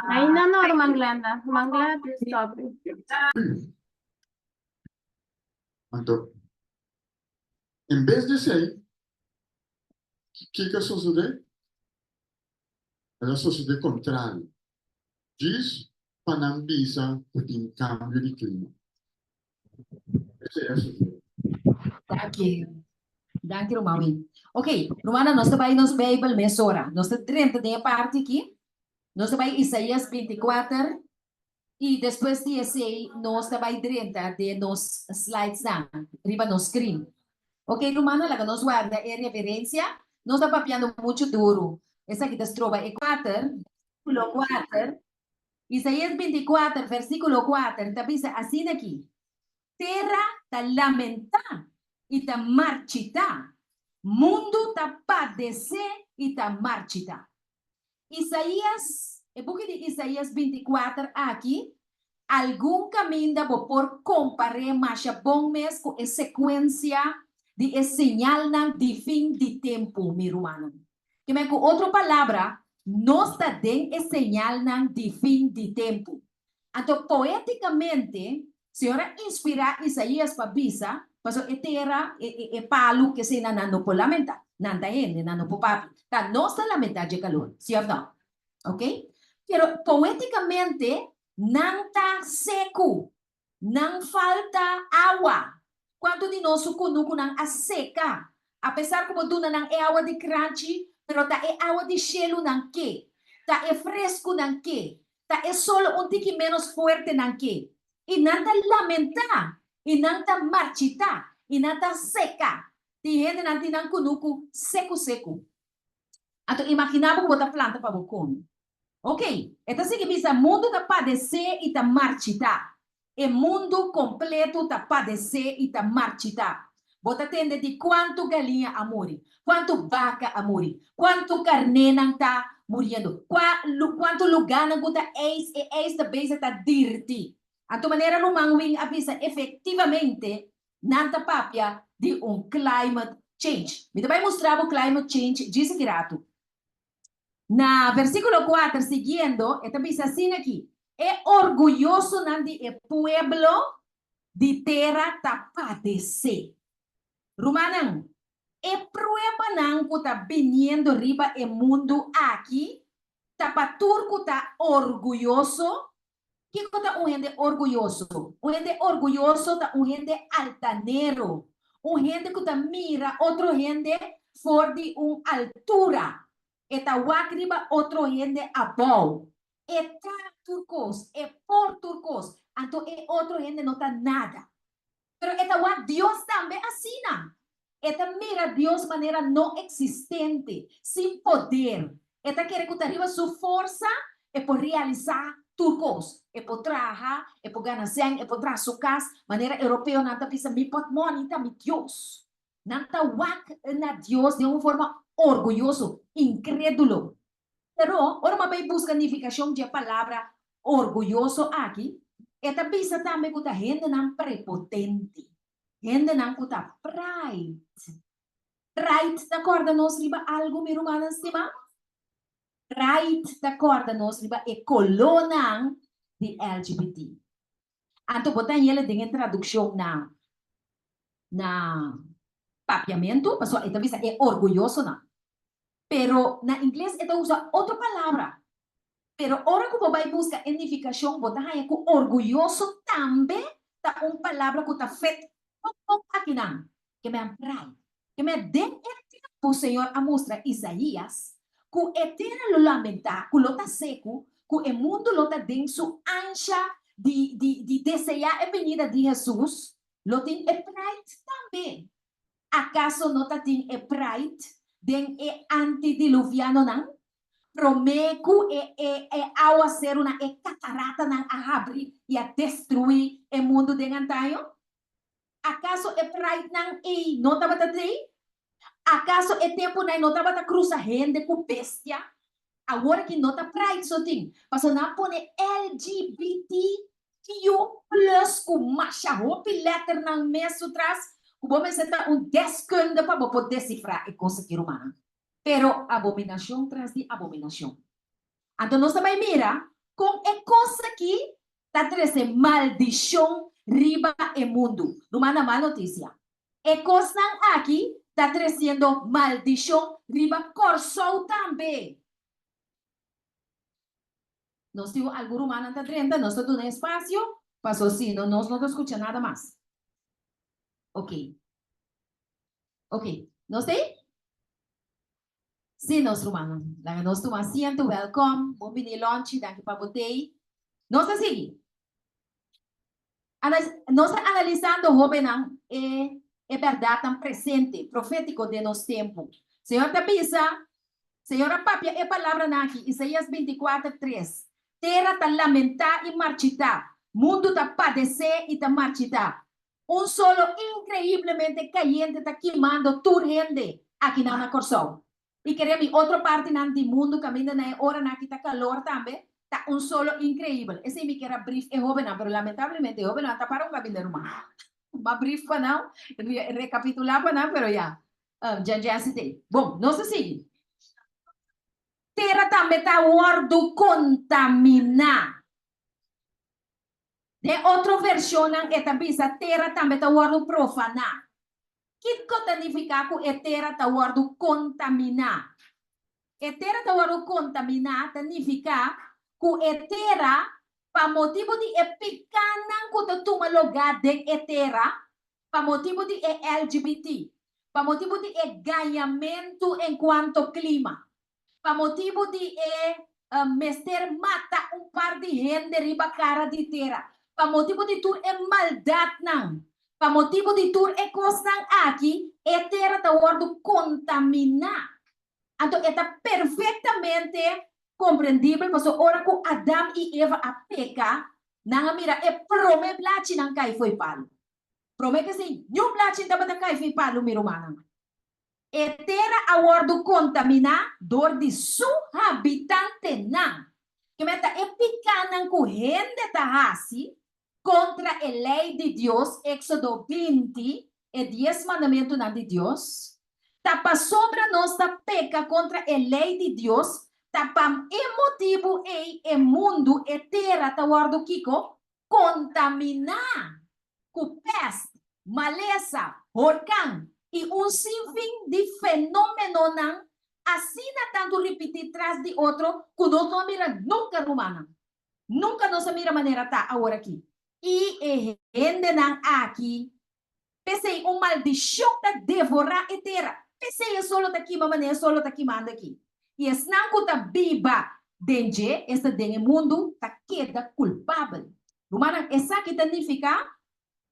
Ainda não, Manglanda. Manglanda, stop. Então, em vez de ser, o que sucede? Ela sucede o contrário. Diz para não pensar que tem cambio de clima. Esse é o Thank you. Dank je, Romawin. Ok, Romana, nós estamos nos Bijbel mesora. Nós estamos dentro da parte aqui. Nós estamos em Isaías 24. E depois de esse, nós estamos dentro de nos slides lá. Riba no screen. Ok, Romana, lá que nós guarda é referência. Nós estamos papiando muito duro. Essa aqui está trova em 4, versículo 4. Isaías 24, versículo 4. Está assim aqui. Terra está lamentar e está marchitar. Mundo está padecer e está marchitar. Isaías, é porque de Isaías 24 aqui, algum caminho por comparar mais bom mês com a sequência de señal de fim de tempo, meu irmão. Que me com outra palavra, nós está dando a señal de fim de tempo. Então, poeticamente, senhora inspira Isaías para bisa, paso etera e palo que se nanano po lamenta, nanda ende, nano po papi. Ta nossa lamenta de calor, sim ou não? Ok? Pero poeticamente, não tá seco, não falta água. Quanto de nosso kunuku nang a seca, apesar como tu nang é água de crunchy, pero ta é água de gelo nang que, ta é fresco nang que, ta é solo tique menos fuerte nang que. E nanta lamenta, e nanta marchita, e nanta seca. Tiene nanti nang kunuku seco. Então, imaginava como a planta para o ok, então significa mundo está padecer e está marchitar. E mundo completo está padecer e está marchitar. Bota entender de quanto galinha a morrer, quanto vaca a morrer, quanto carne não está morrendo, quanto lugar não está eis da base está dirty. A tua maneira no manguing avisa efetivamente nanta papia de climate change. Me vai mostrar o climate change diz que rato. Na versículo 4, siguiendo, esta dice así aquí. Es orgulloso nandi el pueblo de tierra tapadece. Rumanan, e prueba nan que está viniendo arriba el mundo aquí, tapaturco está orgulloso. ¿Qué cosa un gente orgulloso? Un gente orgulloso está un gente altanero. Un gente que está mira otro gente for de una altura. Eta wakriba otro gente above. Eta turcos, por turcos. Anto otro gente no está nada. Pero eta wak Dios también asina. Eta mira Dios manera no existente, sin poder. Eta quiere que arriba su fuerza es por realizar turcos. É por trabalhar, é por ganhar sangue, é por trazer sua casa. Maneira europeia, não está pensando, me pode monita, me Deus. Não está wak na Deus de uma forma orgulhoso, incrédulo. Pero, ora uma vez busca a significação de palavra orgulhoso aqui, esta bisa também que está gente não prepotente. Gente não que está pride. Pride, de acordo, nós riba algo, meu irmão, estima? Pride, de acordo, nós riba é colonang de LGBT. Anto botan ele dengan tradução na papiamento, pessoal, esta bisa é orgulhoso na. Pero na inglês esta usa outra palavra. Pero ora como vai buscar identificação, botan aí que orgulhoso também tá palavra que tá feito aqui não, que me pride, que me den o Senhor a mostrar Isaías, que eterno lo lamentar, que lo tá seco, que o mundo lo tá denso ancha de desejar a venida de Jesus, lo tem pride também. Acaso não tá tem pride den antediluviano não? Prometo ao ser uma catarata não a abrir e a destruir o mundo de antaño? Acaso pride não não estava aí? Acaso tempo não estava cruzar gente com bestia? Agora que não está pride só tem, mas não pone LGBTQ plus com macha roupa letter não meso traz Como me senta deskunde para poder descifrar a coisa que humana. Pero abominação tras de abominação. Então nós também mira com a coisa que está trazendo maldição riba o mundo. Rumana má notícia. A coisa aqui está trazendo maldição riba Corsol também. Nós temos algo rumana está treinta, nós estamos no espaço, passou assim, nós não escutamos nada mais. Ok. Ok. Nós tem? Sim, nós rumana. Nós estamos asiento, welcome, bom venir lunch, daqui para botei. Nós assim. Nós analisando jovem é verdade tão presente, profético de nosso tempo. Senhor Tapisa, Senhora Papia, é palavra aqui, Isaías 24:3. Terra está lamentar e marchitar. Mundo está padecer e está marchitar. Solo increíblemente caliente está queimando turgente aqui na Corsol. E queremos outra parte do mundo, caminho na hora aqui está calor também. Está solo increíble. Esse me quer brief é jovem, pero lamentavelmente jovem está para um gabinete humano. Uma brief para não, recapitular para não, pero já citei. Bom, não se sigue. Terra também está ordo contaminar. De outra versão, esta bisa, terra também está ordo profanar. Que significa que a terra está ordo contaminar? A terra está ordo contaminar significa que a terra, para motivo de picanan que toma lugar de terra, para motivo de LGBT, para motivo de ganhamento enquanto clima, para motivo de mester mata par de gente riba cara de terra, para motivo de tur maldade não, para motivo de tur coisa aqui, a terra está ordo contaminar. Então, está perfeitamente compreendível, mas ora que Adam e Eva a peca, não mira, prome blati não cai foi palo. Prome que sim, não blati também cai foi palo, meu irmão. E terra a ordo contaminar, dor de su habitante não. Que meta picanan com gente da assim, contra a lei de Deus, Éxodo 20, e 10 mandamentos de Deus. Tapa sobre nós da peca contra a lei de Deus, tapa emotivo e mundo e terra ta guardo kiko contaminar com peste, maleza, huracão e sinfim de fenômeno não assim tanto repetir tras de outro que nós não mira nunca humana, nunca nos mira maneira tá agora aqui e gente não aqui pensei maldição da devorar a terra. Pensei solo daqui, mamãe, solo daqui, manda aqui. E esse não que está viva dentro desse mundo, está queda culpável. Rumana, essa que significa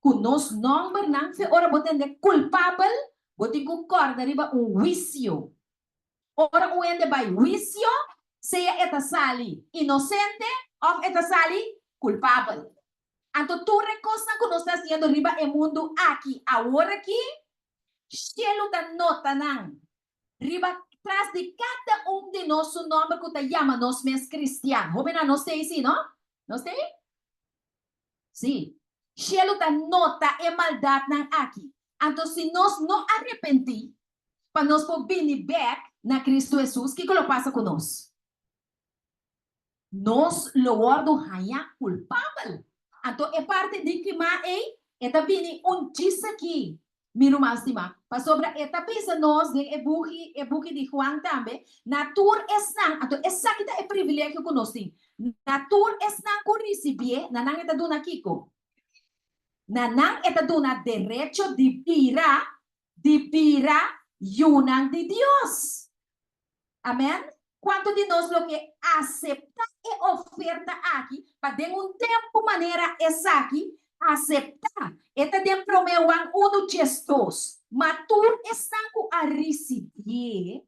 que nós não se ora botando culpável, botando corda riba vício. Ora o ende vai vício, seja esta sali inocente ou esta sali culpável. Então, tu recosta que nós está fazendo riba o mundo aqui, agora aqui, cielo da nota não. Riba tras de cada de nosso nome que te chama nós mesmos cristianos. Homem, nós tem assim, não? Nós tem? Sim. Cielo da nota é maldade não aqui. Então, se nós não arrepentir, para nós vir back na Cristo Jesus, o que passa com nós? Nós logo hanya culpável. Então, é parte de que é também diz aqui. Miro mais de mais. Para sobre esta pensa nós de buki de Juan também. Natur esnang. Então, essa que é privilégio que nós temos. Natur esnang ko receber. Nanang esta duna kiko. Nanang esta duna derecho de pira yunang de Deus. Amém? Quanto de nós lo que acepta e oferta aqui, para de tempo maneira essa aqui, aceitar. Eta de promeuang uno gestos. Matur estão a receber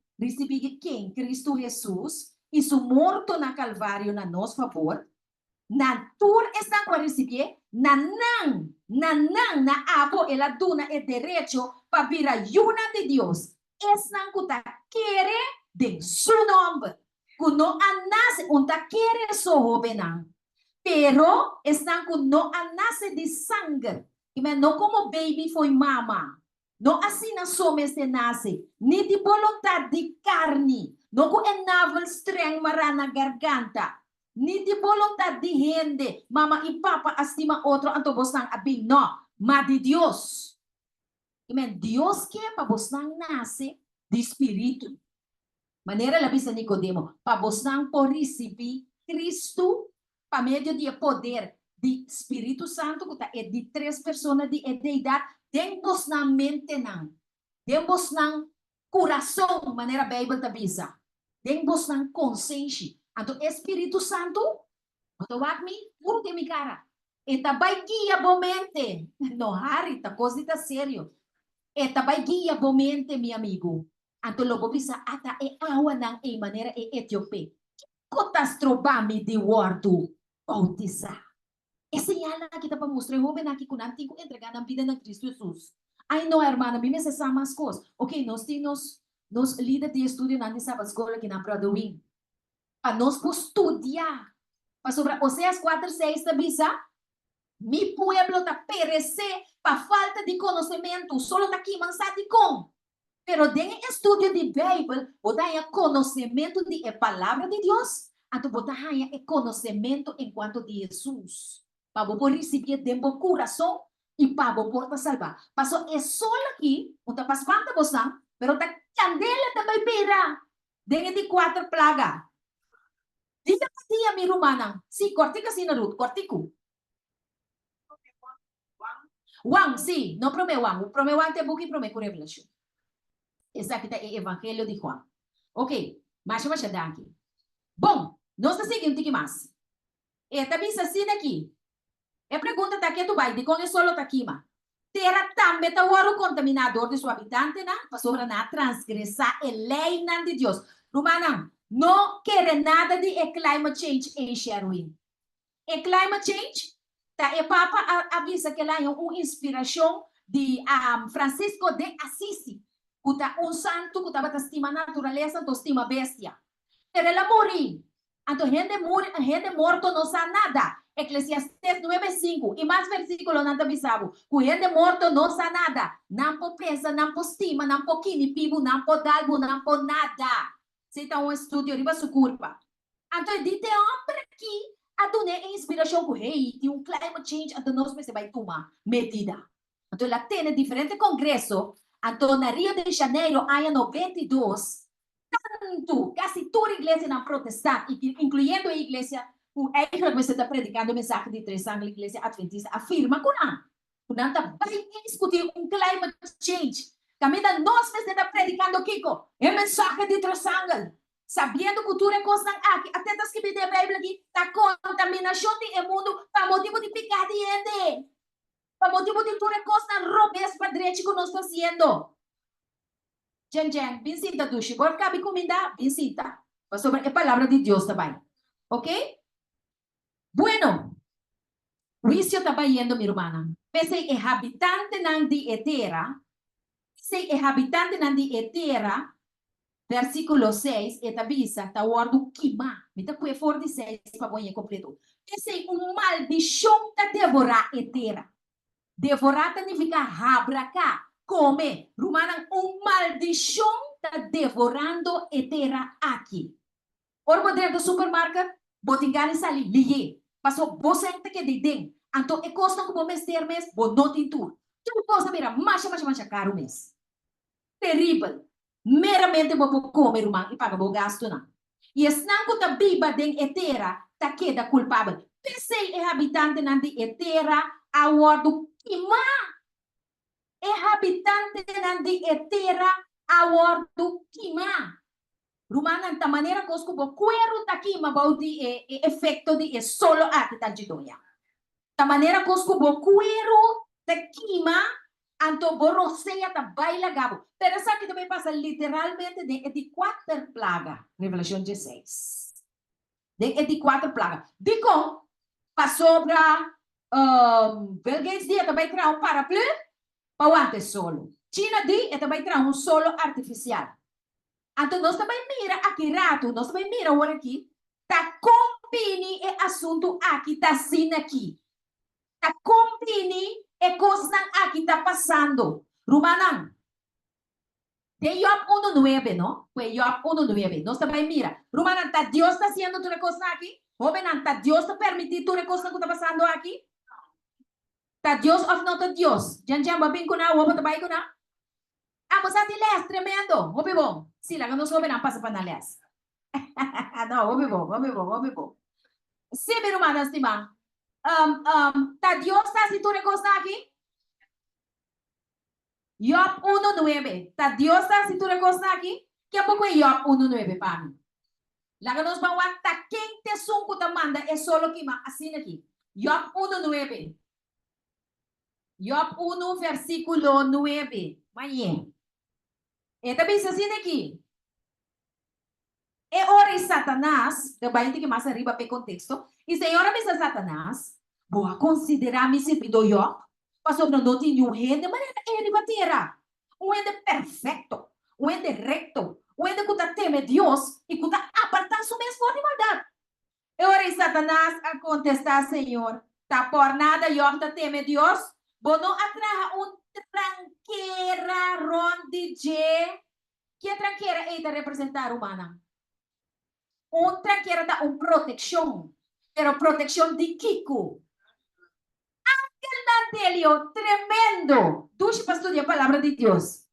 quem? Cristo Jesus e su morto na Calvário na nosso favor. Natur estão a receber nanang na abo ela duna e derecho para vir a yuna de Deus. Estão que ta quere de su nome. Que não anase unta quere so hobenang. Pero estão que não nasce de sangue. Não como baby foi mama. No assim na somes de nasce, ni de voluntad de carne, no ko enavel streng marana garganta, ni de voluntad de gente, mama y papa estima otro anto bosang abing, no, ma de Dios. Amen. Dios que pa bosang nasce de espírito. Maneira la bisa Nicodemo, pa bosang por receber Cristo, pa meio de poder de Espírito Santo, que é de 3 pessoas de deidade, dentro na mente não, dentro na coração, maneira a Bíblia tá bisa, dentro na consciência. Então, Espírito Santo, what me, puro de mi cara, eta vai guia bo mente, no hari, ta coisa tá sério, eta vai guia bo mente, mi amigo. Então, logo bisa ata e awa ng e maneira e Etiope, kotas trobami di wardu, bautizar. É señal na kita pa mostrar, joven aqui com antigo entregar a vida na Cristo Jesus. Ai não, irmã, a mim me são mais coisas. Ok, nós temos nos líderes de estudo na nossa escola que na Pradowin. Para nós estudar. Para sobre Oséias 4:6 da bisa, mi pueblo ta perecer para falta de conhecimento. Solo daqui mansati com. Pero den estudio de Bíblia, botar conhecimento de a palavra de Deus. Então botar conhecimento em quanto de Jesus. Para por receber tempo coração e para porta salvar. Passou é só aqui, onde pas quanta você, pero ta candela também pira. Dengue de 4 plaga. Diga dia mi rumana. Si cortica si na root, cortico. Wang, si, no prome wang. Prome wang te buki prome ku revelation. Essa aqui é o Evangelho de Juan. Ok, mas daqui. Bom, nós seguimos que mais. Esta bisa assim aqui. E pergunta tá aqui tu vai, de como é solo tá aqui, ma. Terra também tá o contaminador de seu habitante, na, para sobre na transgressar a lei de Deus. Romana, não quer nada de climate change em Sherwin. E climate change, tá e papa avisa que lá é uma inspiração de Francisco de Assisi. Kuta santo que estava estima natureza, tu estima bestia. Pero ela morri. Então, gente morto não sabe nada. Eclesiastes 9:5. E mais versículo não está bisabo. Que gente morto não sabe nada. Não pode pensar, não pode estima, não pode quinipibo, não pode algo, não pode nada. Se está um estudo, riba sua culpa. Então, dite homem aqui, a tu é inspiração que, hey, tem climate change, então nós vai tomar medida. Então, ela tem diferente congresso. Então, na Rio de Janeiro, há 92, tanto, quase toda a igreja na protestante, incluindo a igreja, que você está predicando o mensagem de 3 anos, a igreja adventista, afirma que não vai discutir climate change. Camila, nós estamos predicando, Kiko, é mensagem de 3 anos. Sabendo que tudo é coisa aqui, até das que me dê a Bíblia aqui, a contaminação do mundo, para motivo de pecar de gente. Para motivo de tudo é coisa robes padrete que nós estamos fazendo. Jen, visita do Shibor, cabe comida, visita. Sobre a palavra de Deus também. Ok? Bueno, juicio está yendo, mi hermana. Pese é habitante nan di etera, se é habitante nan di etera, versículo 6, eta bisa, ta guardo kima. Mita kue for di 6, pa bonye completo. Pese maldição ta devorar etera. Devorar significa habraca, come. Rumana, maldição está devorando a terra aqui. Ora, poder do supermercado, botingar e salir, ligue. Passou, você que de dentro. Então, é costa que vamos ter mês, vou não tem tudo. Tu possa ver, mancha caro mês. Terrível. Meramente vou comer, irmão, e paga o gasto, não. E esse não que tá biba dentro da terra, tá queda culpável. Pensei é habitante na de terra, a ordo kima. É habitante na de terra, a ordo kima. Rumana, da maneira que os cubo, quero tá kima, bao de efeito de solo aqui tá de doia. Da maneira que os cubo, quero tá kima, anto borroseia tá baila gabo. Pero sabe que também passa literalmente de 4 plagas. Revelação 16. De 4 plagas. De com, passou para Bill Gates dia também traz um paraplu para o solo. China dia também traz um solo artificial. Então nós também mira aqui rato, nós também mira agora aqui, tá combine é assunto aqui, tá sendo aqui. Tá combine é coisa aqui tá passando. Rumanan, de Job 1:9, ¿no? Fue Job 1:9. No está ahí, mira. Rumanan, Dios está haciendo una cosa aquí. Joven, Dios te permite una cosa que está pasando aquí. Dios of not Dios. Jan, babin ko na, wapa tabay ko na. Pues a ti les, tremendo. Hopi bom. Sila, que no sobe na pasa pa na les. No, hopi bom. Sabi Rumanan, estima. Dios está haciendo una cosa aquí. Job 1:9. Dios está haciendo una cosa aquí. ¿Qué poco es Job 1:9 para mí? La que nos va a quien te sunco te manda es solo que más así aquí. Job 1:9. Job 1, versículo 9. Mañana. Esta vez así aqui. E ora e Satanás, também tem que mais arriba para o contexto. E Senhor avisa Satanás, vou considerar-me servidor Job, para sobre não ter um rei de maneira ele batera. Um rei perfeito, um rei recto, um rei que teme Deus e que apartar sua mesma maldade. E ora e Satanás a contestar, Senhor, tá por nada Job teme Deus, vou não atrair tranqueira ronde de que tranqueira é representar humana. Tranqueira dá proteção, pero proteção de Kiko. Ángel Nandelio, tremendo. Duxe para estudar a palavra de Deus.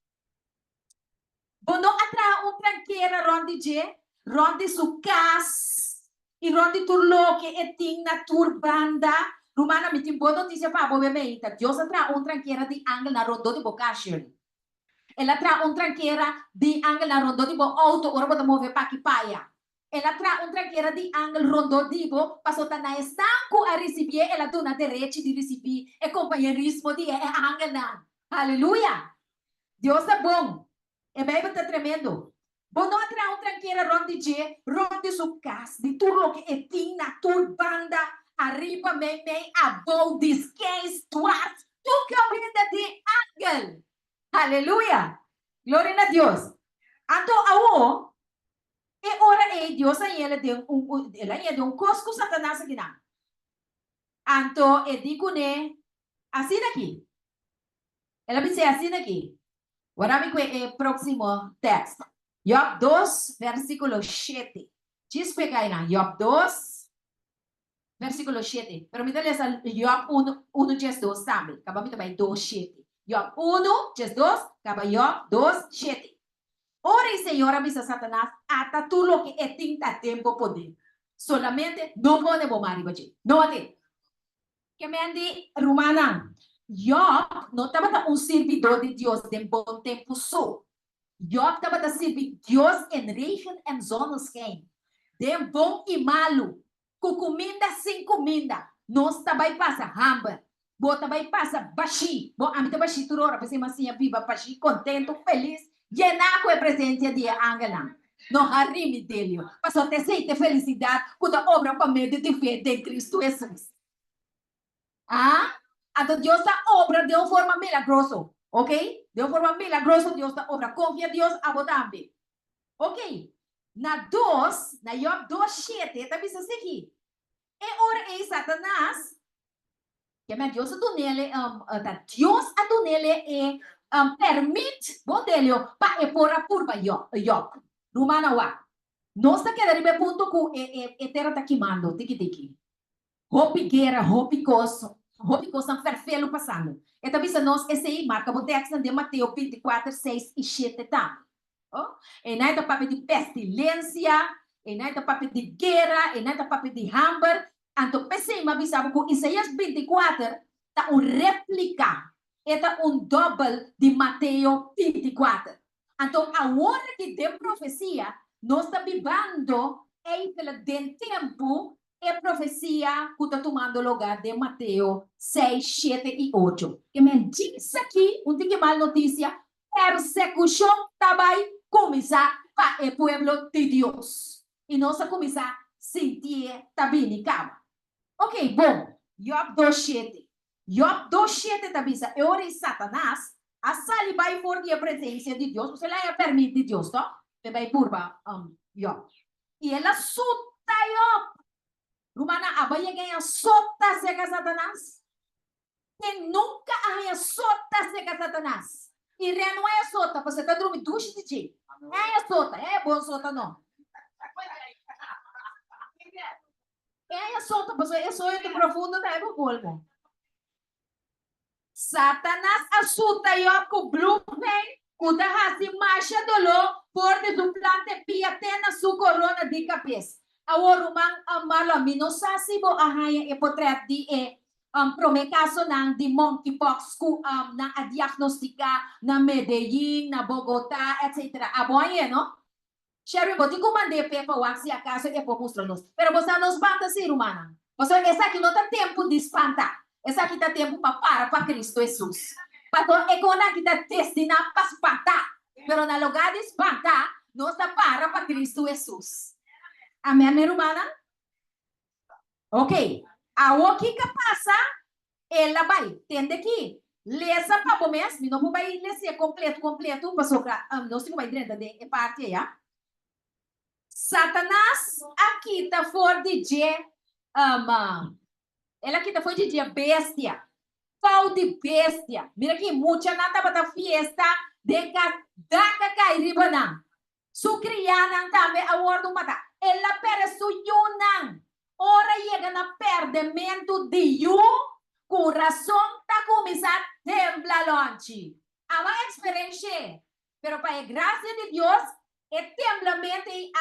Vou não atrair tranqueira ronde su casa, e ronde turlo que é ting na turbanda. Rumana me tem boa notícia para você, bem. Deus atrai tranqueira de ángel na rondo de bocagem. Ela traz tranqueira de ángel na rondo de bo auto, ora bota mover para que paia. Ela traz tranqueira de ángel rondo de bo, passou na estanco a receber, ela dona direito de receber, é companheirismo de ángel na. Aleluia! Deus é bom. É bem tremendo. Bom, não atrai tranqueira ronde su casa, de tudo que é tina, turbanda, arriba, me, above, disquês, tuat, tu caminha de ángel. Aleluia! Glória a Deus. Então, awo, e ora e Deus aí ela deu cosco Satanás aqui na. Então, e digo né, assim aqui. Ela disse assim aqui. Agora me o próximo texto. Job 2, versículo 7. Diz pegar aí na Job 2, versículo 7. Pero me dá essa Job 1, 2 também. Acaba me também 2, 7. Job 1, 2, acaba Job 2, 7. Ora e Senhor avisa Satanás, ata tu lo que é tinta tempo poder. Solamente não pode bomar ibaji. Não ate. Que me andi Romana. Job não estava servidor de Deus de bom tempo só. Job estava servir Deus em região e zonas que de bom e malo. Com comida sem comida. Nós também passa hamba. Bota vai passa baixi. Bom, a mim tá baixi tudo hora, pensei assim, viva baixi, contente, feliz. Llenar com a presença de Angela. Não arrime dele. Passou ter sente felicidade com a obra para meio de fé de Cristo Jesus. Então Deus está obra de uma forma milagrosa. Ok? De uma forma milagrosa, Deus está obra. Confia em Deus, abodambe. Ok? Na Job 2:7, está vendo isso aqui? E ora é Satanás, que é Deus a nele, Deus a nele permite, bom dele, para pôr a curva Job. Romana wa. Nós está querendo ponto que a terra está queimando, tiki. Hopi guerra, hopi coisa perfeito passando. Então, visa nós, esse aí marca o texto de Mateus 24, 6 e 7 também. E não é papel de pestilência, e não é papel de guerra, e não é papel de hamburger. Então, pensei, mas avisava que Isaías 24 está réplica, está double de Mateus 24. Então, a hora que tem profecia, nós estamos vivendo em tempo e profecia que está tomando lugar de Mateus 6, 7 e 8. Que me diz aqui, que mal notícia, persecução também começar para o povo de Deus. E nós começar a sentir também em cama. Ok, bom. Job 2:7. Job 2:7 também diz, e ora Satanás, a sali vai for a presença de Deus, você lá permite de Deus, tá? Você vai purba, Job. E ela suta Job. Rumana, abaya ganha sota seca Satanás. Que nunca haya sota seca Satanás. E re não é sota, você tá dormindo duche de ti. É sota, é bom sota não. É sota, você é sonho de profundo da ego golmo. Satanás asusta yo com blueprint, kuda hasi marcha dolo, por de su plante piatena su corona de cabeça. Aworo mang amalo minosasi bo ahaya e potret di promekaso ng di monkeypox ku na diagnostika na Medellín, na Bogotá, etc. Aboye, no? Sherry, boti kumande pepa waxi acaso e popustronos. Pero você nos banda ser humana. Você essa aqui não tá tempo de espantar. Essa aqui tá tempo para Cristo Jesus. Para ekona kita destina para espantar. Pero na lugar de espantar, nós está para Cristo Jesus. Amém, minha irmã? Ok. O que passa? Ela vai, tende aqui. Lesa para o mês, não vai ler completo, passou para nós temos uma grande de parte, já. Satanás aqui está for de dia, ela aqui está for de dia bestia, pau de bestia. Mira aqui, muita nata para fiesta de daca cai ribanang. Su crianang também a ordo mata. Ela pere su yunang. Ora chega na perdimento de you, coração tá começar a temblar longe. A uma experiência, pero para a graça de Deus, é temblamento e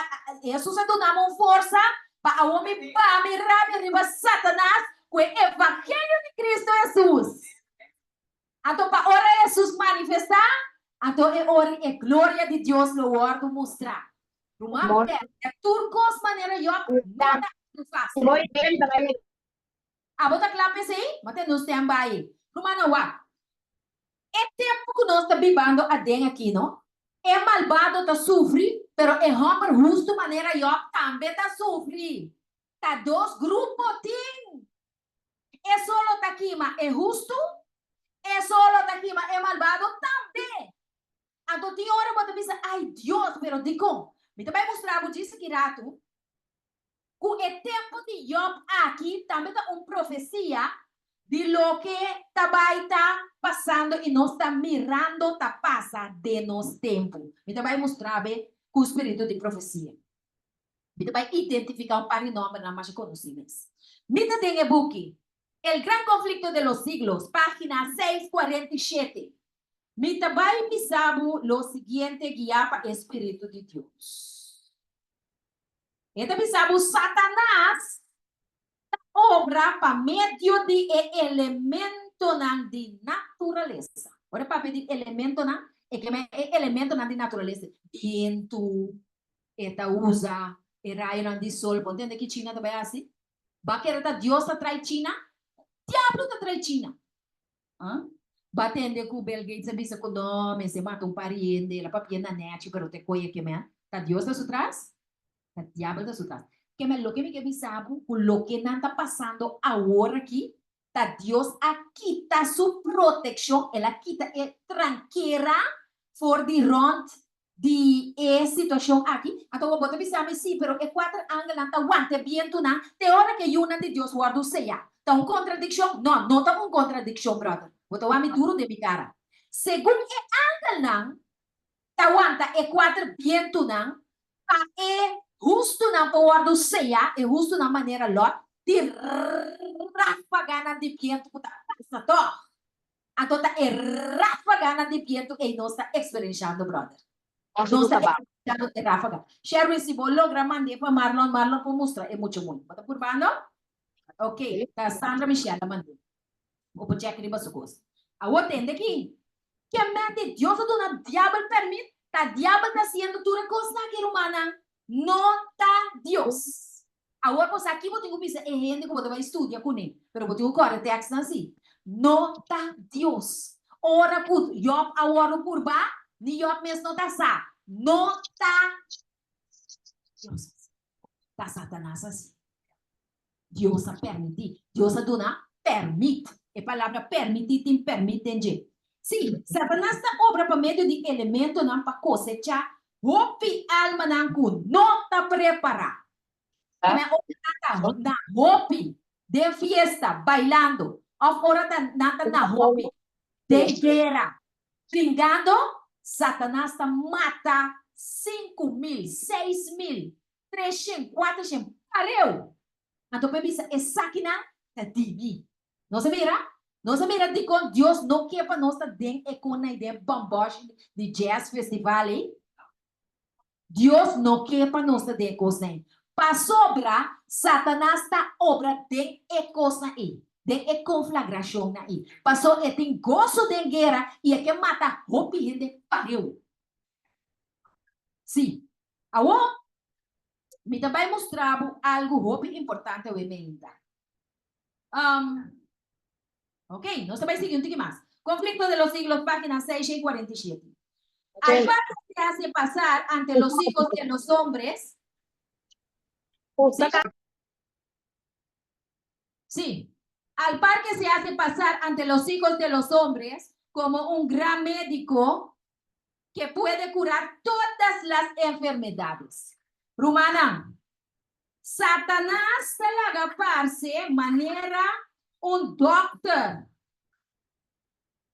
Jesus está dando força para o homem para mirar riba Satanás com o evangelho de Cristo Jesus. Então para ora Jesus manifestar, então é ora a glória de Deus lo ordo mostrar. Rumah é turcos maneira eu não fácil. Abota clape sei, mas nos tem aí. Rumah não há. É tempo que nós está vivendo a den aqui, não? É malvado tá sofre, pero é homem justo maneira eu também tá sofre. Tá dois grupos tem. É solo tá aqui, mas é justo. É solo tá aqui, mas é malvado também. Então tem hora que você pensa, ai Deus, pero digo, me também mostrar o disse que rato. Com o tempo de Job aqui também tá profecia de lo que está passando e nós está mirando tá passa de nos tempo. Me também mostrar bem com o espírito de profecia. Me também identificar um parinome na mais conhecidas. Me também é book El Gran Conflicto de los Siglos, página 647. Me também pisamos lo siguiente guiar para o Espírito de Deus. Então pisamos Satanás obra para meio de elemento de natureza. Ora para pedir elemento na elemento na de natureza. Vento, eta usa, raio de sol. Entende que China também é assim? Baquera Deus atrai China, diabo atrai China. Batende com o Bill Gates, bisa com nome, se mata pariente, la papia na net, pero te coia que me, tá Deus tá sutras? Tá diabo tá sutras. Que me lo que me que sabe, com lo que não está passando agora aqui, tá Deus aqui tá sua proteção, ela quita é tranqueira for the rond de situação aqui. Então eu boto pensar sim, pero é quatro ângulos não tá aguante viento não. Te hora que uma de Deus guarda seja. Tá uma contradição? Não, não tá uma contradição, brother. Boto a me duro de mi cara. Segundo é ângulo não, tá aguanta é quatro viento não, tá é justo na guarda seja, é justo na maneira lot de ráfaga de viento que tá passando. Então tá é ráfaga de viento que nós está experienciando, brother. Nós está experienciando de ráfaga. Sherwin, se vou lograr mandar para Marlon para mostrar, é muito bom. Bota por bando? Ok, tá Sandra Michelle mandou. Vou check riba su coisa. A outra entende aqui. Que a mente Deus do na diabo permite, tá diabo tá sendo tudo coisa que humana. Não tá Deus. A outra coisa aqui vou ter que pensar, é gente que você vai estudar com ele, pero vou ter que correr texto assim. Não tá Deus. Ora por Job, a ora por ba, ni Job mesmo não tá sa. Não tá Deus. Tá Satanás assim. Deus a permitir. Deus a dona permite. A palavra permitir tem permite. Sim, Satanás está obra para meio de elemento não para cosechar. Hopi alma não kun, não está preparado. Na hopi de fiesta, bailando. Of ora na hopi de guerra. Vingando, Satanás está mata 5.000, 6.000, 300, 400. Pareu. Então, pensa, essa aqui é divi. Não se mira? Não se mira de com Deus não quer para nós dentro e com a ideia bombagem de jazz festival. Deus não quer para nós dentro coisa. Para sobra, Satanás está obra de coisa aí. De conflagração aí. Passou e tem gosto de guerra e é que mata roupa de pariu. Sim. Agora, me também mostrava algo roupa importante ao emenda. Ok, nós também seguimos, o que mais? Conflicto de los siglos, página 6 y 47. Okay. Al par que se hace pasar ante los hijos de los hombres. Sí. Al par que se hace pasar ante los hijos de los hombres como un gran médico que puede curar todas las enfermedades. Rumana, Satanás se la agaparse manera un doctor,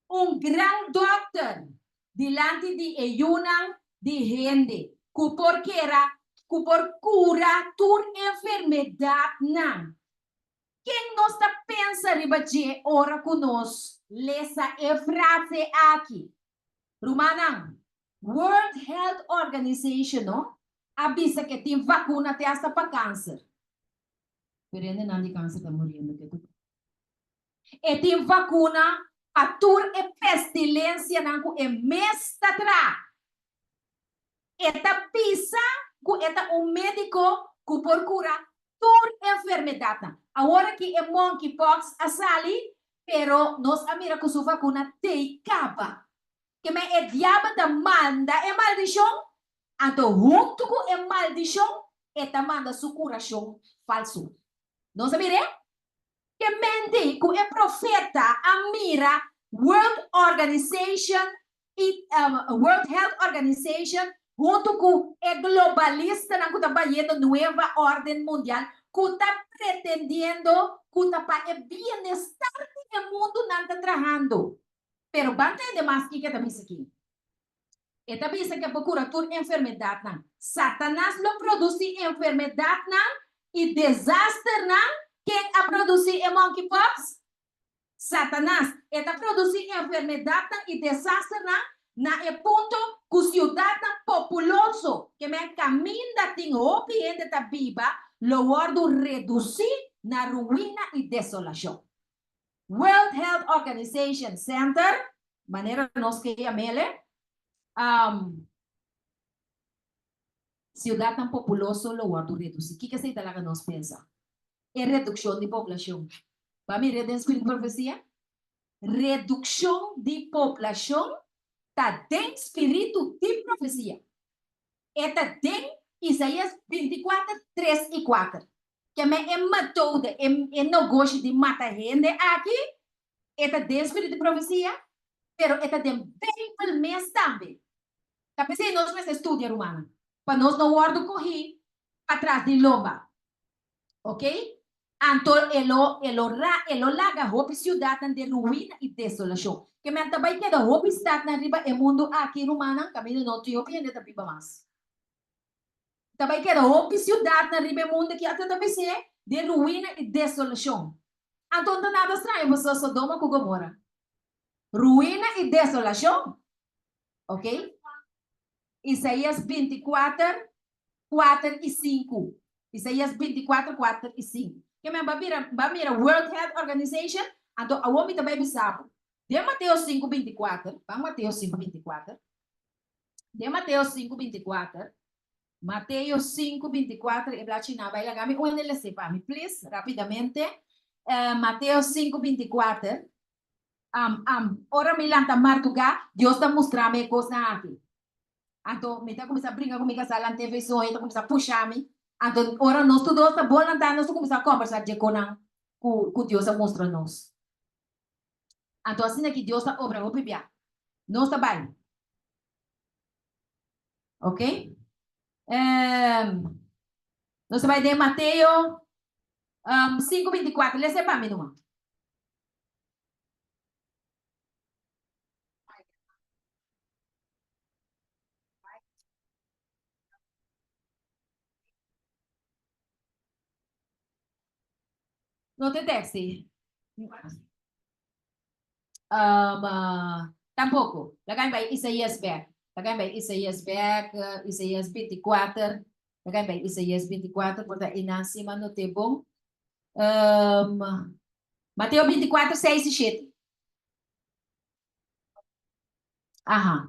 un gran doctor, delante de ayunan de gente, que por cura tu enfermedad, não. Quem não está pensa ribaje ora conosco, lesa e frase aqui. Rumana, World Health Organization, no? Avisa que tem vacuna até hasta para câncer. Pero ainda não de câncer está morrendo. E tem vacuna para tur e pestilência não é mês atrás. Eta pisa que eta médico que por curar tur enfermidade. Agora que é monkeypox a sali, pero nós amira que sua vacuna te capa. Que me é diabo da manda é maldição. Então, junto com a maldição, eta manda sua curação falso. Não sabia? Que mente que é profeta amira World Organization e World Health Organization junto com o globalista na que está banhando nova ordem mundial que está pretendendo que está para o bem-estar do mundo não está trabalhando. Pero banta de mais que está isso aqui. Eta bisa que procura tur enfermedade não. Satanás lo produz enfermedade não e desastre não. Quem a produzir é monkeypox? Satanás. Eta produzir enfermedade e desastre não. Na é ponto que cidade populoso que me caminha tem o ambiente da Bíblia lo guardo reduzir na ruína e desolação. World Health Organization Center, maneira nós que chamele, cidade tão populoso lo guardo reduzir. O que se talaga nós pensa? É redução de população. Para mim, redenção de profecia? Redução de população está dentro do espírito de profecia. Está dentro Isaías 24, 3 e 4. Que é matou, é negócio de matar gente aqui. Está dentro do espírito de profecia, pero está dentro do mês também. Tá pensando, nós vamos estudar romana. Para nós não guardar correr para trás de lomba. Ok? Então, ele laga roupa cidade de ruína e desolação. Que me também queda roupa cidade na riba e mundo aqui romana, caminho não te opina da pipa mais. Também queda roupa cidade na riba e mundo que até também se de ruína e desolação. Então, não nada estranho, você Sodoma com Gomorra. Ruína e desolação. Ok? Isaías 24, 4 e 5. Isaías 24, 4 e 5. Que me mira World Health Organization, então a homem também sabe. De Mateus 5, 24. Vamos Mateus 5, 24. De Mateus 5, 24. Mateus 5, 24. E Blachina vai lagar-me. Onde ele se para me, please, rapidamente. Mateus 5, 24. Ora me lanta martuga, Deus está mostrando-me coisa aqui. Então, me está começando a brincar comigo, essa lanta televisão, está começando a puxar-me. Então, ora nós todos está bom lantar, nós começamos a conversar com Deus a mostrar-nos. Então, assim é que Deus está obra, vou beber. Nós está bem. Ok? Nós vai de Mateus 5, 24. Lê para mim, não? No te texte. Tampoco. Lagay by Isaías back. Lagay by Isaías back, Isaías 24. Lagay by Isaías 24, porta inasima no tebong. Mateo 24, 6 e 7. Ajá.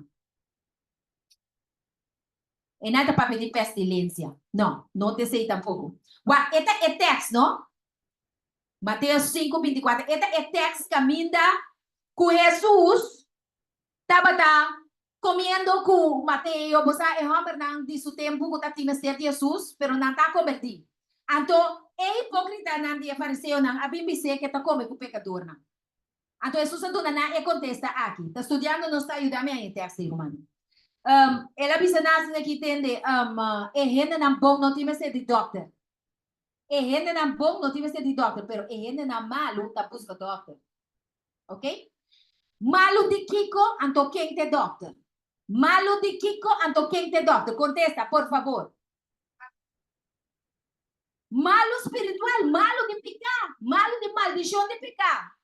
E nada para pedir pestilência. Não, não te sei tampoco. Well, esta é text, não? Mateus 5, 24. Esta é text caminda com Jesus. Estava comendo com Mateo. Você é homem não diz o tempo que está tinha ser Jesus, pero não está convertido. Então, é hipócrita não de fariseu não. A Bíblia diz que está comendo com pecador não. Então, Jesus não é contesta aqui. Está estudando, não está ajudando a em text, irmão. Ela bisa nasa nakitende gente ng bong no time se di doctor. Gente ng bong no time se di doctor, pero gente na malo tapos ka doctor. Okay? Malo di Kiko anto quem te doctor. Malo di Kiko anto quem te doctor. Contesta, por favor. Malo espiritual, malo de picar, malo de maldição de picar.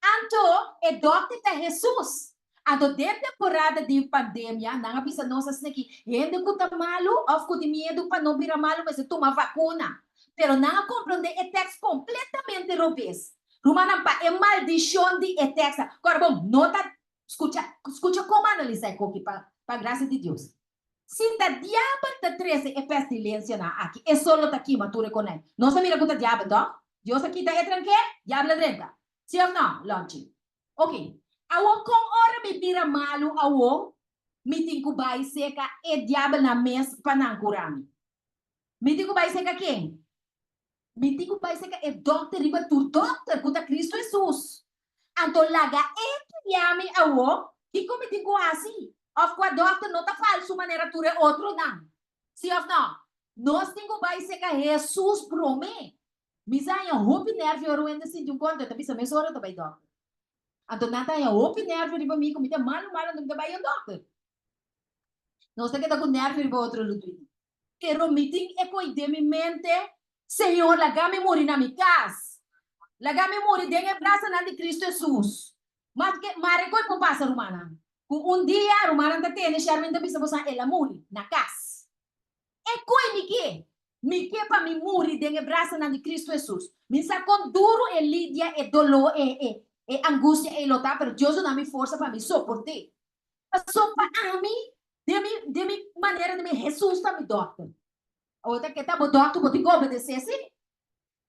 Anto é doctor de Jesus. Então, de temporada de pandemia, não avisa nossas aqui, gente que está malo, ou que tem medo para não virar malo, mas toma vacuna. Pero não compreende o texto completamente revés. Romana, é maldição de texto. Agora, bom, nota, escuta como analisar aqui, para a graça de Deus. Se a diabo está 13 é pestilência aqui, é só está aqui, matura com ele. Não se mira com o diabo, então? Deus aqui está tranquilo, diabo é tranquilo. Sim ou não? Longe. Ok. Awo kung ora may pira malo awo, miting ko ba iseka e diablo na mes panangkurami. Miting ko ba iseka quem? Miting ko ba iseka e doctor riba tu doctor kuta Cristo Jesus. Anto laga e yami awo, kiko miting ko asi. Of kwa doctor no ta falso maneira ture outro não. Si of no. Nós tingo ba iseka Jesus prome. Misaya hopi nerve oro ende sin jung konto, tapi sa mesora ta bay doctor. Então, nada é open nerve riba mim, comida malo não te vai ao doctor. Não sei que tá com nerve riba outro luto. Pero meeting é com de mente, Senhor, lagame muri na minha casa. Lagame muri dengue braça na de Cristo Jesus. Mas que mare coi com passa romana. Com dia romana tá tendo charme da bisa bosa ela muri na casa. É coi mi que para mi muri dengue braça na de Cristo Jesus. Mi sa com duro e lidia e dolor e angústia e lutar, pero Deus dá me força para me suportar. Só para mim, de minha maneira de me Jesus está me doctor. Outra que tá o doctor, vou te obedecer assim.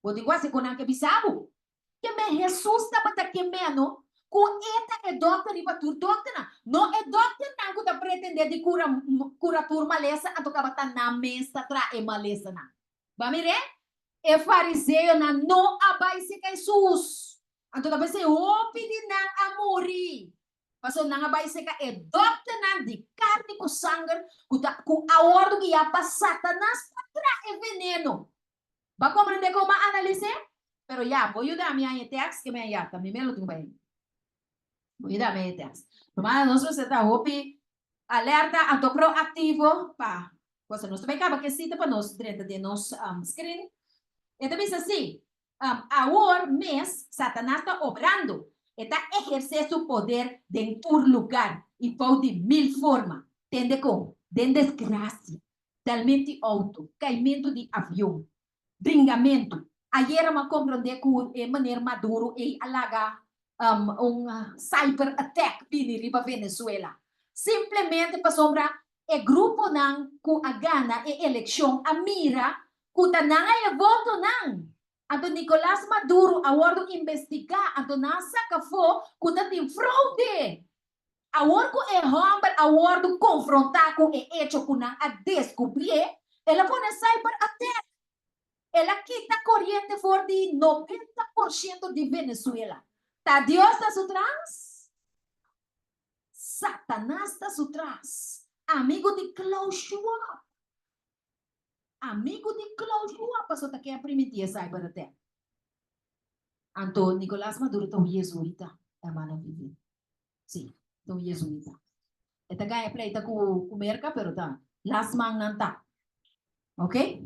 Vou te quase com que bisabo. Que me Jesus está para que menos, com eta é doctor e para tu doctor não é doctor não que tá pretender de cura tur malesa, a tocar bata na mesa tra e malesa na. Vai mire? É fariseu na não abai se Jesus. Anto tapos se opini ng amuri. Paso nang abay se ka dokta ng di carne ko sangue kung aordo que yapa Satanas patra e veneno. Ba comprende ko ma-analise? Pero ya, voy a dar mi text que me ya, también me lo tengo bem. Voy a dar mi text. Romana nosotros está hopi alerta anto proactivo pa. Cosa nos vai acaba que cita para nos dentro de nos screen. E também assim, ahora mes Satanás está obrando, está ejercer su poder dentro del lugar y de mil formas, tende com, de desgracia, talmente alto, caimento de avião, bringamento. Ayer me compreendeu que de maneira maduro e alaga cyber attack pini riba Venezuela. Simplesmente para sombra e grupo nang ku agana e eleksyon amira kuta nangay voto nang. Anto Nicolás Maduro awardo investigar anto nasa kafo kuta tim fraude. Awardo e humble awardo confrontar com e hecho kuna a descobrir ela pone cyber attack. Ela quita corriente for de 90% de Venezuela. Ta Dios está su trás. Satanás está su trás. Amigo de Klaus Schwab. Amigo de Klaus Schwab. Passou tá que a primitiva cyber attack. Anto Nicolás Maduro tão jesuíta. É maravilha. Sim, tão jesuíta. Esta ganha pleita com merca, pero tá. Las man não tá. Ok?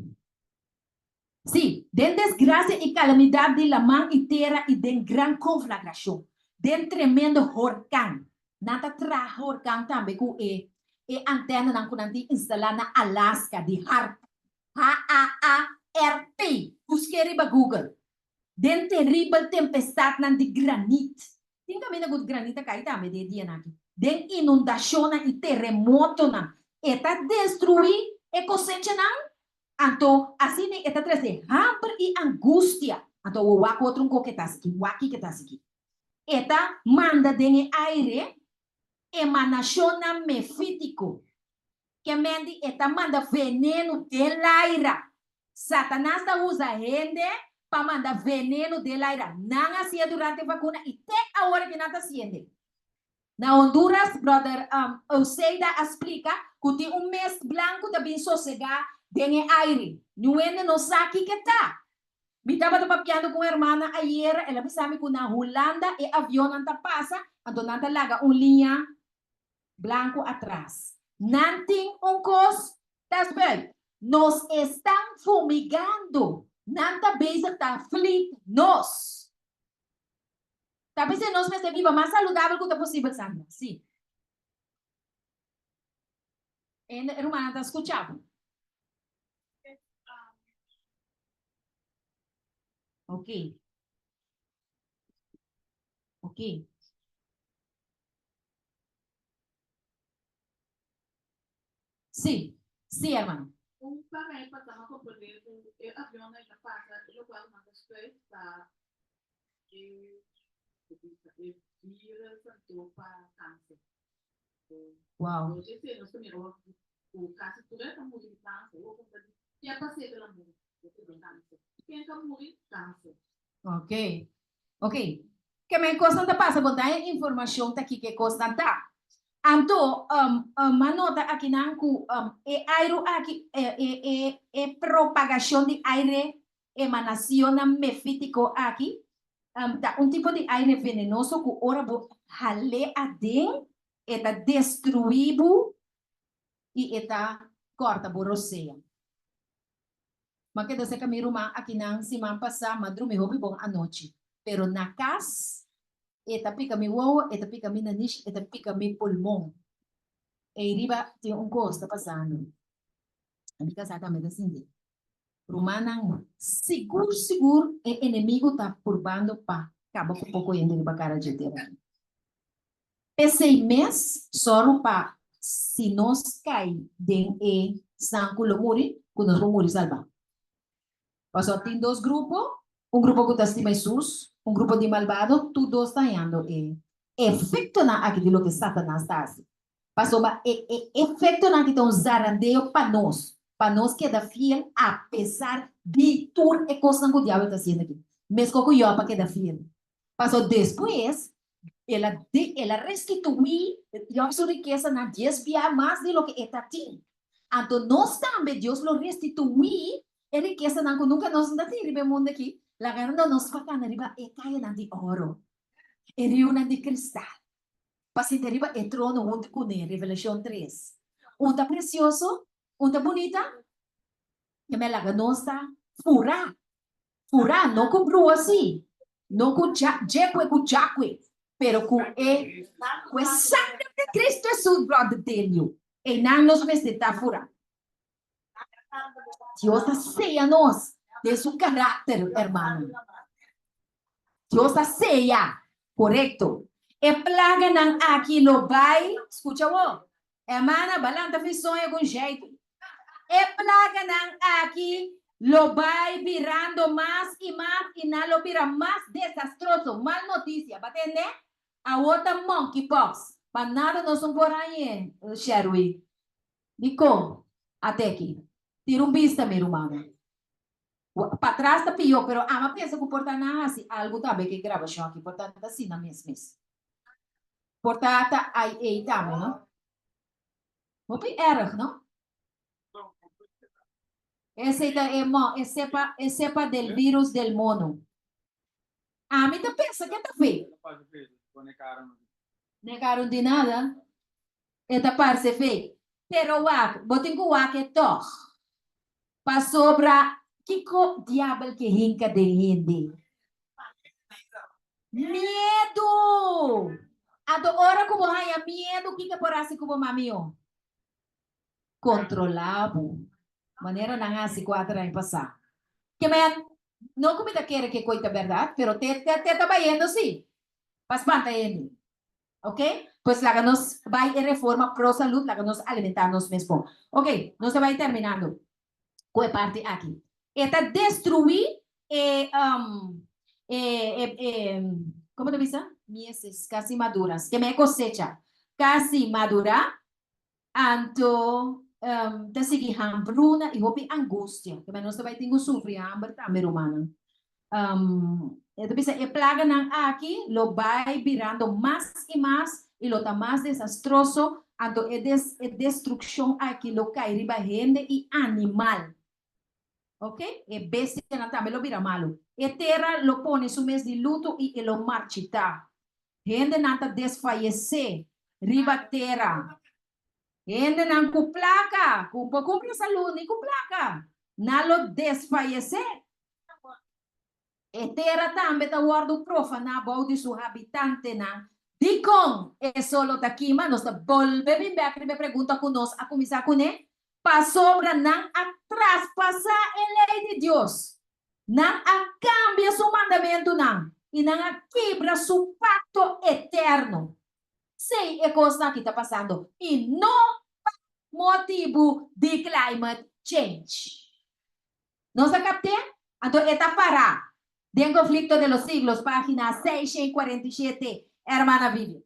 Sí, den desgracia y calamidad de la man y tierra y den gran conflagración, den tremendo huracán. Nata tra huracán también ku antena nang kunanti instalar na Alaska di HARP. HAARP. Busquei ba Google. Den terrible tempestad nan di granite. Tinga mina good granite kai también de dia naki. Den inundación y terremoto na. Eta destruir ecosistema na. Anto, assim, eta trazer hambre e angústia. Anto, o wako outro que tá aqui, waki que tá aqui. Eta manda den aire, emanação mefítico. Que mendi, eta manda veneno de laira. Satanás da usa rende para mandar veneno de laira. Não assim durante a vacuna e até a hora que nada assim. Na Honduras, brother, Euseida explica que tem mês branco da bem sossegar tem aire. Não é no saque que tá. Me estava papiando com a irmã ayer, ela me sabe que na Holanda e avião não passa, então não laga linha branco atrás. Não tem cos, das bem. Nos estão fumigando. Não tá bem está flit nos. Talvez nós vamos ter vida mais saudável que o possível, Sandra. Sim. Irmã, está escutando? Ok. Ok. Sim. Sim, irmã. Para aí passar uma poder o avião já passa eu quero uma das coisas que vira santo para câncer. Uau. Hoje se nós primeiro o câncer tudo é muito de câncer ou como que é passei pela mulher de câncer. Quem tá morrendo câncer. Ok. Ok. Que me constante passa botar informação tá aqui que constante. Anto manota aqui não ku aero aqui propagação de aire emanação mefítico aqui da tipo de aire venenoso que ora bo hale adem eta destruibu e eta corta boroseia. Mas que desse caminho aqui não se man passar madrugada hobby bom à noite, pero na casa eta pica mi uovo, eta pica mi nariz, eta pica mi pulmão. E riba tem coisa passando. A minha casa também assim. Romana, seguro, é inimigo tá purbando para acaba com pouco ainda de cara de terra. Esse mês, só para se nós cai den sanculo muri, quando nós vamos morir salvar. Passou tem dois grupos, grupo que está Jesus, grupo de malvado, tudo está indo efeito na aqui de lo que Satanás está assim. Passou efeito na que estão zarandeo para nós queda fiel apesar de tudo e coisa que o diabo está fazendo aqui. Mesmo que eu para queda fiel. Passou depois, ela restitui sua riqueza na 10 vezes mais de lo que está tinha. Então nós também Deus lo restitui a riqueza na que nunca nós não tem no mundo aqui. La gana nos pakan riba kaya nanti oro. E rio nanti cristal. Pasi deriva e trono onde cune, Revelación 3. Unta precioso, unta bonita. Que me la ganosta fura. Fura, no con bru así. No con jacque con jacque. Pero con sangre de Cristo Jesús, brother, tell you. E nan nos vestita fura. Dios sea nos. De su carácter, hermano. Dios sea, correcto. E plaga não aqui lo vai, escuta o, hermana, balanta fez sonho com jeito. E plaga não aqui lo vai virando mais e não lo vira mais desastroso, mal notícia, batende? A outra monkeypox, para nada nós não por aí, Sherry. Dico, até aqui. Tira vista, meu irmão. Para trás está pior, pero ama pensa que portanto assim, algo também que gravação aqui, portanto assim na mesma. Portanto aí também, não? Muito erro, não? Esse é cepa del vírus del mono. A mim tá pensa que tá feio. Negaram de nada. Esta parte feio. Pero o botem que o é toch. Passou para Kiko diablo que hinca de hindi. Medo! Ato ora ko haya medo kika porasi ko mamio. Controlabo. Maneira na nga si 4 anos passar. Que man, não comida quer que coita verdade, pero te trabalhando sim. Pas pantayendo. Ok? Pues la que nos va a reforma pro salud, la que nos alimentarnos mesmo. Ok, nos vai terminando. Com a parte aqui. Esta destruir como te dice? Mieses casi maduras. Que me cosecha. Casi madura. Anto te sigi hambruna e hopi angústia. Que menos vai ter sofrer hambre também humana. Então, a plaga não aqui, lo vai virando mais e mais, e lo tá mais desastroso, então é destruição aqui, lo cai riba gente e animal. Ok? E bestia não também lo vira malo. E terra lo pone su mês de luto e lo marchita. Gente não tá desfalecer, riba terra. Gente não com placa, cumpre saúde, com placa. Não lo desfalecer. E terra também está guardo profana about de su habitante na. Dicon, é solo daqui, mas nós volve bem back me pergunta com nós a começar com né? Passobra não a traspasar a lei de Deus. Não a cambia su mandamento não. E não a quebra su pacto eterno. Sei é coisa que está passando. E não motivo de climate change. Nós captamos? Então, está parar. De conflicto de los siglos, página 647, hermana Vivian.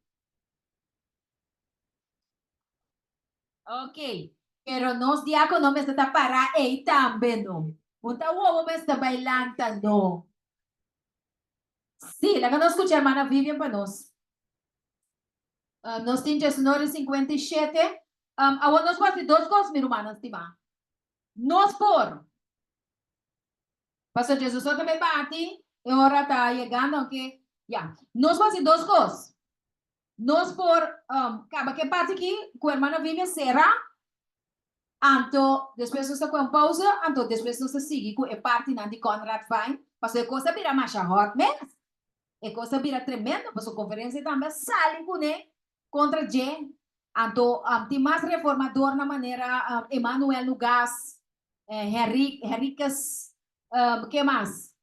Ok, pero nos diáconos me está para e también no. Punta huevo me está bailando, no. Sí, la que no escucha, hermana Vivian, para nos. Nos tiene 1957. Ahora nos va a hacer dos cosas, mi hermana, estima. Nos por. Pastor Jesús, me bate. E ahora está llegando, que ya. Nos va a hacer dos cosas. Nos por, acaba que parte aqui, com a irmã Vivian será, anto, depois nós com pausa, anto, depois nós sigue com a parte de Conrad Fine, porque a coisa vira mais hot mesmo, a coisa vira tremenda, porque a conferência também sai com ele, contra Jen, anto, tem mais reformador na maneira, Emmanuel Lugas, Henriquez, que mais?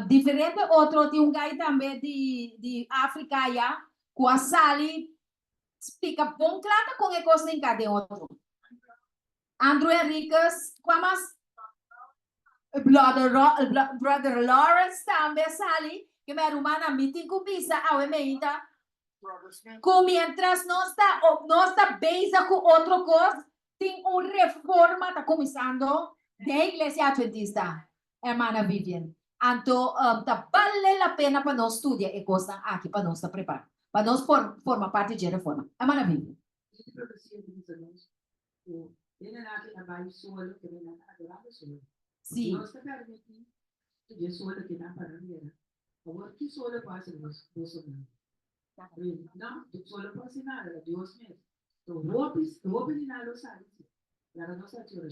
Diferente outro, tem guy também de África, já, com a Sally, explica bom claro com a coisa em cada outro. Andrew Henriquez, com mais? Brother Lawrence também, Sally, que me arrumana meeting com Bisa, a emenda. Com mientras nós está beisa com outra coisa, tem uma reforma, está começando, da Igreja Adventista, hermana Vivian. Então, vale a pena para nós estudar e coisa aqui para nós preparar. Para nós formar parte de reforma. É maravilha. Sim. Nós permitimos que solo que dá para mim. Agora que solo passa nos não, solo passa nada, Deus mesmo. Então, roupa de nada sabe. Para nós atirar.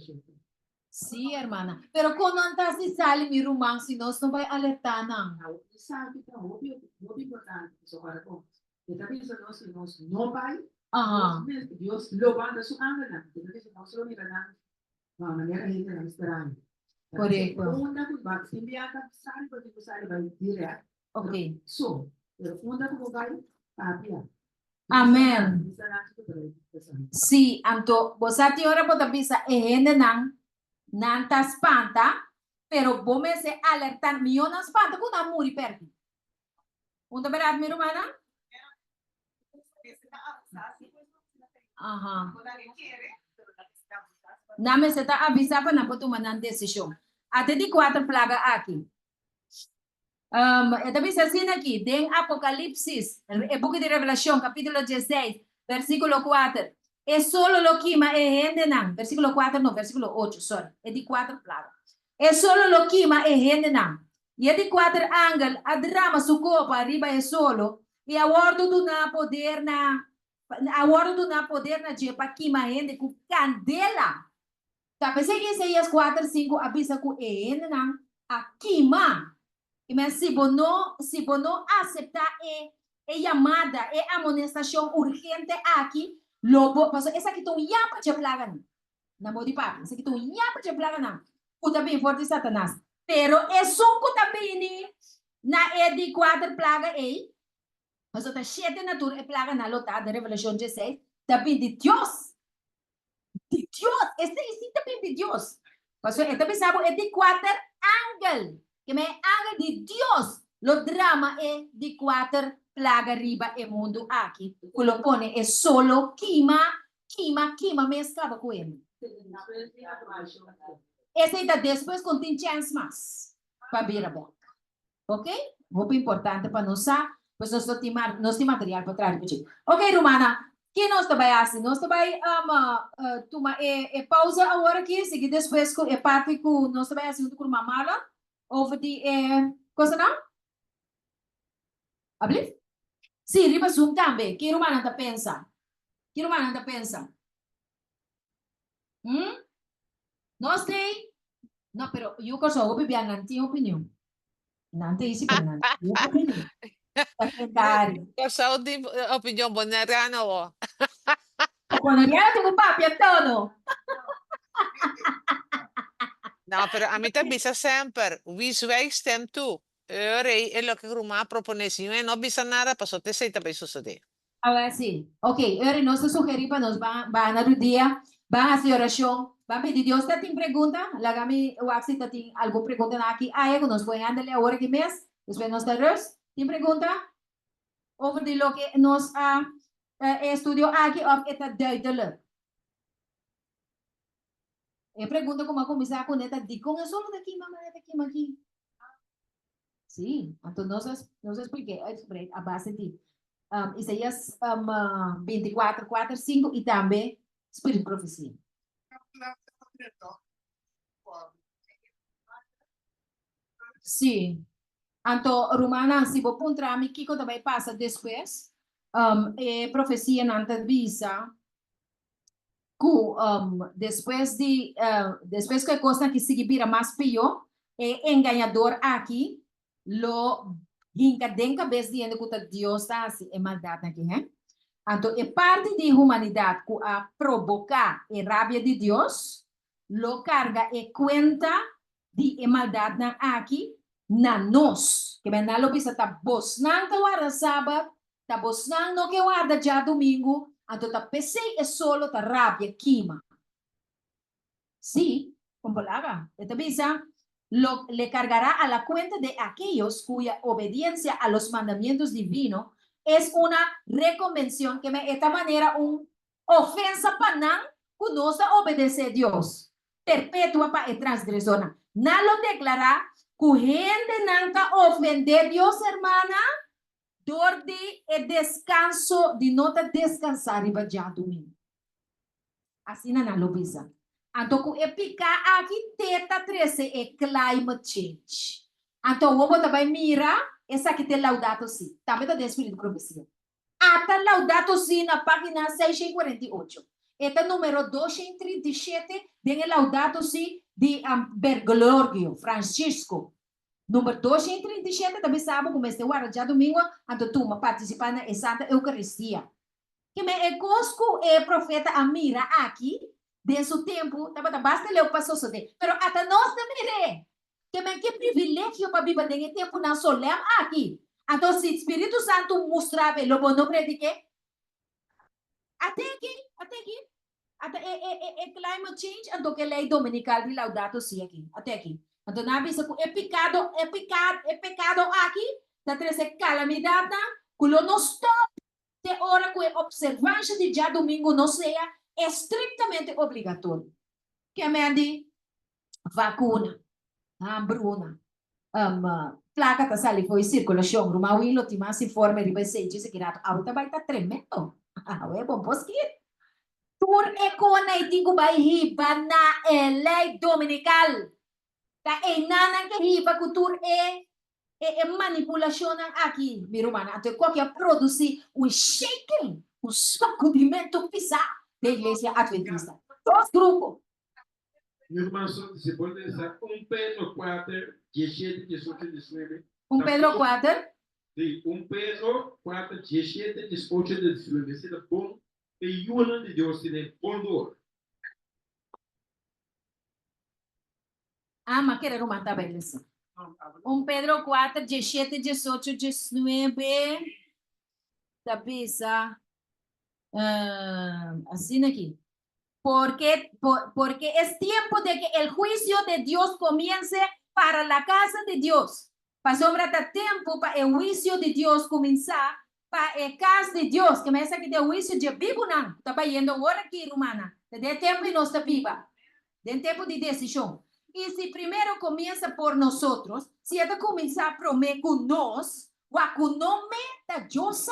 Sim, hermana. Pero quando antas de sali mi rumang, se nós não vai alertar não. Sabe que é roupa importante, só para como. E também se nós não vai, Deus louvando a sua anda, porque se nós não miramos na maneira que nós esperamos. Correto. Funda que vai se enviar sabe porque você vai direto. Ok. So, pero funda que vai papia. Amen. Sim, anto, você tem hora para bisa ehende não tá espanta, pero bome se alertar milhões não espanta quando a muri perto. Onde verdade, minha irmã? Aham. Não me se tá avisar para não tomar uma decisão. Até de 4 plagas aqui. Também se assim aqui, em Apocalipse, o book de Revelação, capítulo 16, versículo 4. É solo lo quima e gente não. Versículo 4, não, versículo 8, sorry. É de 4 plagas. É solo lo quima e gente não. E é de 4 ángulos, a drama su copa arriba é solo. E a bordo do na poder na. A bordo do na poder na jepa quima gente com candela. Tapos sa Isaías 4:5 avisa ko nang akima. Si bono acepta llamada, amonestación urgente aquí, lobo, pasó esa que tú ya pa plagan. Namo di pa, esa que tú ya pa plagan na. Kutabi forte Satanás. Pero eso kutabi ni na edi 4 plaga pasó ta 7 natura plaga na lota de Revelación 16, tapi de Dios. De Dios, este es también de Dios. Pasó esta pensaba edi 4 ángel, que me ángel de Dios. Lo drama es de 4 plaga arriba el mundo aquí. Lo pone es solo quima me escapa con él. Ese está después con 10 chance más. Para ver a boca. Ok? Muy importante para nosotros. Pues nos material para traer. Ok, Romana. ¿Qué nos está haciendo? Nos está toma pausa ahora aquí. Sigue después con parte con nos está haciendo con mamá. Over de cosa não? Abrir? Sim, riba Zoom também. Que Romana anda pensa? Que Romana anda pensa? Nós tem? Não, pero eu que sou o não tenho opinião. Não tem isso que não. Eu opinião. Cosa di opinion bonariano o? Quando eu tenho papi a tono. No, pero a mí te avisa sempre, wisweg stem tu. Rei è lo che Ruma propone, si no avisa nada, pasó te sei também suceder. Ahora sí. Ok, ahora nos sugerir para nos van a dar día, van a hacer oración, van a pedir Dios, ¿te tiene pregunta? La gami, o si te tiene alguna pregunta aquí, hay que nos pueden darle ahora que mes, después nos darás, ¿tiene pregunta? Over de lo que nos estudió aquí, of esta duidelijk. Pregunta como começar com esta de con solo de aqui, mamá, de aqui. Sim, então nós expliquei a base de Isaías 24, 4, 5 e também Espírito Profecia. Sim. Então, Romana, se vou encontrar me Kiko também passa depois, profecia não avisa que después que cosa que sigue vira más pior, engañador aquí, lo hincadenca vez diciendo que Dios está así, es maldad aquí, Entonces, parte de humanidad que a provocar la rabia de Dios, lo carga y cuenta de maldad aquí, na nos, que ven lo bisa ta bosnan que guarda sábado, ta bosnan no que guarda ya domingo, entonces ta PC es solo ta rabia, quima. Sí, como la haga, esta bisa le cargará a la cuenta de aquellos cuya obediencia a los mandamientos divinos es una reconvención que de esta manera una ofensa para nan que no se obedece a Dios, perpetua para el transgresor. Na lo declara que gente nunca ofende a Dios, hermana, dorde el descanso de no te descansar y vaya domingo. Así no lo bisa. Então, epica aqui teta 13 é climate change. Então, vamos também mirar essa aqui tem Laudato Si. Também está dentro do profecia. Ata Laudato Si na página 648. Esta número 237 tem Laudato Si de Bergoglio, Francisco. Número 237 também sabe como este hora já domingo, então tu participa na Santa Eucaristia. Que me é cosco é profeta Amira aqui. De su tempo, basta ler o passo sobre. Pero até nós também tem que privilégio para viver nesse tempo não solem aqui. Então, se o Espírito Santo mostrar o bom não predique, até climate change, então que lei dominical de Laudato Si aqui, até aqui. Então, na vista que é pecado aqui, da treze calamidade, que não stop, de hora que a observância de dia domingo não seja estrictamente obrigatório. Que me vacuna, hambruna, placa tá sali foi circulação, rumawilo ti mais informe riba sei dice que rato auta vai tá tremendo. É bom poski. Tur econa e digo vai riba na lei dominical. Tá nana que riba cultura é manipulação aqui, mi romana. Então qualquer produzir shaking, sacudimento pisar da Igreja Adventista. Dos grupos. irmã só se pode estar Pedro 4, 17, 18, 19. Pedro 4. Sim, Pedro 4, 17, 18, 19. Esse é bom. E Yuna de Deus tem bom. Mas quero rumah tá beleza. Pedro 4, 17, 18, 19. Da pizza. Así aquí. Porque es tiempo de que el juicio de Dios comience para la casa de Dios. Para sobra da tiempo para el juicio de Dios comenzar para el casa de Dios. Que me dice que el juicio de vivo no. Está yendo ahora aquí, romana. De tiempo y no está viva. De tiempo de decisión. Y si primero comienza por nosotros, si está comenzar prometer con nos, o con nombre de Dios.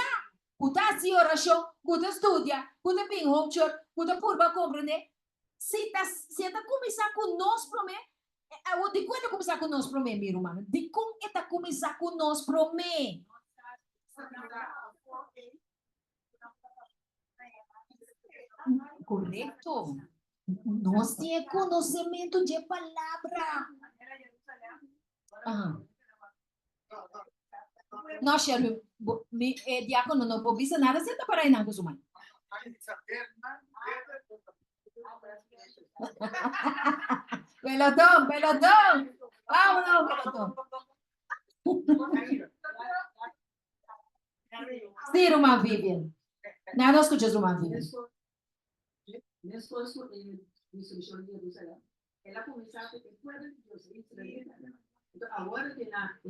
Kuta si oración, kuta estudia, kuta ping home church, kuta purba comprende. Si está começar com nós promê, de quando começar com nós promê, meu irmão? De como está começar com nós promê? Correto. Nós temos conhecimento de palavra. Não, Sherry, diácono, não pode dizer nada, você está para aí, não, Guzmán. Pelotón. Vámonos, pelotón. Sí, Román Vivian. Nada, no escuchas, Román Vivian. Mi esposo en Misión de Jerusalén, él ha comenzado que fuera de Dios, entonces ahora que la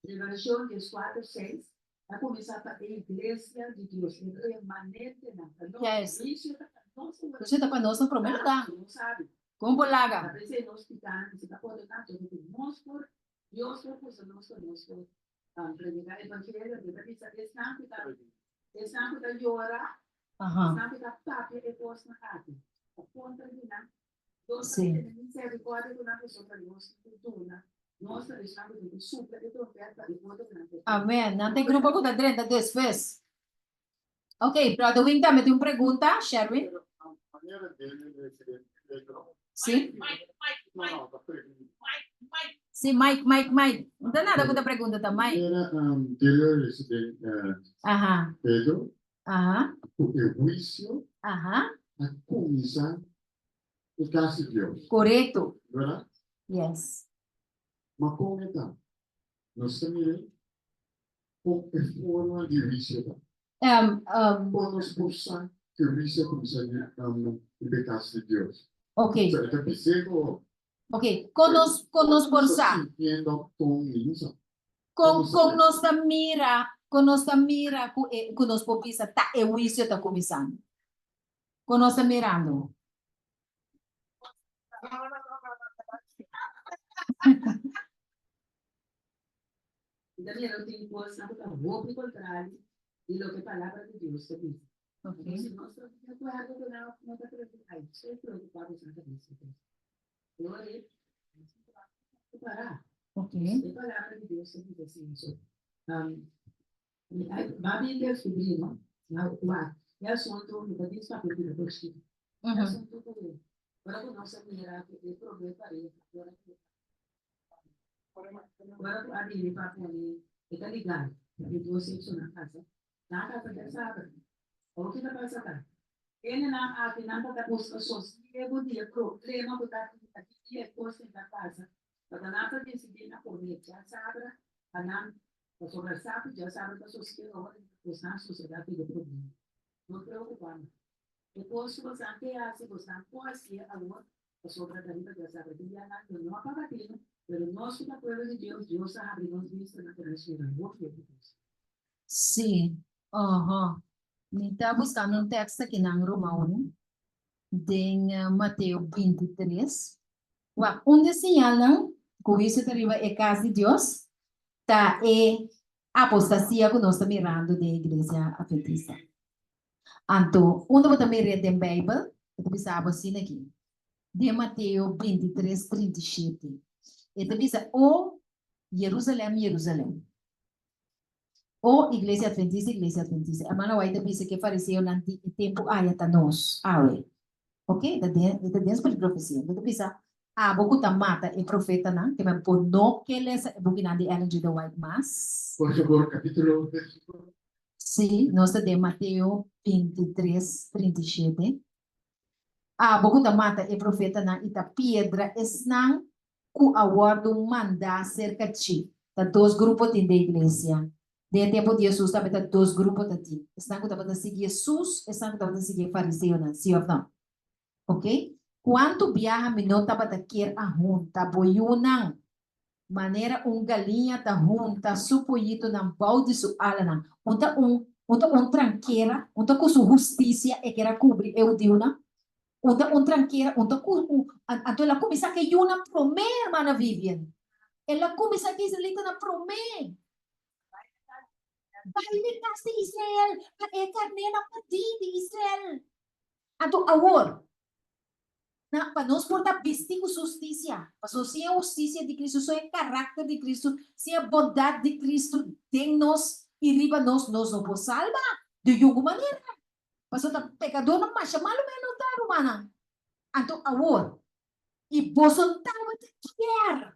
Revelación 4:6, ha comenzado a iglesia de Dios, remanente, no Você está para nós, não promete, tá? não sabe. Como bolaga. A veces no hospital, se está por tanto, Dios por conosco, predicar el evangelio, de repente, están que llora, están que tapia e posta aqui. A ponta de nada, dos misericórdia de uma pessoa para nós, cultura, nós estamos de super de trompeta de ponta de nada. Amém. Não tem grupo com a 30 después. Ok, Brother Wing também tem uma pergunta, Sherwin. Sim? Sim, Mike. Não tem nada com a pergunta também. Era anterior residente Pedro, o juicio, a comissão do caso de Deus. Correto. Verdade? Yes. Mas como está? Nós também, com a forma de juicio, podemos expulsar que o juicio começa no caso de Deus. Ok. Então, pensei Ok, con nos forza, con nos mira, con nos popisa, ta e juicio ta comisando. Con nos mirando. También no tiene cosa, porque vos por contrario, y lo que palabra de Dios te dice. Si no estoy de acuerdo con la nota preocupada, estoy preocupado con esa cosa. Yo haré parar. La palabra de Dios te dice eso. Va bien el sobrino, el asunto, me dice para que lo escriba. El asunto que ahora conoce mira que el problema para él, agora a Bíblia para poder está ligado, ele trouxe isso na casa dessa água, o que está passando? Ele na afinal da busca social, o dia problema que está aqui é coisa da casa, para nada decidir na poder já sabe, a não sobre sabe já sabe da sociedade, na sociedade do problema, não preocupar. Depois se você quer se você pode ser alguma sobre a vida já sabe que já não acaba aquilo. Pero no es una prueba de Dios, Dios ha abierto visto la creación. Sim. Me está buscando um texto aqui na Romano, de Mateus 23, onde señalan que isso arriba é casa de Deus, tá é apostasia que nós estamos mirando da igreja adventista. Então, onde você também lê na Bíblia, você sabe assim aqui, de Mateus 23, 37. Ele diz, Jerusalém. O igreja adventista. A mano vai dizer que fariseu no tempo ayata nos. Ok? Da dentro de profecia. Ele diz, Boku tamata e profeta na, que me pono que les bukinan de Ellen G. White Mass. Por favor, capítulo, versículo. Sí, nós de Mateo 23, 37. Boku tamata e profeta na ita piedra esnang ku awardo manda cerca chi. Ta dos grupos de iglesia. De tempo de Jesus também tá dois grupos de ti. Estão que tá seguir Jesus, estão que tá seguir fariseu, não? Sim ou não? Ok? Quanto viaja minota para quer a junta, boiunang maneira galinha da junta, supoito não balde su alana, unta tranqueira, unta com sua justiça e quer cobrir eu diuna, unta tranqueira, unta com anto ela começa que yuna promer mana Vivian, ela começa que islita na promer. Baile kasi Israel, carne na pati di Israel. Anto awor. Na para nós portar vestir com justiça, para se a justiça de Cristo, se o caráter de Cristo, se a bondade de Cristo tem nós e riba nós não podemos salvar de alguma maneira. Para o pecador não mais malo menos tá romana. Anto awor. E você não estava te quer.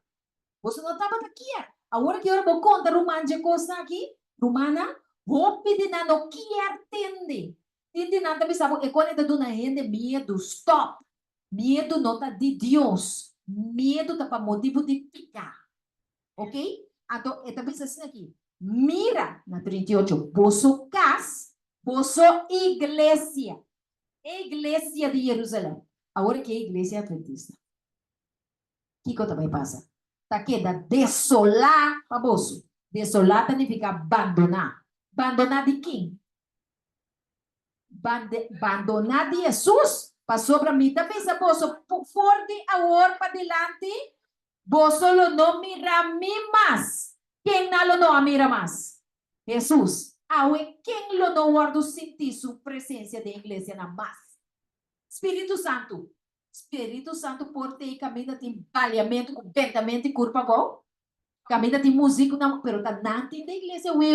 Você não estava te quer. Agora que eu vou contar romana de coisa aqui, romana, vou pedir na não quer tende. Tende nada me sabe, e quando está dando gente medo, stop. Medo não está de Deus. Medo está para motivo de picar. Ok? Então, é também assim aqui. Mira, na 38, vosso cas, vosso igreja. Igreja de Jerusalém. Agora que é a igreja adventista. O que também passa? Está queda desolar para vosso. Desolar significa abandonar. Abandonar de quem? Abandonar de Jesus. Passou para mim, também se você forte agora para delante, você não mira mais. Quem não mira mais? Jesus. Quem não guarda sentir sua presença da igreja na mais? Espírito Santo. Espírito Santo por ter caminho de palhamento, completamente curva bom. Caminho de música, não, pero tá nada da igreja, ué.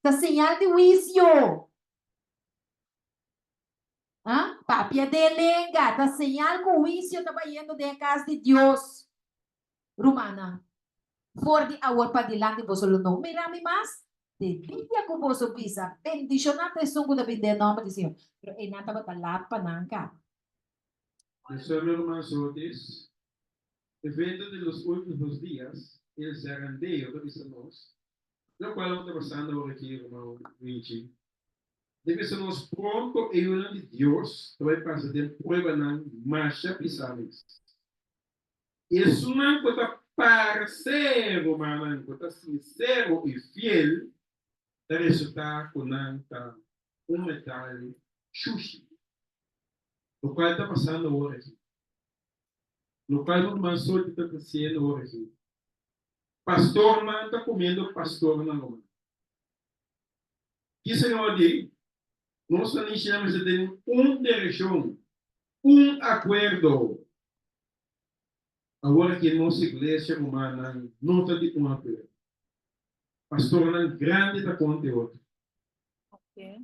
Tá señal de juízo. Papia de lenga, da señal com juicio está indo de casa de Deus. Romana, for de agora para delante, você não mira-me mais. De dia com você pisa, bendicionado é songo da vida em nome de Senhor. Pero é nada para lá para nanca. Nuestro hermano Sotis, evento de los últimos días, el zarandeo que dicemos, lo cual está pasando por aquí, hermano Vinci. Deve ser pronto e una de Deus, vai passar de prueba na marcha pisames. Isso não conta parceiro, mano, conta sincero e fiel, da resultar com nanta metal xuxi. O qual está passando hoje. No qual o manso está acontecendo hoje. Pastor não está comendo pastor na goma. Isso é o dia. Nós iniciamos a ter direção, acordo. Agora que nossa igreja humana não está de acordo. Pastor não grande da conta outro.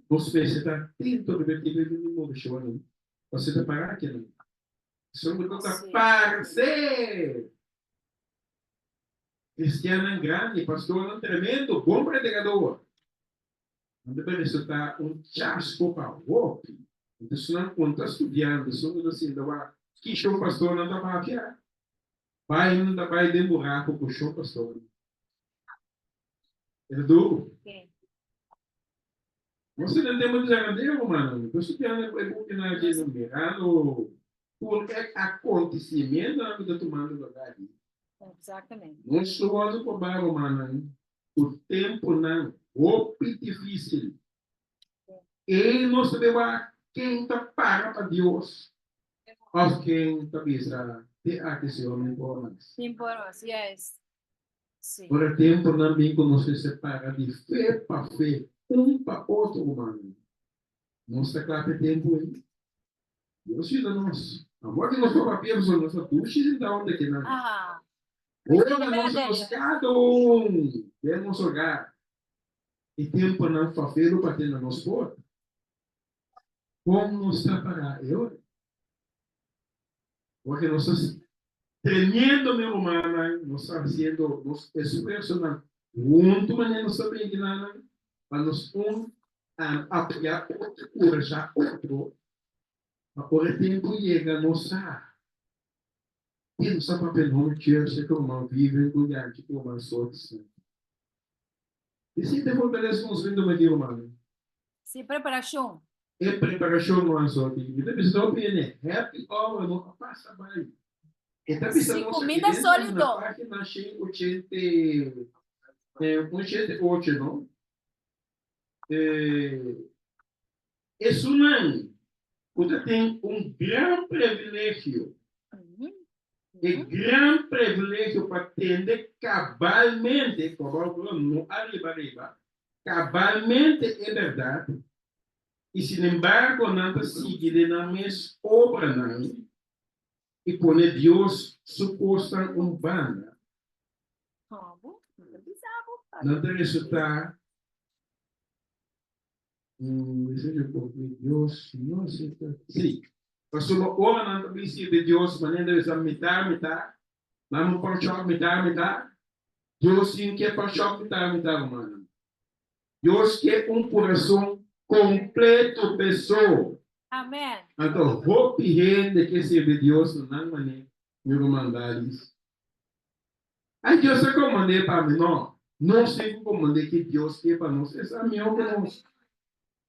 Você está atento a ver que ele não deixou não. Você está parar aqui não. Só que está parceiro. Cristiano grande, pastor tremendo, bom predicador. Não deve resultar chasco para o outro. Então, se não conta estudando, se não assim, que show pastor não está para aqui. Vai não está para demorar com o show pastor. É duro. Você não tem muito zarandeiro, mano. Estou estudando é bom que não é numerado. Porque acontecimento na vida tomando lugar. Exatamente. Não estou a cobrar, mano. O tempo não. O difícil. Ele não sabe quem está para Deus. Ou quem está pensando de atenção importante. Importante, yes. Sim. Por tempo também quando se separa de fé para fé, para outro humano. Não está claro tempo aí. Deus tira nós. Agora que nós estamos a pensar nossa ducha, então onde que não? Ora nós buscado, vamos jogar. E tempo não faz feio para ter na nossa porta. Como nos está para eu? Porque nós Tremendo romana, nos está haciendo, es su personal. Junto mañana nos está viendo, para nos apoyar otro, cursa otro, a por el tiempo llega, nos sabe. E não sabe papel não tinha se como vive com a gente como sorte. E se te fortalece com os vindos meio humano. Sí, preparación. É preparação não é sorte. E depois não viene happy hour não passa bem. E tá Sí, pensando comida sólido. na página 88, não? É tsunami. Você tem grande privilégio. Gran privilégio para atender cabalmente, como no arriba, cabalmente é verdade, e sin embargo, não sigue na mesma obra, não, e pone Deus suposta banda, não tem resultado, Deus, não sei, sim. Pastor, orang nanti bisi de Dios manenda bisa mitad, namun percok mitad, Dios sin que percok mitad humana. Dios que coração completo pessoa. Amén. Então, hope gente que se de Dios não mané, meu mandares. Aí Deus é comandei para mim, não sei comandei que Deus quer para nós, essa é a minha opinião.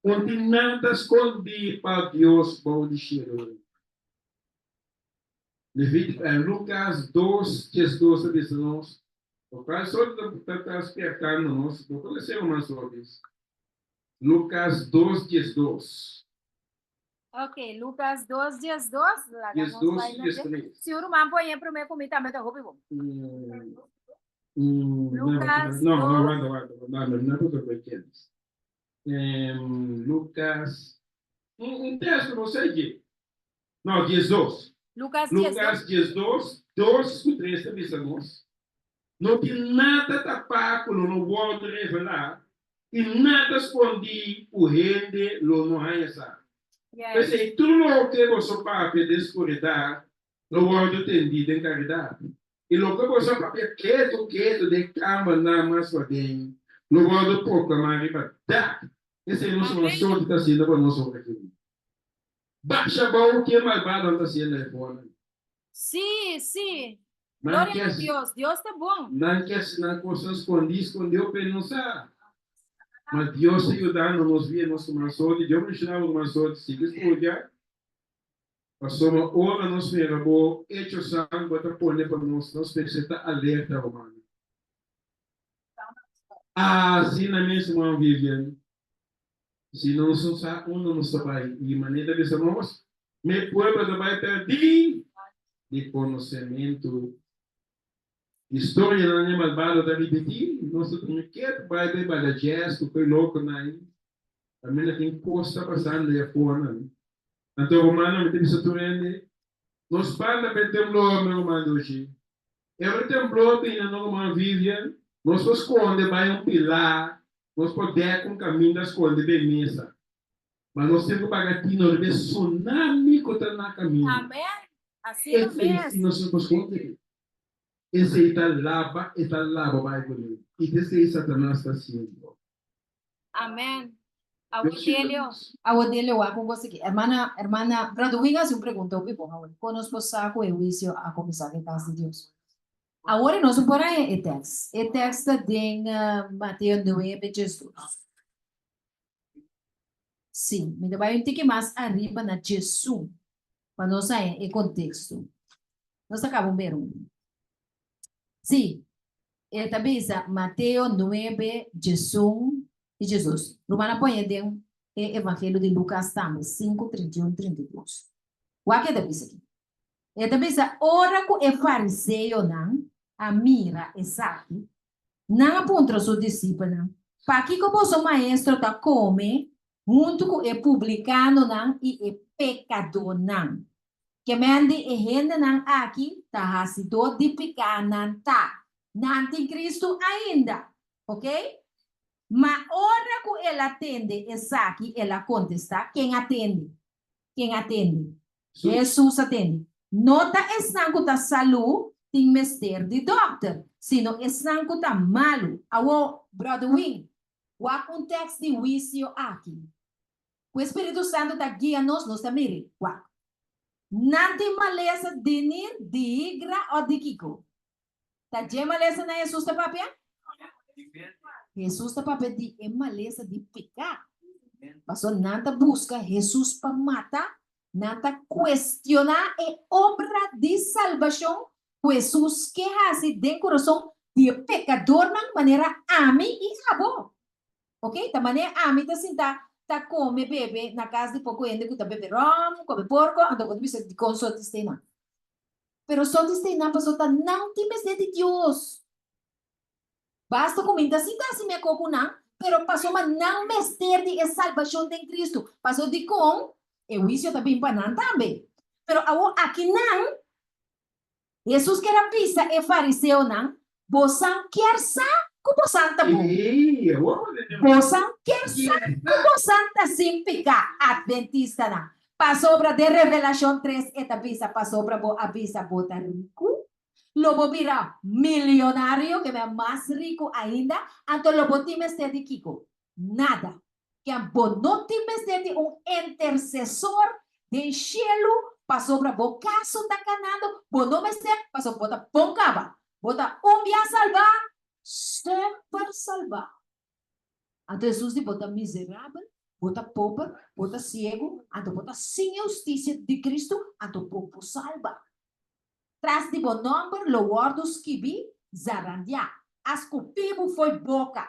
Onde nada escondi para Deus, para o Lucas 2, 12, 19. O qual só está despertando nós, vou conhecer uma só vez. Lucas 2, 12. Ok, Lucas 2, 10, 2. 12, 13. Se o irmão põe para mim comer também, tá roubando. Lucas. Não, não estou pequeno. Lucas. Texto, não sei de. Não, 12. Lucas 10, 12, 2, 3, avisamos. Não tem nada tapado no world revelar, e nada escondi o rende no raia. Mas se tudo o que você pode descobrir, no world tem de caridade. E o que você pode quieto de cama na mais para dentro, no world pouco mais para dar. Esse é o nosso show que está sendo para nós aqui. Baixa o que é malvado está sendo fora. Sí, sí. Gloria a Dios. Dios está bom. Não quer na coisa escondeu para não saber. Mas Deus ajudando nos via nosso maçote, Deus me chamava o maçote, se estudar. Passou uma hora nos mirou, hecho sangue, bota pôr para nós precisa alerta humano. Assim na mesma Vivian. Se não sou só não vai e maneira de somos, me pueblo vai perder de conhecimento. História não é malvada da repetir, nosso comunicado vai ter para gesto, foi louco aí. Também tem coisa passando aí fora. Então, romano, me tem que turende. Nós para para temblor, meu romano hoje. Eu temblor tem na norma Vivian, nós esconde vai pilar, nós podemos com caminho das esconde bem mesa. Mas nós temos que pagar tino de tsunami que está na caminho. Amém. Assim é mesmo. Nós temos que esse está lava, vai comigo. E desse Satanás está sendo. Amém. Aguadilho, ako ko sige. Hermana, Braduiga, se pergunta o pipo, conosco saco e juicio a começar a casa de Deus. Agora nós vamos por aí o texto de Mateus 9, Jesus. Sim, me vai um tique mais arriba na Jesus, para nós sair o contexto. Nós acabamos de ver um. Sim, esta vez Mateus 9, Jesus. Romana põe dentro o Evangelho de Lucas também, 5, 31, 32. O que é aqui? Esta vez ora com o fariseu não, a mira exato, não aponta os discípulos, para que como o maestro está come, junto com o publicano não e o pecador não. Que mande e gente não aqui, tá hacido de pecar não tá. Não tem Cristo ainda, ok? Mas ora que ela atende essa aqui, ela contesta, quem atende? Quem atende? Jesus atende. Nota esnang ta salu ting mester di doctor, sino esnang ta malu. Awo, brother Wing, wa context di wisio aqui. O Espírito Santo tá guia-nos, nos mire. Wa. Nanti malesa dinir, di igra o di kiko. Tá de malesa na Jesus ta papia? Jesus ta papia di malesa di picar. Passou nada busca Jesus para matar, nada questionar a obra de salvação. Jesus que hace de coração de pecador de maneira ame e abo. Ok? Da maneira ame tá sentar, tá come bebe na casa de pouco ainda que tá bebe rum, come porco, anda com isso de consorte estena. Pero só estena passou tá não tem mais de Deus. Basta comentar assim tá assim me coco não. Pero passou uma não mester de salvação de Cristo. Passou de com, eu isso também para não também. Pero aqui não, Jesus que era pisa e fariseu não, bosan quer sa, como bosan tá bom. Bosan quer sa, como bosan tá sem pecar, adventista não. Passou para de Revelação 3, eta pisa, passou para bo avisa bota rico. Lobo vira milionario, que é mais rico ainda, então lobo timeste de Kiko. Nada. Que a bono timeste de intercessor de cielo, passou para o caso da canando, bono meste, passou para poncaba, bota via salvar, sempre salvar. Então Jesus diz, bota miserável, bota pobre, bota cego, então bota sem justiça de Cristo, então povo salva. Tras de bom nome, loordos que vi, zarandia. As cupibo foi boca.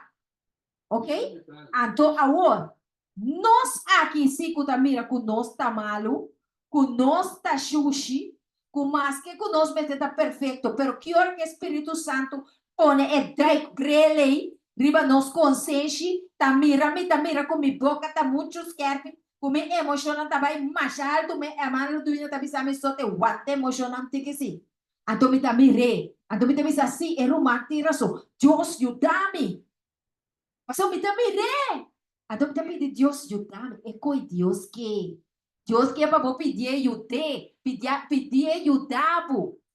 Ok? Então, agora, nós aqui, se que mira, com nós tá malo, com nós tá xuxi, com mais que com nós está perfeito, pero que hora que o Espírito Santo pone e dai grelei, riba nos consciência, tá mira com minha boca, tá muito esquerpe, como emocionante também mais alto, me amar do dia também sabe só te what emocionante que sim. Então me também re, então me também assim é romântico raso. Deus ajuda-me. Mas eu me também re. Então me também de Deus ajuda-me. É coi Deus que é para pedir ajuda, pedir ajuda,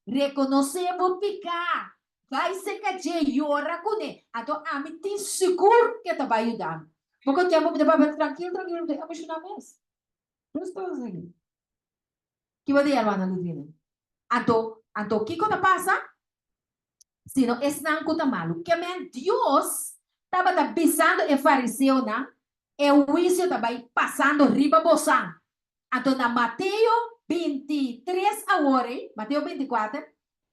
reconhecer o pecado. Vai ser que eu ora com ele. Então a mim tem seguro que vai ajudar. Porque o tempo me dá tranquilo, não tem emocionar mesmo. Não estou assim. Que vai dizer, Luana Ludwina? Então, o que passa? Se não, esse não é malo. Que Deus estava pisando e fariseu, não? E o juízo estava passando riba boçã. Então, na Mateus 23 agora, Mateus 24,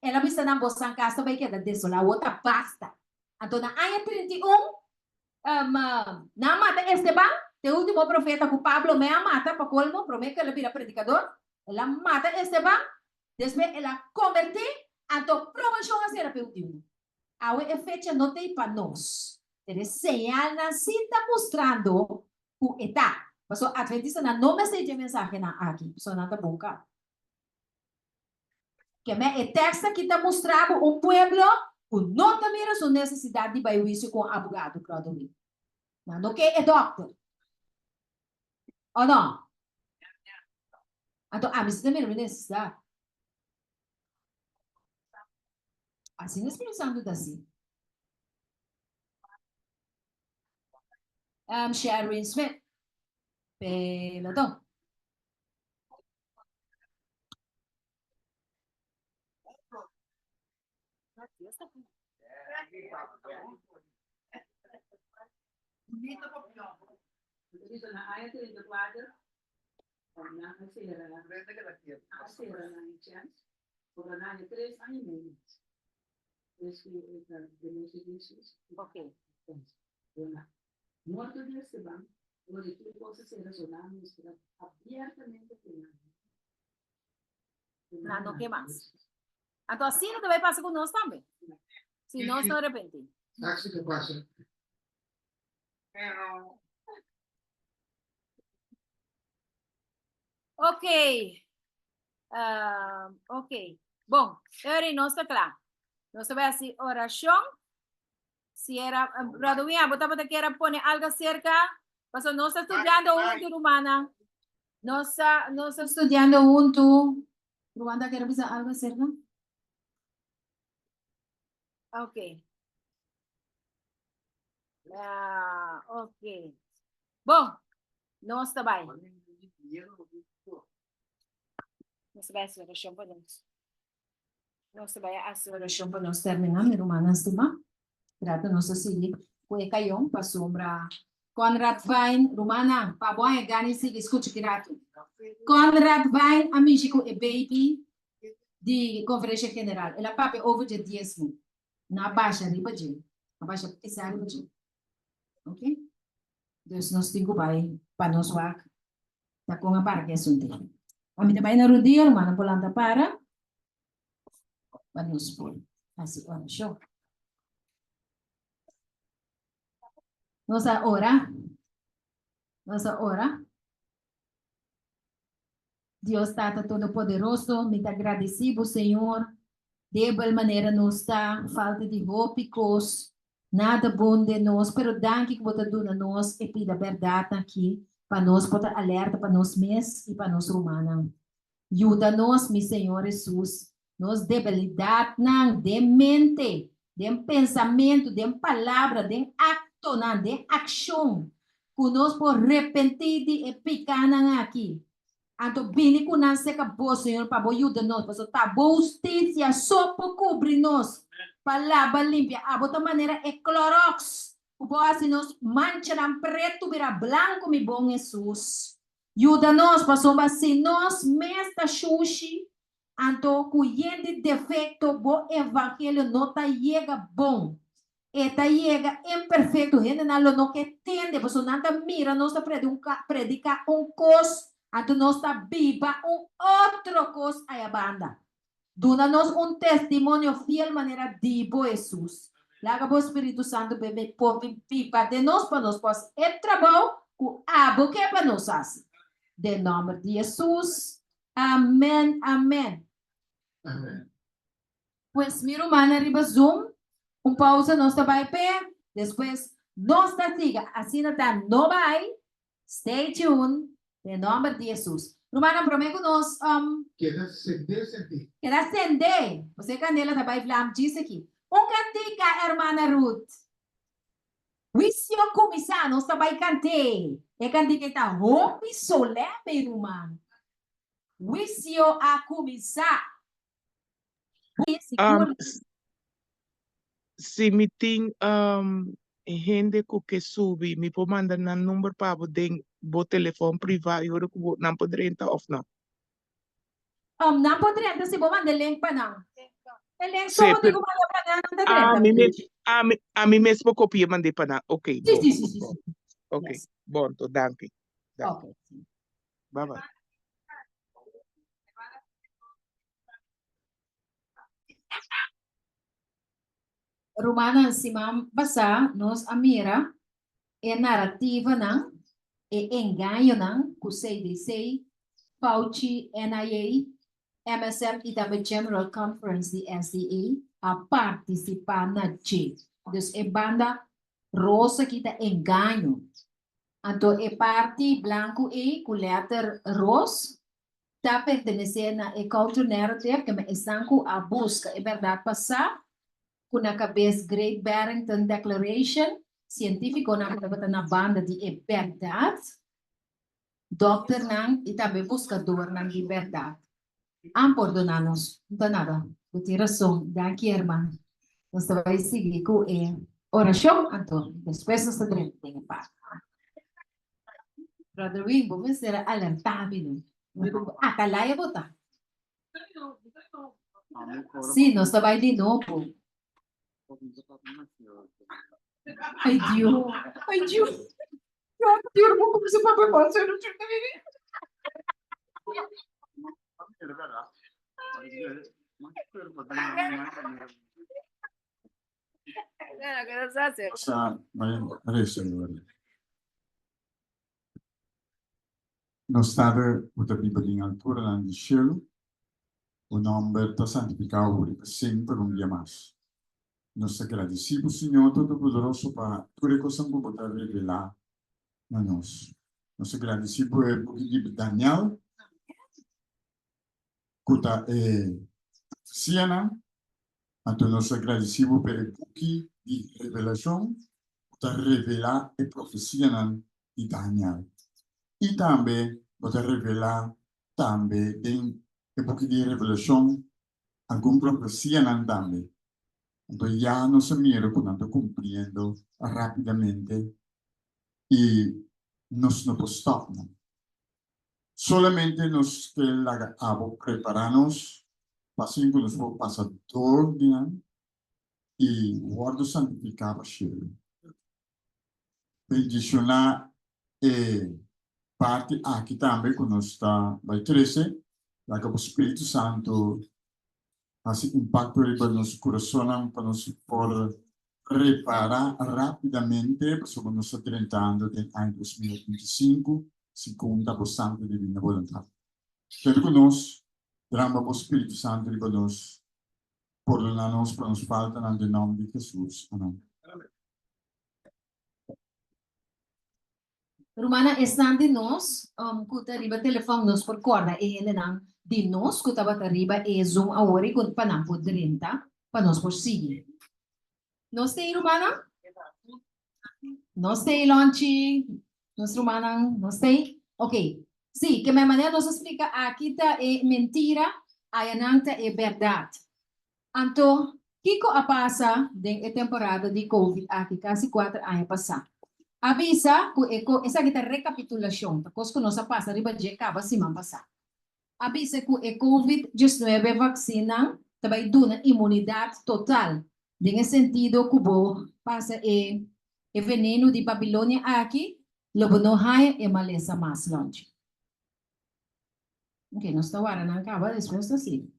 ela pisa na boçã, casa vai quedar desolada, outra basta. Então, na área 31, na mata Esteban, o último profeta que Pablo me mata, para colmo, promete que ele vira predicador, ela mata Esteban, depois ela converte, então provação a ser último. A fecha não tem para nós. É señal na cinta mostrando o etapa. Mas o adventista não me seja mensagem aqui, só não está bom, cara. Que é texto que está mostrando um pueblo que não tem sua necessidade de ir juízo com advogado, brother. Não que é doctor. Ou não? Então, mas você também não necessita. Assim, nós pensamos assim. Sharon Smith. Peloton. Dito na ayat 34, na asira na chance, por na 3 años. Es que de los servicios. Ok. Muerto de Esteban, lo de tu cosas se razonaban abiertamente Não, que mais? Então, assim não vai passar conosco também. Se não se arrepende. Sabe o que passa? Ok. Ok. Bom, agora nós está claro. Nós vai fazer oração. Se era, Brother William, você quer pôr algo cerca? Porque nós estamos estudando junto, Romana. Nós estamos estudando junto. Ruanda, ¿quieres decir algo acerca? Ok. Ok. Bom, nós também. Nós vai a oração para nós. Nós vai a oração para nós terminar, minha irmã, Nastima. Trata nós assim, foi caião, para sombra. Conrad Wein, Romana, para bom é ganhar se escute kirato. Conrad Wein, amigo e baby de conferência general. Ela pape over de 10 mil. Na baixa riba de. Na baixa essa riba de. Ok? Dus nós temos para nós wak. Tá com a para que assunto. A mim também na rodia, Romana, polanta para nós por. Assim, olha, show. Nossa hora. Deus está todo-poderoso, me agradecido, Senhor. De igual maneira nos está falta de roupas, nada bom de nós, pero danke que você dá nós e pida verdade aqui, para nós poder alerta para nós mesmos e para nós romana. Ajuda-nos, meu Senhor Jesus, nos debilidade, não, de mente, de pensamento, de palavra, de acto, não, de ação, que nós por repentir e picar aqui. Anto bini ko nang seka bo, Senhor, para ajuda nós, para tá boa justiça, só para cobrir nós, palavra limpia, a outra maneira é clorox, o bom assim nós mancharão preto, vira branco, mi bom Jesus. Ajuda nós, para assim nós, mesta xuxi, anto cuyende defeito, bo evangelho nota chega bom. Eta chega imperfeito, gente não que tende, você não mira, nós predicar cos. Anto nós está viva outro coisa aí a banda. Duna-nos testemunho fiel maneira de Jesus. Laga o Espírito Santo bebê pode viva de nós para nós possa trabalho com abo que é para nós assim. De nome de Jesus. Amém, amém. Amen. Pues mi hermana arriba Zoom, pausa nós vai pé, depois nós tá siga, assim não no vai. Stay tuned. De nome de Jesus. Romana, prometo nós. Queda sende. Queda sende. Você canela da Bíblia flam diz aqui. Cantica, hermana Ruth. Wisio começar, nós também cantei. E cantica está rompe solene, romana. Wisio a começar. Se me tem gente que sube, me pode mandar um número para o telefone privado, eu não poderia entrar ou não. Não poderia entrar se você mandar link para não. O link só pode mandar para não. A mim mesmo copia mandei para não. Ok. Sim. Ok, bom, então, danke. Ok. Bye bye. Romana, se basa nos amira é narrativa não é engano não que CDC, Fauci, NIA, MSM e também General Conference de SDA a participar na G. Então é banda rosa que tá engano. Então é parte branco e com letra rosa tá pertencendo a culture narrative que me estão a busca é verdade passar com a cabeça Great Barrington Declaration, científico na banda de verdade, doctor não e também buscador na liberdade. Perdona-nos, não nada, por ter razão, daqui, irmã. Nós vamos seguir com a oração, então, depois nós teremos a paz. Brother Wing, vamos ser alertados. Atalaya botar. Sim, nós vamos de novo. Ai, Deus. Eu não comecei a fazer mal, eu não tinha que viver. Nós estamos com a Bíblia em altura lá de cielo. O nome está santificado por sempre dia mais. Nós agradecemos, Senhor Todo-Poderoso, para toda a coisa que você revelar a nós. Nós agradecemos por Daniel, kuta Siena, então nós agradecemos pelo book de revelação, kuta revelar a profecia de Daniel. E também kuta revelar também tem o book de revelação alguma profecia também. Então já nós mira quando cumprindo rapidamente e nós não podemos stop. Solamente nos que la prepararnos para cinco nos vamos pasar todo dia e o word santificado cheio. Bendicionar parte aqui também quando nós está vai 13, lá que o Espírito Santo faz impacto para nosso coração para nos por preparar rapidamente para nós tentando em ano 2025 segundo a Santa Divina Vontade. Quero que nós drama o Espírito Santo de nós perdonar-nos para nos falta no nome de Jesus. Amém. Romana están de nós, kuta riba telefone nos por corda e ele nang de nós kuta bata riba e zoom awori kun panang po 30 pa nos por sige. Nos tem Romana? Nos tem Lonchi? Nos Romana? Nos tem? Ok. Sí, que me maneira nos explica aqui tá é mentira, ayananta é verdade. Anto, Kiko a passa de temporada de COVID aqui quase 4 anos passar. Avisa que essa aqui é recapitulação, porque que nós passa riba de acaba semana passada. Avisa que a COVID-19 vacina também dá imunidade total. Nesse sentido, que passa o veneno de Babilônia aqui, logo não há e maleza mais longe. Ok, nós estamos agora na acaba depois assim.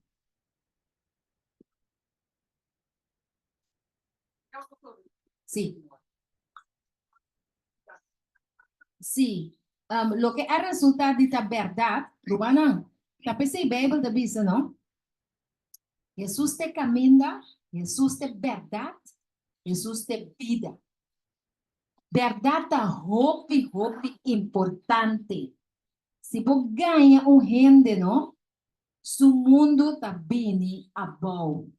Sí. Sí. Lo que es resultado de esta verdad, Rubana, tapos la Biblia dice, ¿no? Jesús te camina, Jesús te verdad, Jesús te vida. Verdad ta hopi importante. Si vos ganha gente, ¿no? Su mundo está bien abajo.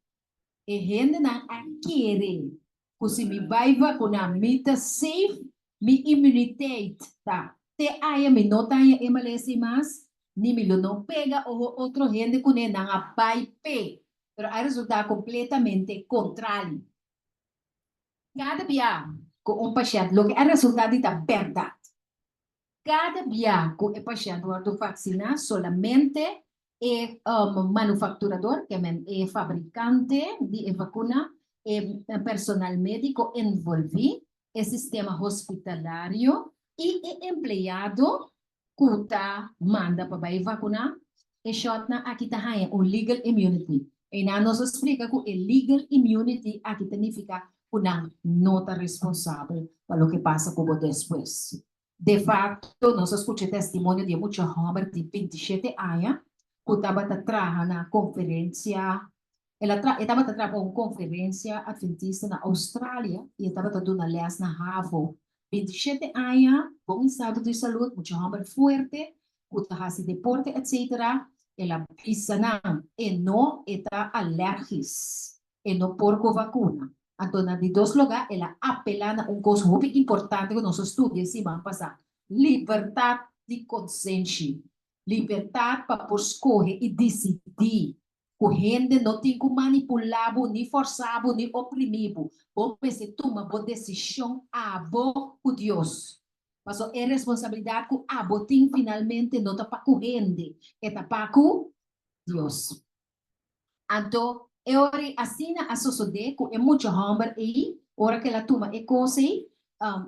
E gente não quer. Se me vai vacinar, me tá safe, me imunidade tá. Te aí me não tá emalece mais, nem me não pega ou outro gente que não vai pe. Pero aí resulta completamente contrário. Cada dia com paciente, lo que é resultado da verdade. Cada dia com o paciente vai vacinar solamente manufacturador, que es fabricante de vacuna, personal médico envolvido, el sistema hospitalario y el empleado que manda para vacunar. E shot na aqui está legal immunity. E na nos explica que legal immunity aqui significa que não está responsável para o que passa com você depois. De fato, nós escutamos testemunho de muitos homens de 27 anos que estava trabalhando na conferência. Ela estava trabalhando uma conferência adventista na Austrália e estava dando aulas na Harvard. 27 anos, bom estado de saúde, muito homem forte, que faz deporte, etc. Ela pisa não, e não está alérgica, e não porco vacuna. Então, de dois lugares, ela apela a coisa muito importante que nós estudamos semana passada. Liberdade de consciência. Liberdade para escolher e decidir. Que gente não tem que manipular, nem forçar, nem oprimir. Você toma uma decisão a com Deus. Mas é responsabilidade que a tem finalmente não está para a gente, é para Deus. Então, eu assim a sociedade que é muito homem aí, hora que ela toma e coisa,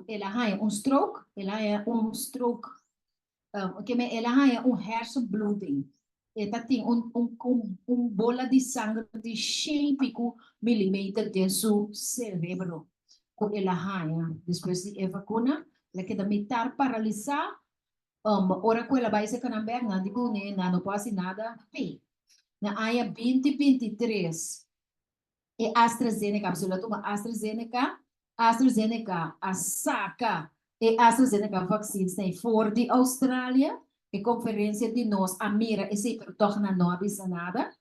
ela tem stroke, que ela tem hersenbloeding. Ela tem bola de sangue de 100 milímetros de seu cérebro. Ela tem, depois de vacuna, ela queda metade paralisada. Ora que ela vai se canamber, não pode nada. Na área 2023, e AstraZeneca, se ela toma AstraZeneca, a saca, e AstraZeneca vaccines tem fora de Austrália, a conferência de nós, a mira, esse pero toch na não avisa nada.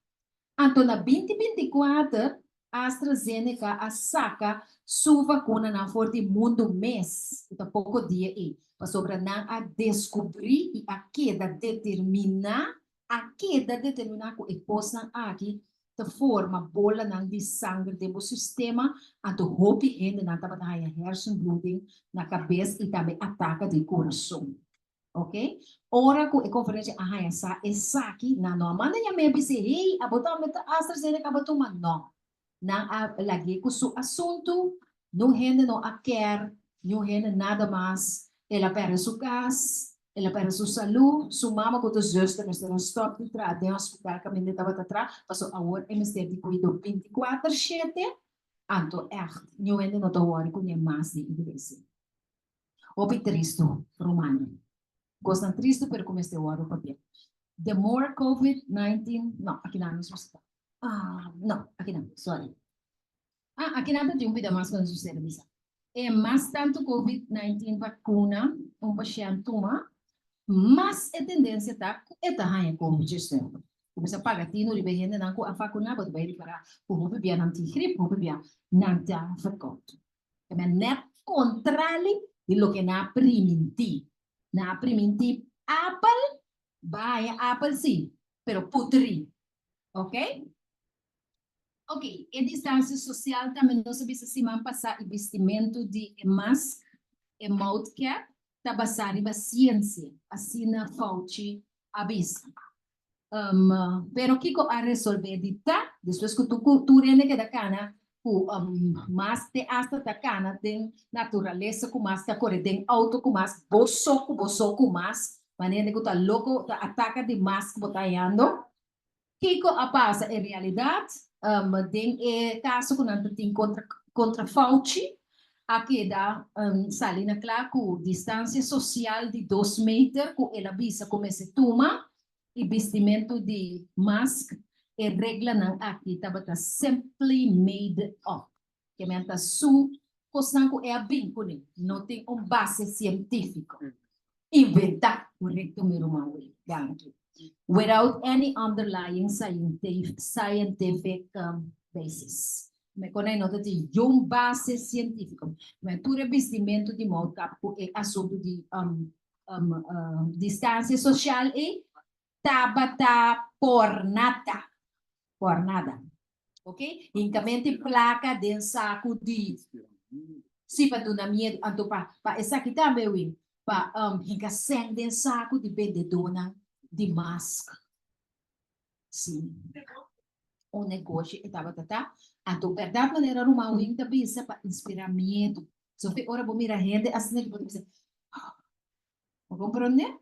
Então, na 2024, a AstraZeneca a saca sua vacuna na for de mundo mês. Então, pouco dia aí. Para sobre não a descobrir e a queda determinar que e possa aqui de forma bola não de sangue do sistema, a do hope ainda não estava na hersenbloeding na cabeça e também ataca de coração. Ok? Ora com a conferência essa aqui na não manda ya me bise hey abotar meta AstraZeneca abotar man não lagi com o assunto não rende não a quer não rende nada mais ela perde sua casa ela perde sua saúde sua mama com os justos que estão stop de trás de hospital que a menina estava atrás passou a hora MST de cuido 24/7 anto echt não rende não tô hora com mais de igreja opi triste romano gostam triste pero como este hora papel the more COVID-19 não aqui não está não aqui não sorry aqui não tem vida mais quando sucede isso é mais tanto COVID-19 vacuna paciente toma mas a tendência tá hanya como gestão começa a pagar tino de bem não com a vacuna pode vai para o bebê não tem gripe o bebê não tem verkocht é net contrali de lo que na primitive apple vaya apple sí pero putri ok ok a distância social também não sabia se man passar o vestimento de máscara e mouth cap tá basado em ciência assim na Fauci avisa pero que a resolver de tá depois que tu rende que da cana mas te hasta da cana tem natureza com mais te corre tem auto com mais bosoco mais maneira que tá louco tá ataca de mais que botar ando que a passa em realidade tem caso que não tem contra Fauci aqui dá salina claro com distância social de 2 metros com ela visa como se toma e vestimento de máscara e regra não aqui estava simply made up que menta coisa é bem com ele não tem base científica inventar correto meu irmão without any underlying scientific basis me conhece não tem base científica mas tu revestimento de modo que é assunto de distância social e tabata por nada, ok? Incamente placa de saco de se para do na minha anto pa essa aqui também pa hinga sem de saco de vendedora de máscara sim o negócio estava anto verdade maneira rumau ainda bisa para inspirar medo so que ora vou mirar gente assim que pode dizer compreende?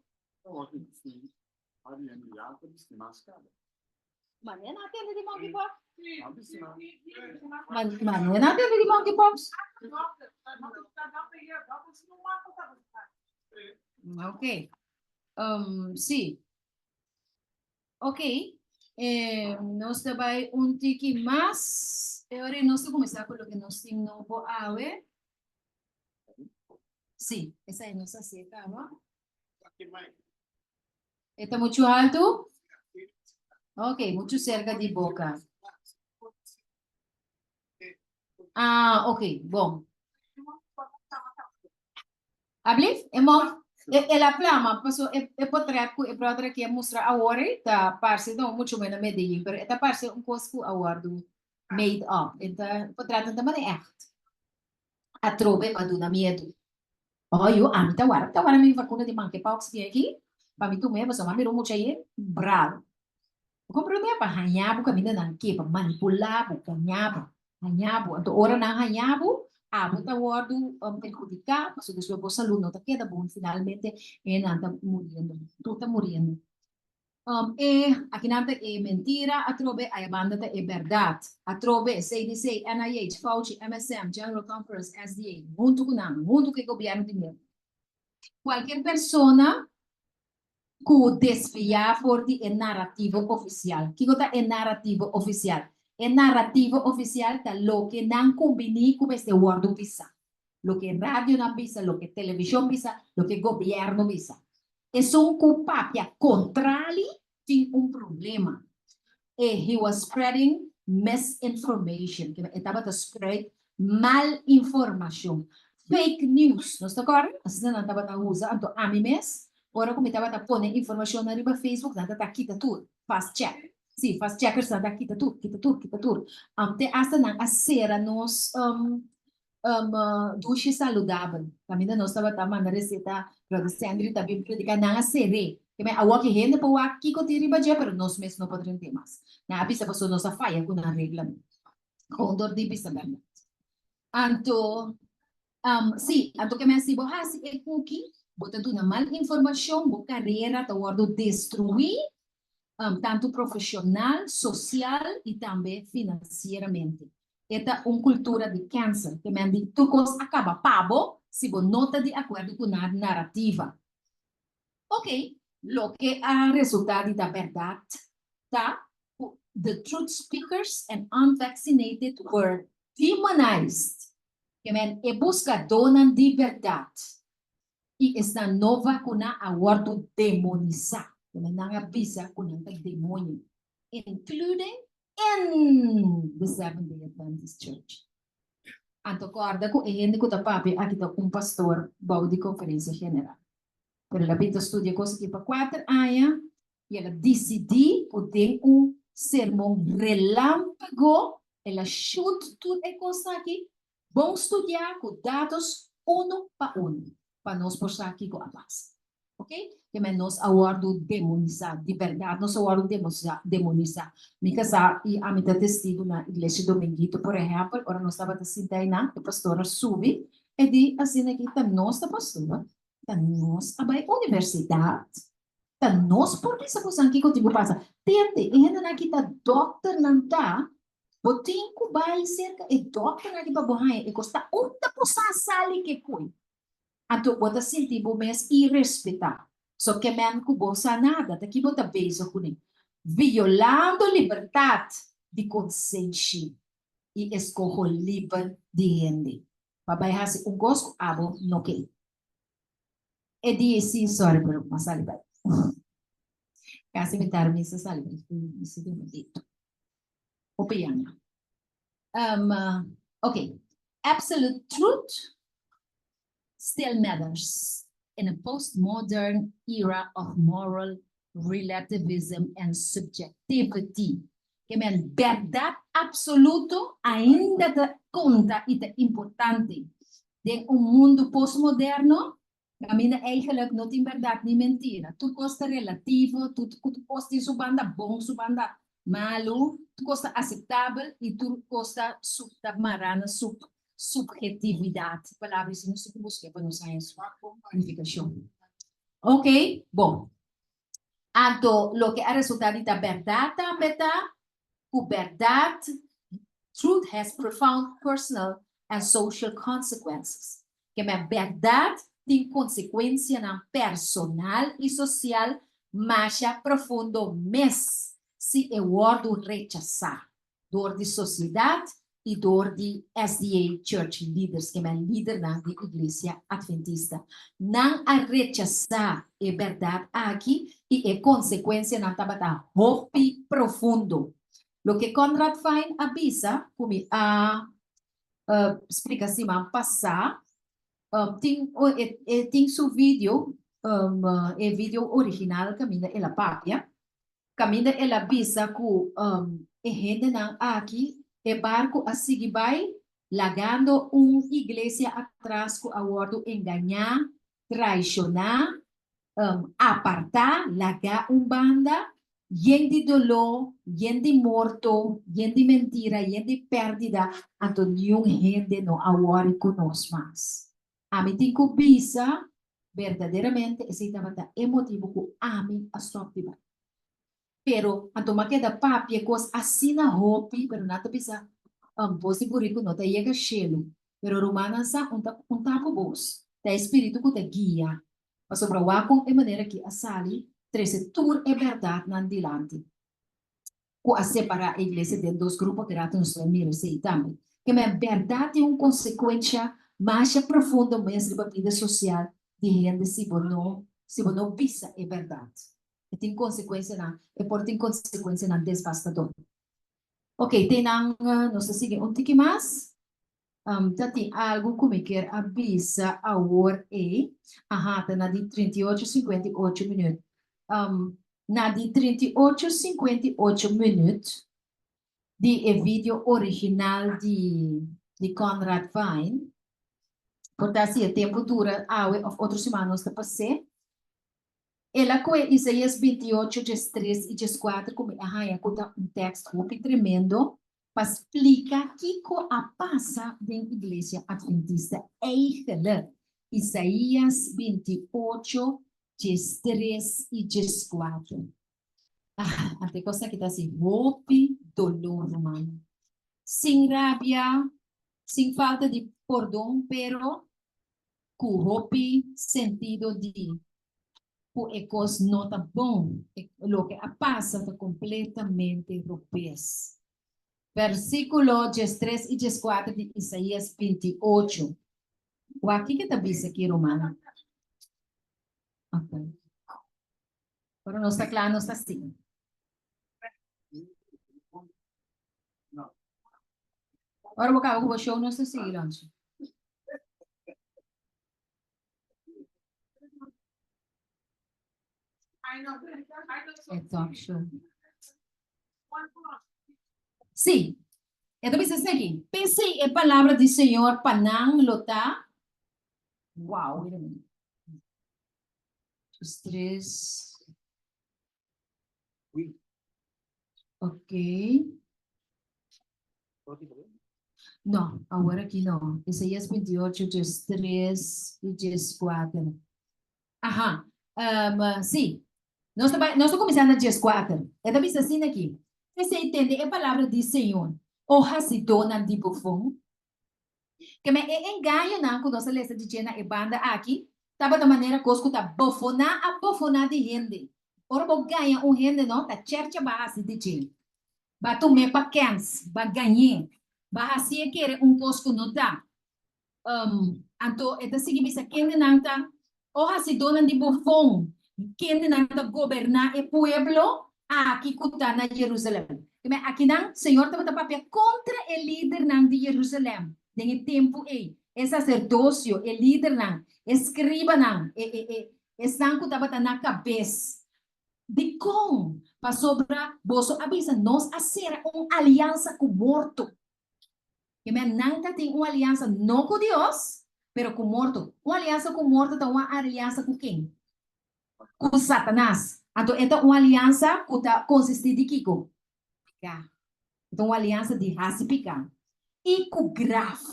Mana natin di monkeypox? Mana natin di monkeypox? Ok. Sim. Ok. Nós trabalhamos tiki mais. Agora nós vamos começar com o que nós temos no boawe. Sim, essa é nossa seca, não? Está muito alto? Ok, muito cerca de boca. Ok, bom. Hablis? Emo? Ela plama, passou, potreto que mostrar agora, tá parte não muito menos Medellín, pero esta parte coisa agora do made up, então potreto também é echt. A trobe maduna medo. Eu amo tá agora minha vacuna de monkeypox que aqui, para mim tu mesmo, só mami muito aí, bravo. Compreende pa hanyabo kami na nangke pa manipular po hanyabo anto ora na hanyabo ta wardu perjudicar paso de sua salud no ta queda bom finalmente anda muriendo tu tá muriendo aqui nada é mentira a trobe a banda é verdade a trobe CDC NIH Fauci MSM General Conference SDA mundo que governo de mesmo qualquer persona que desviar por el narrativo oficial. ¿Qué es el narrativo oficial? El narrativo oficial está lo que no combina con este word pisa. Lo que radio no pisa, lo que televisión pisa, lo que gobierno pisa. Es papia contrali tem problema. He was spreading misinformation. Que estava a spread malinformação. Fake news. Nós agora, assim não estava a usar, então a mim mesmo, ora como estava a pôr informação na riba Facebook, nada está aqui tudo, fast check. Sim, fast checkers nada aqui tudo. Até hasta não a cera nos duche saudável. Também nós estava tomando receita para Sandri também predicar não a cere. Que me awa que rende para o aqui que tiri badia, pero nós mesmos não podemos ter mais. Na abisa passou nossa falha com a regra. Condor de bisa verdade. Anto sim, anto que me sibo hasi e cookie, botando na mal informação, bo carreira tá word destruir, tanto profissional, social e também financeiramente. Esta cultura de câncer, que me diz, tu cos acaba pabo, se bo nota de acordo com a narrativa. Ok, lo que a resultado da verdade, tá? The truth speakers and unvaccinated were demonized. Que men e busca dona de verdade. E esta nova kuna a word demonizar. Que men nanga bisa kuna demônio. Including in the Seventh-day Adventist Church. Anto corda ko e hindi ko tapapi akita pastor bau de conferência general. Pero la vida estudia coisa que para 4 anos e ela decidiu poder sermão relâmpago, ela chuta tudo e coisa aqui, bom estudar com dados para nós passar aqui com a paz. Ok? Que nós aguardo demonizar, de verdade, nós aguardo demonizar. Me casar e a minha testigo na igreja dominguito, por exemplo, ora nós estava sentado na, a pastora sube, e di assim aqui, tá nós da pastora, tá nós, a universidade, tá nós, por que essa coisa aqui contigo passa? Tente, e ainda aqui tá doctor não tá, botem que vai cerca, e doctor aqui para borrar, e custa outra possa sali que coi. Ato bota sentir bom mês e respeitar. Só que men que bolsa nada, daqui bota beijo com ele. Violando a liberdade de consciência e escolho livre de gente. Papai hasi gosto abo no que. E disse, sorry, pero masali ba. Kasi me tarmi sa sali, isso de dito. Opinião. Okay. Absolute truth still matters in a postmodern era of moral relativism and subjectivity. Que men verdade absoluto ainda conta e é importante. De mundo postmoderno, a minha eigenlijk não tem verdade nem mentira. Tudo costa relativo, tudo costa em subanda bom, subanda malo, tudo costa aceitável e tudo costa submarana, subjetividade. Palavras que não se busca para nos sair qualificação. Ok? Bom. Então, lo que é resultado da verdade também está, o verdade, truth has profound personal and social consequences. Que a verdade tem consequência na personal e social mais profundo, mas se é word rechazar, dor de sociedade e dor de SDA Church Leaders, que é líder na igreja adventista. Não a rechazar é verdade aqui e é consequência na tabata hope profundo. Lo que Conrad Fine avisa, como explica assim, passar, tem seu vídeo, é vídeo original, caminha ela papia, caminha ela avisa que gente aqui, e barco a seguir vai, lagando igreja atrás com a word enganar, traicionar, apartar, lagar banda, gente dolor, gente morto, gente mentira, gente perdida, então nenhum gente não agora conosco mais. A mim tem que bisa, verdadeiramente, esse é motivo que a mim a stop. Pero, anto makeda papi, kos asina hopi, pero nata bisa, posi buriko no, ta yega shelo. Pero rumana sa, un tapo bos. Ta espírito ko ta guia. Pasobra wakong maneira que a sali, trece tur é verdade nan dilante. Ko a separar a igreja de dois grupos que ratam os famílios, sei também. Que a verdade é consequência mais profunda mesmo da vida social de gente se não se você não visa é verdade. E tem consequência na, e por tem consequência na devastador. Ok, tem não sei se um tique mais. Tá tem algo como que avisa a hora é, tá na de 38:58 minutos. Na de 38:58 minutos, de vídeo original de Conrad Vine, portanto, se o tempo dura, ou outras semanas está passando. Ela com Isaías 28, 3 e 4, como é um texto muito tremendo, para explicar o que passa na igreja adventista. Eigenlijk, Isaías 28, 3 e 4. Até coisa que está assim, golpe, dolor humano. Sem rabia, sem falta de perdão, pero com golpe, sentido de ecos não tá bom, o que passa está completamente rompes. Versículo 3 e 4 de Isaías 28. O aqui que está diz aqui, Romana? Ok. Agora não está claro, não está assim. Agora vou acabar com o show, não está assim, Lanche. É talk show. Sim. Então, diz assim, pensei a palavra do Senhor para não lutar. Uau, wait a minute. 3. Ok. Não, agora aqui não. Isaías 28, 3 e 4. Sim. Nós estamos começando a 4. Então, diz assim aqui. Você entende a palavra do Senhor? Oja se dona de bufão. Que me engano não quando você lê essa de banda aqui. Tava da maneira que escuta bufonar de gente. Ora vou ganhar gente não, tá certa base de gente. Ba tu me pa cans, ba ganhar. Ba assim que cosco não tá. Anto esta sigue bisa quem não tá. Oja se dona de bufão. Quem não tá governar o pueblo aqui cuta na Jerusalém. Aqui não, Senhor estava papel contra o líder de Jerusalém. Tem tempo aí. É sacerdócio, é líder não, escriba não, estão que estava na cabeça. De como para sobrar, você avisa nós a ser uma aliança com o morto. Que não tem uma aliança não com Deus, mas com o morto. Uma aliança com o morto é uma aliança com quem? Com Satanás. Então, é uma aliança que consiste de Kiko. Então, uma aliança de raça e picar. E com grave.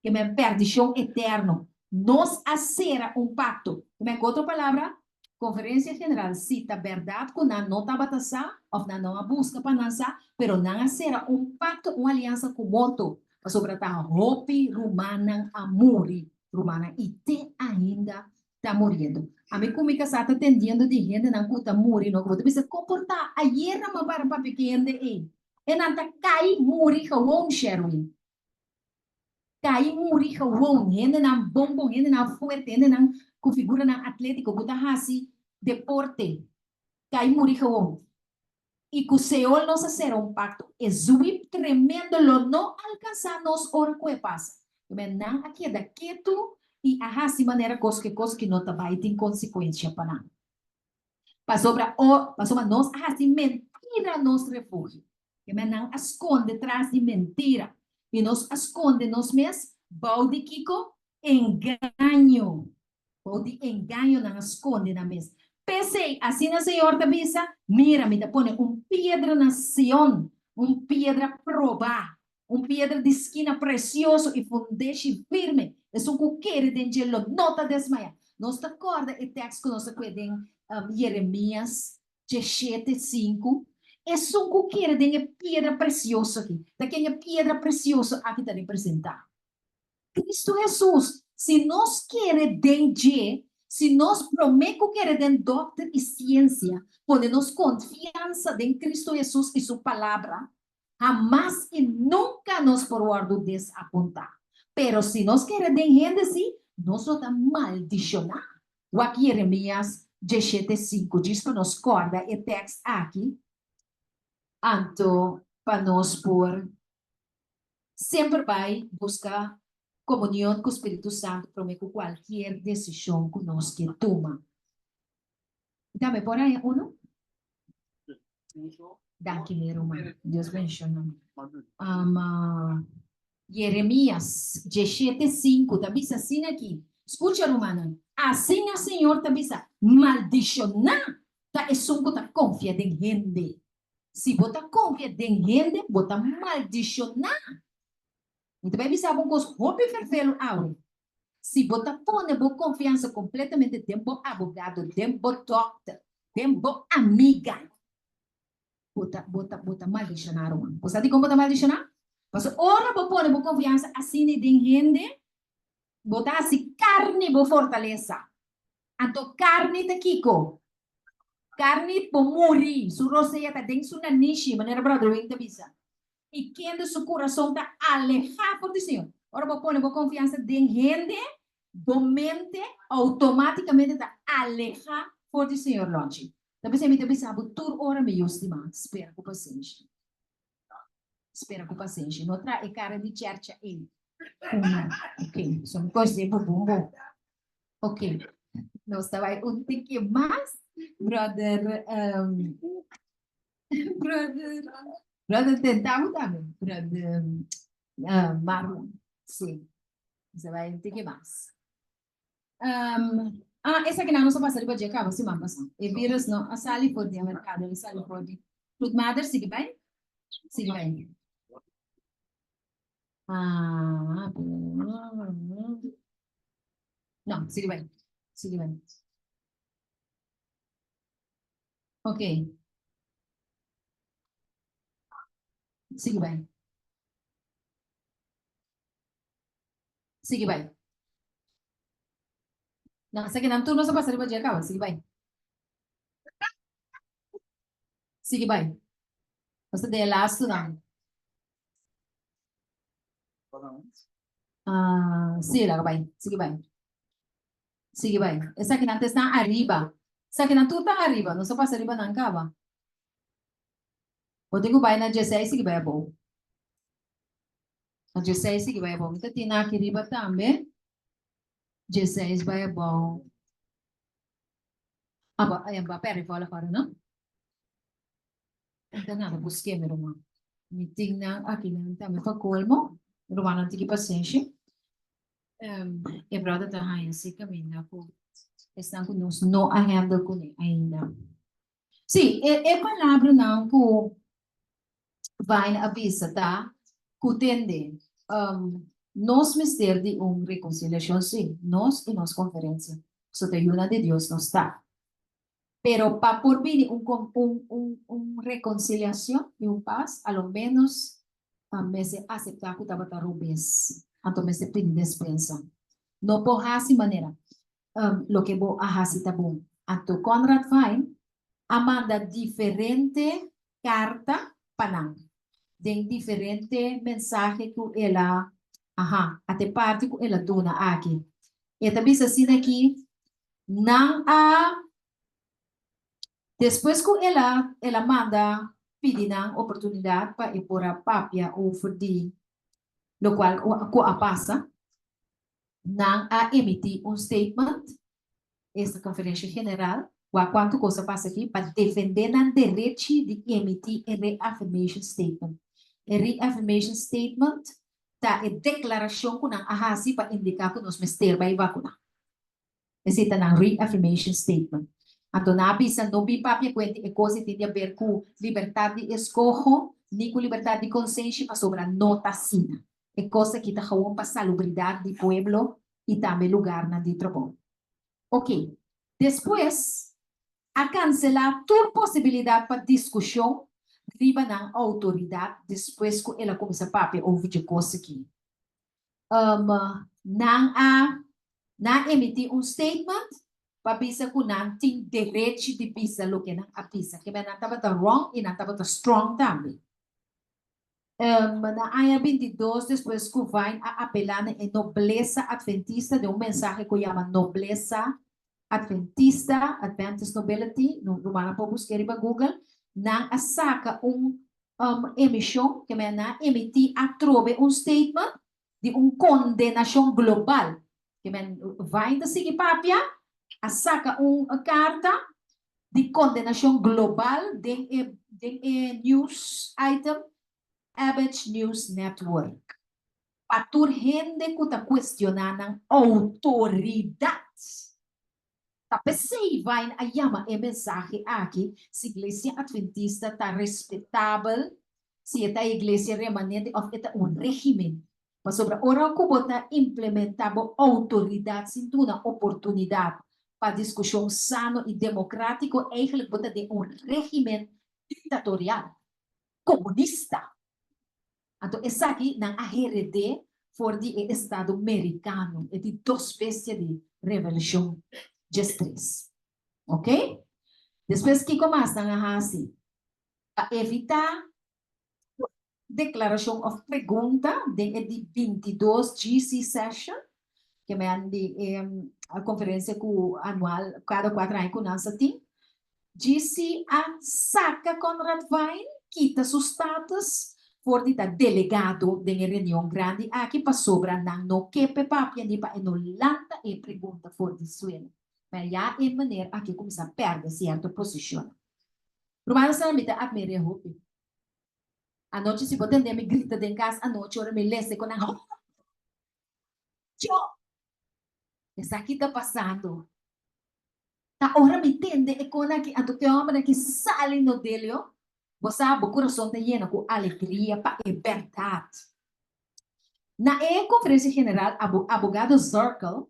Que me perdição eterno. Nos acera um pacto. Me outra palavra, Conferência General cita verdade que não está batendo, ou não busca para lançar, pero não acera um pacto, uma aliança com o morto. Sobre a roupa romana a morrer, romana, e tem ainda está morrendo. A minha comica está atendendo de gente não está morrendo, não pode se comportar. Ayer não para pequeno e não está cai morrer com um Sherwin. Cai morrer com um, gente não bombo, gente não forte, gente não configura não atlético, buta hasi deporte. Cai morrer com um. E que o Senhor nos hacer um pacto. É muito tremendo, lo não alcançamos hora que passa. Mas não aqui da quieto e assim maneira coisa que não vai ter consequência para nós. Para sobre nós assim mentira nos refúgio. Que não esconde atrás de mentira e nos esconde nos mesmos. Balde Kiko engano. Balde engano não esconde na mesa. Pensei, assim o Senhor te avisa, mira, me te pone piedra na Sion, piedra probar, piedra de esquina precioso e fundeixe firme. É um cuqueiro de gelo, não te desmaia. Nós te acorda o texto que nós temos em Jeremias 17:5. É um cuqueiro de pedra preciosa aqui. Daquela pedra preciosa aqui está representada. Cristo Jesus, se nós queremos dengue, se nós prometemos que queremos doutrina e ciência, podemos confiança em Cristo Jesus e sua palavra, jamás e nunca nos forward desapontar. Pero se nós queremos gente assim, nós vamos maldicionar. O aqui Jeremias 17:5 diz para nós corda e texto aqui. Anto para nós por sempre vai buscar comunhão com o Espírito Santo para qualquer decisão que nós que toma. Dame por aí uno. Daqui mesmo, Deus bendiga. Jeremias 17:5, tá bisa assim aqui. Escuta, Romana. Assim o Senhor tá bisa maldicionar, tá esunco tá confia em gente. Se bota confia em gente, bota maldicionar. Então vai bisa bom coisa, roupa ferfelo aure. Se bota põe boa confiança completamente tempo abogado, tempo doctor, tempo amiga. Bota maldicionar, Romana. Você sabe como bota maldicionar? Mas ora vou pôr boa confiança assim de gente, botar assim carne boa fortaleza. Anto carne te kiko. Carne po muri. Su roseia tá dentro su nanishi, maneira brother wing da bisa. E quem de su coração tá alejar por Senhor. Ora vou pôr boa confiança de gente, do mente automaticamente tá alejar por Senhor longe. Tapi saya minta bisa tur ora me estima. Espera com paciência. Espera com paciência. Não trai cara de cerca ele. Ok, são coisas de bumbo. Ok, nós estava um tique mais, brother, brother tentamos também, brother Marlon, sim, você vai um tique mais. Essa aqui não só passa de badia cá, você manda passar. E vírus não, a sali pode ir ao mercado, a sali pode. Fruit mother, sigue bem? Sigue bem. Não, sigue bem. Sigue bem. Ok. Sigue bem. Sigue bem. Não, segue não, tu não só passa de badia cá, sigue bem. Sigue bem. Você deu last não. Sigue lá, bem. Sigue bem. Sigue bem. Essa aqui não está arriba. Essa aqui não está arriba, não só passa arriba não acaba. O digo vai na 16 sigue bem bom. Na 16 sigue bem bom. Então tem aqui arriba também. 16 vai bom. Pera, fala para não? Então nada, busquei meu irmão. Meeting na aqui não também foi colmo. Irmão não tem paciência. E brother tá aí assim caminho com estão conosco no agenda com ele ainda. Sim, é palavra não que vai avisa, tá? Que tende nós mistério de reconciliação, sim, nós e nossa conferência. Só te ajuda de Deus não está. Pero para por vir reconciliação e paz, a lo menos me se aceptar que estava a rubes. Então me se pedir despensa. Não por essa maneira. Lo que vou a hacer tá bom. Então Conrad vai manda diferente carta para de diferente mensagem que ela até parte que ela dona aqui. E também assim aqui não há depois que ela manda pedir uma oportunidade para ir por a papia ou de lo qual que a passa não a emitir statement essa conferência general quanto coisa passa aqui para defender o direito de emitir reaffirmation statement. Reaffirmation statement tá a declaração que não há para indicar que nós mester vai vacunar. Esse é o reaffirmation statement. Então, na bisa não bi papia cuente é coisa que tem a ver com liberdade de escolha, nem com liberdade de consciência, mas sobre a nota sina. É coisa que está falando para a salubridade do povo e também lugar na de trabalho. Ok. Depois, a cancelar toda possibilidade para discussão riba na autoridade depois que ela começa a papia ouvir de coisa aqui. Não emitir statement para bisa que não tem direito de bisa lo que não a bisa. Que não estava wrong e não estava strong também. Na área 22, depois que vai a apelar a nobleza adventista de mensagem que chama nobleza Adventista, Adventist Nobility, no Romana po buscar iba Google, nang asaka emissão que me na emitir atrobe statement de condenação global que me vai da seguir papia asaka carta de condenação global de news item Average News Network. Patur gente que está questionando autoridades. Tapi se vai a yama e mensagem aqui, se a igreja adventista está respeitável, se é a igreja remanente ou é regime. Mas sobre a hora que bota implementável autoridade, sinto uma oportunidade para discussão sano e democrático, eigenlijk bota de regime ditatorial, comunista. Então, essa aqui na ARD for de Estado americano, é de duas espécies de revolução. Just 3. Ok? Depois que começa a assim, para evitar declaração of pergunta de 22 GC session, que é a conferência anual, cada 4 anos que nós temos, GC a saca Conrad Wein, quita seus status, for de delegado de reunião grande, aqui para sobra, não que papia, nem para enolanta e pergunta for de suelo. Mas já é maneira aqui começar a perder certa posição. Romano sa namin at may rehopi. Anoche si Boten de me grita de casa, anoche ora me lese con ang yo. Essa aqui está passando. Ta ora me entende e con aqui anto te homem que sale no delio. Você sabe, o coração está lleno com alegria para a verdade. Na conferência general, abogado Circle,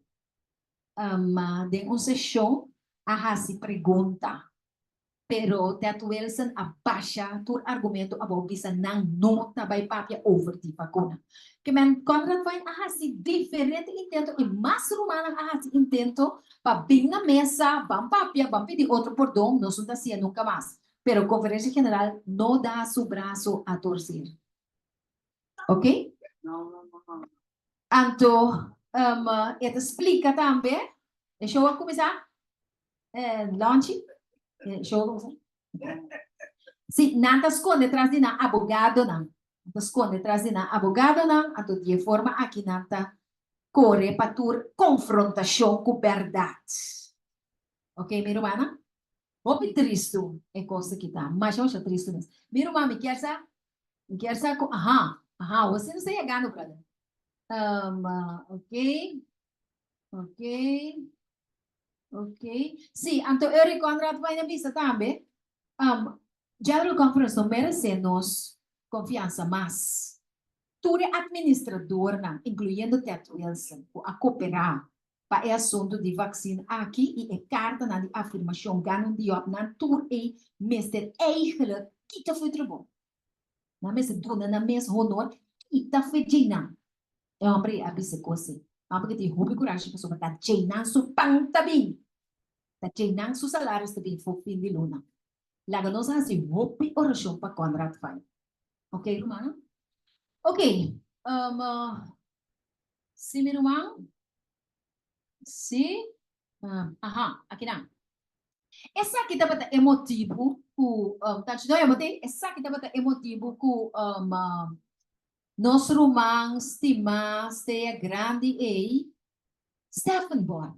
de uma sessão, se pergunta, pero Teto Wilson abaixa tu argumento about bisa nang nota by papia over di vacuna. Que men Conrad vai se diferente intento e mais romano se intento para bem na mesa, bam papia, bam pedir outro perdão, não sunda sia nunca mais. Pero a conferência general não dá seu braço a torcer. Ok? Então, ele explica também. Deixa eu começar. Launch. Deixa eu começar. Sim, não está esconde atrás de na abogado, não. Está esconde atrás de na abogado, não. Então, de forma aqui, não está corre para ter confrontação com verdade. Ok, minha irmã? Muito triste é coisa que está. Mas eu acho triste mesmo. Minha irmã, me quer saber? Você não sei ganhar, brother. Ok. Sim, então eu recomendo vai na vista também. General Conference não merece-nos confiança, mas todo administrador, incluindo Ted Wilson, a cooperar para o assunto de vacina aqui e a carta na afirmação ganham de op na tour e mestre eigenlijk kita foi tribun. Na mesa dona na mesa honor kita foi jina. É uma brincadeira abisse coisa. Porque tem hobby coragem para sobre tá jina su pang tabi. Tá jina su salário tabi for fim de luna. Laga nós assim hobby oração para Conrad vai. Ok, Romano? Ok. Sim, meu irmão. Sim. Aqui não. Essa aqui dapat emotivo ku touch do emote. Essa aqui dapat emotivo ku nosso romang estima steia grande e Stephen Born.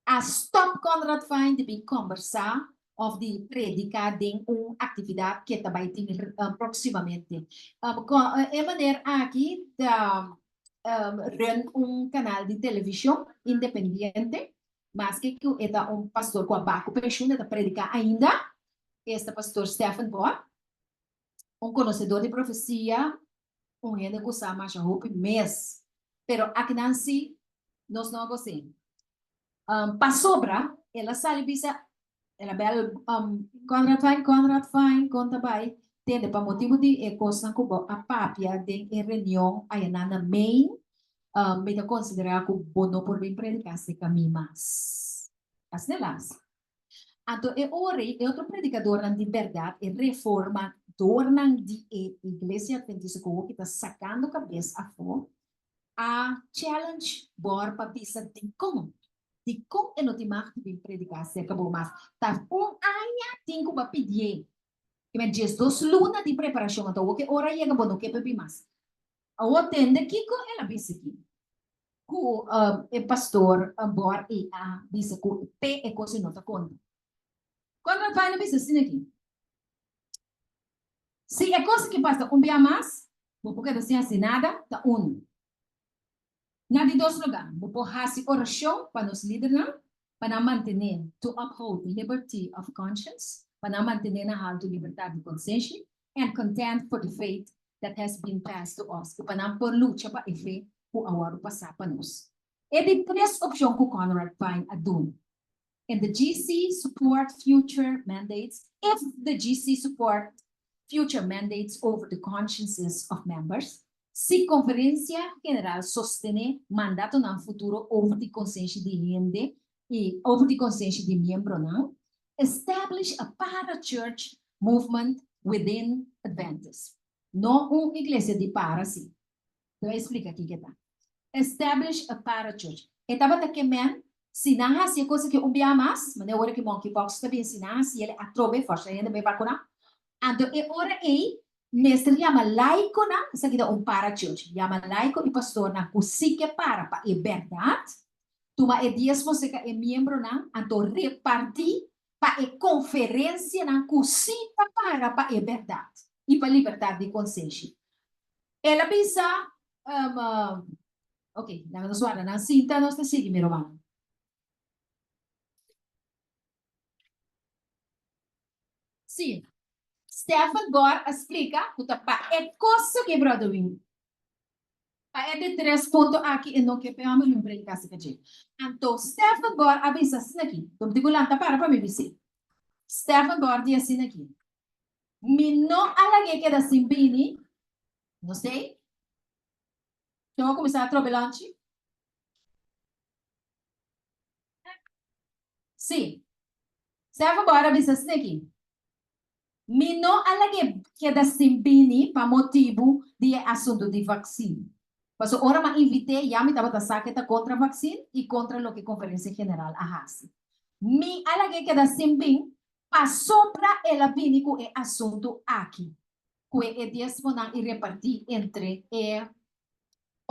A stop Conrad Wein de bem conversar of de predicar de atividade que está vai ter proximamente. É maneira aqui da canal de televisão independente, mas que é pastor com a baco pensione da predicar ainda, este pastor Stephen Born, conhecedor de profecia, gente que sabe mais roupa mês, pero aqui não se nós não gostamos. Para sobra, ela sabe bisa, ela bel Conrad Wein, conta vai, tende para motivo de coisa que a papia de reunião aí na main, me da considerar que bono por bem predicar se caminho mais. As nelas. Então, outro predicador de verdade, reformador de igreja adventista que está sacando cabeça a fora, a challenge bor para bisa de como. Di kung ano ti mak ti predicar cerca bo mas. Ta anya tinko ba pidye. Kaya just 2 luna di preparasyon ato. Okay, ora yega bono ke pepi mas. Awo tende kiko ela bisiki. Ku e pastor bor e a bisa ku te e ko sinota konta. Quando vai na bisa sinaki. Se é coisa que passa um dia mais, vou porque você assinada, tá Na de 2 lugares, vou pôr oração para nos líderes, para manter, to uphold liberty of conscience, para manter na alta liberdade de consciência, and content for the faith that has been passed to us, que para por luta para a fé que agora passar para nós. E de 3 opções que Conrad Pine adun. And the GC support future mandates, if the GC support future mandates over the consciences of members, si Conferencia General sostiene mandato no futuro over the consciência de gente e over the consciência de membro, não? Establish a para-church movement within Adventist. Não uma igreja de para, sim. Então, explica aqui que tá. Establish a para-church. Etapa da que men, se não há se coisa que ubia mais, mas agora que monkeypox também se não se ele atrobe força ainda bem vacunar. Então, e ora aí, mestre chama laico na, isso aqui é para-church, chama laico e pastor na, o si que para é verdade, tuma e dias você que é membro na, então repartir para a conferência na, o si para é verdade, e para liberdade de consciência. Ela pensa, ok, nós vamos na cinta, nós te seguimos, meu irmão. Sim. Stefan agora explica que é coisa que brother win. É de 3 pontos aqui e não que peamos em brincar se que então Stefan agora avisa assim aqui. Então digo lá para me dizer. Stefan agora diz assim aqui. Me não alague que da simbini. Não sei. Então vou começar a trabalhar antes. Sim. Stefan agora avisa assim aqui. Me não alague que da simbini para motivo de assunto de vacina. Mas ora me invitei, já me estava a contra a vacina e contra o que a Conferência General arrasa. Me alague que da simbin passou para ela pinico e assunto aqui. Que é disponível e repartir entre a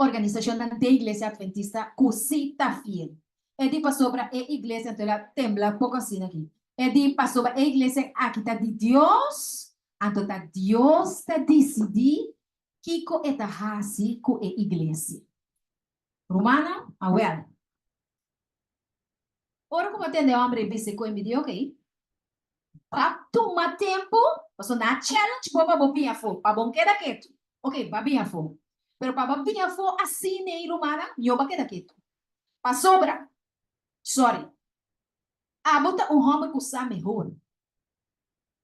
organização da Igreja Adventista que se está fiel. É de passou para a igreja, então ela tembla pouco assim aqui. É de passou para a igreja aqui está de Deus, então tá Deus está decidir Kiko eta hasi ku e iglesia. Romana, awel. Ora como atende homem bise ko me dio okay. Papto ma tempo, paso na challenge boba bobia fo, pa bon queda quieto. Okay, babia fo. Pero pa babia fo assim nei romana, yo ba queda quieto. Pa sobra. Sorry. Bota homem ku sa mejor.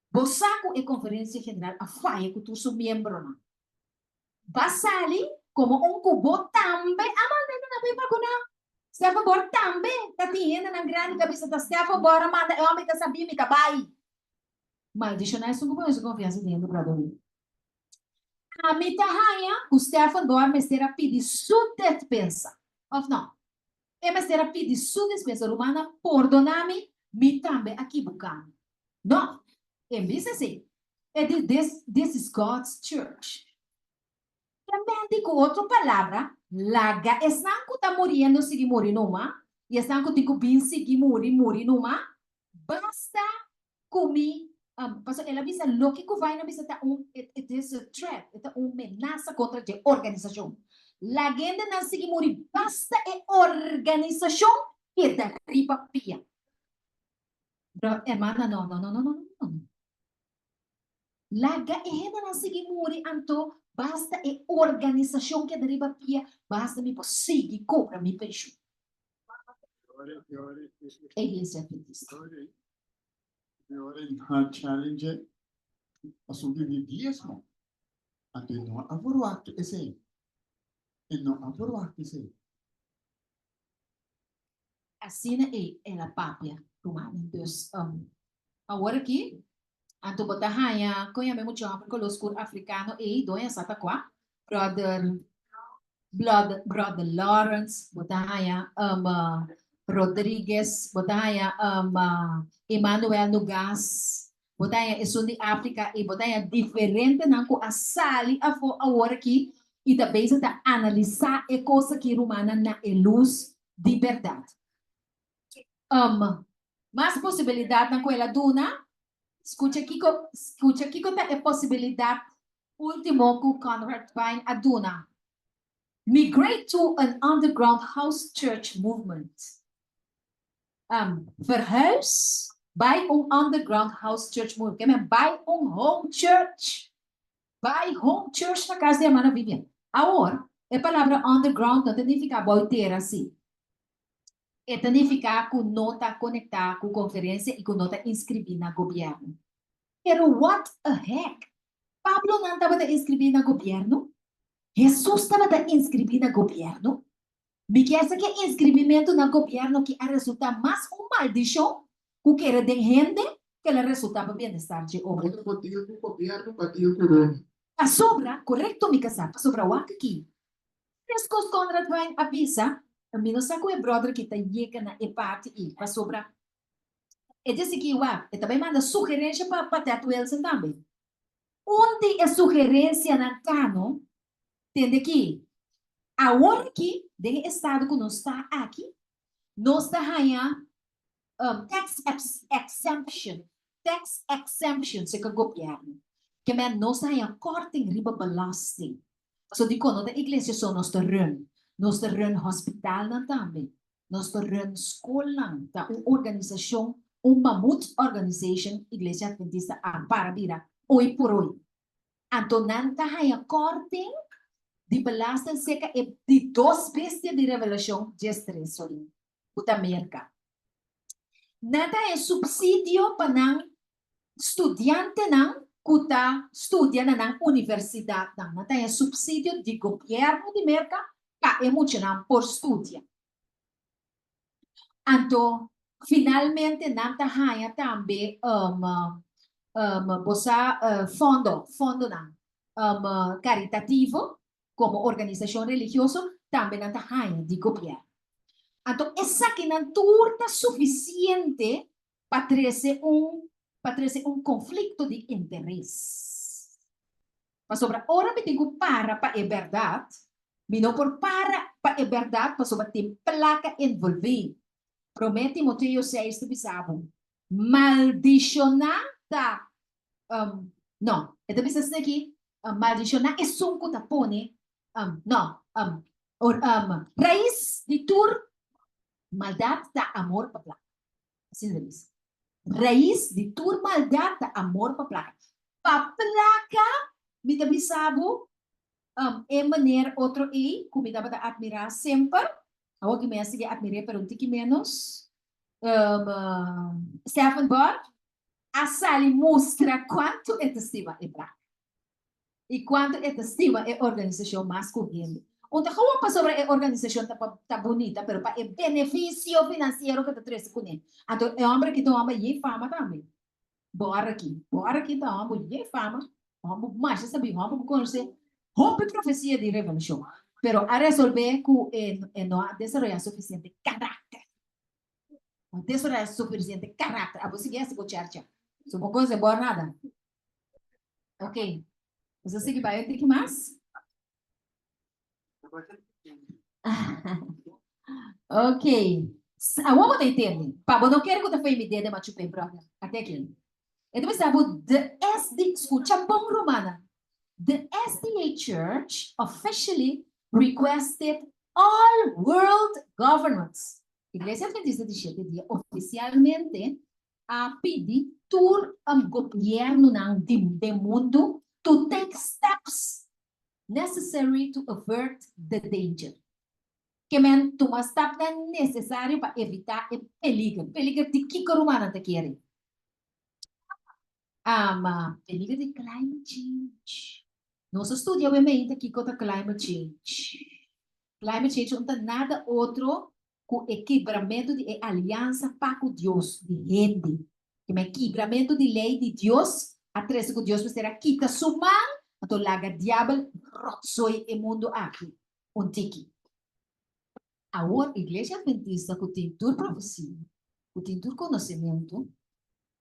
Bosaco e conferência general a faia ku tu su miembro na. Basali como cubo também a manda na bem vacuna. Se a favor também tá tendo na grande cabeça da se a favor manda eu me tá sabia me cabai. Mas deixa nós um pouco de confiança dentro para dormir. A mita raia o Stefan dorme será pedir sua despensa. Ou não? É mas será pedir sua despensa romana por doname me também aqui buscando. Não. É mesmo assim. É this is God's church. Também digo outra palavra, laga, estão que está morrendo, se morrer numa, e estão que tem que vir, se morrer numa, basta comer, ela avisa, lo que vai na visa, it is a threat, é uma ameaça contra a organização. La gente não se morrer, basta a organização que derriba pia. Hermana, não. Laga, a gente não se morrer, então, basta a organização que deriva pia, basta me conseguir cobrar me peixe. É igreja adventista. Agora challenge assunto de dízimo. Até não aprovar esse. E não aprovar esse. Assim é ela papia romana. Então, agora aqui anto botahaya ko yame mucho ko los kur africano e doya sata kwa brother Lawrence botahaya Rodriguez, botaya Emmanuel Nugas, botaya isun di África e botaya diferente não ko asali a hora que e também se tá analisar a coisa que romana na luz de verdade. Mais possibilidade na coela duna, escuta aqui tá a possibilidade último que Conrad Vine aduna. Migrate to an underground house church movement. Verhuis bij een underground house church movement. Bij een home church. Bij home church na casa de Amana Vivian. Agora, a palavra underground não significa boiteira assim. Significa que não está conectado com conferência e que não está inscrito na governo. Pero what the heck? Pablo não estava inscrito na governo? Jesus estava inscrito na governo? Me quer que inscrevimento no governo que a resultar mais uma maldição, o que era de gente que ela resultava bem-estar de obra. Outro motivo do governo bateu com Roma. A sobra, correto, me casar, a sobra o aqui. As coisas Conrad vai avisa, a mim não sei qual é brother que está chega na parte e a sobra. E disse que e também manda sugerência para Teto Wilson também. Onde é sugerência na cano, entende que agora que de estado que não está aqui, não está ganhando tax exemption se que o governo, que não está ganhando corte em riba belasting. So di kono da iglesia so nos terren hospital na também, nos terren school lang, ta organisasyon, mamut organization, iglesia adventista para bira, oi por oi. Antonanta haya corting di belasting seca e di dos bestias de revelación, gestre solin, puta merca. Nada é subsídio para nang estudiante nang kuta studia na universidade não tem subsídio de governo de merca para emocionar por estudia. Então, finalmente não tem também fundo caritativo como organização religiosa também não tem de governo. Então, essa que não é suficiente para trazer conflito de interesse. Mas sobre a hora que tenho para a verdade, me não por para a verdade, mas sobre tem placa envolvida. Promete Timoteo 6 de bisabo. Maldicionada. Não, é de bisabo aqui. Maldicionar é sunco tapone. Raiz de tur, maldade da amor para placa. Assim de bisabo. Raiz de tur maldade da amor para placa. Para placa, me dá bisabo, é maneira outro e, como me dá para admirar sempre, agora que me hace que admirar pero um tique menos, Stephen Bord, a Sally mostra quanto é estima é placa. E quanto é estima é organização mais correndo. Então, como sobre a organização tá bonita, pero para o benefício financeiro que tá trazendo com ele. Então, é homem que toma e fama também. Bora aqui tá homem e fama. Homem mais sabe, homem conhecer, homem profecia de revelação. Pero a resolver que não há desenvolver suficiente caráter. Não desenvolver suficiente caráter. A você quer se bochar-te. Se uma coisa é boa nada. Ok. Você segue vai ter que mais? Ok. Vamos entender. Pablo, não quero que você faça ideia de machu picchu. Até aqui. Então, sabe, escuta bom romana. The SDA Church officially requested all world governments. Iglesia Adventista de Sétimo Dia oficialmente a pedir todo o governo do mundo to take steps necessary to avert the danger. Que men toma steps necessário para evitar o peligro. Peligro de que romana te quer? Peligro de climate change. Nós estudamos obviamente aqui com a climate change. Climate change não tem nada outro que o quebramento de aliança para com Deus, de gente. Que é quebramento de lei de Deus, a três que Deus será quita suma, então laga diabo rotsoi o mundo aqui, tiki. Agora, igreja adventista, que tem tudo profecia, que tem tudo conhecimento,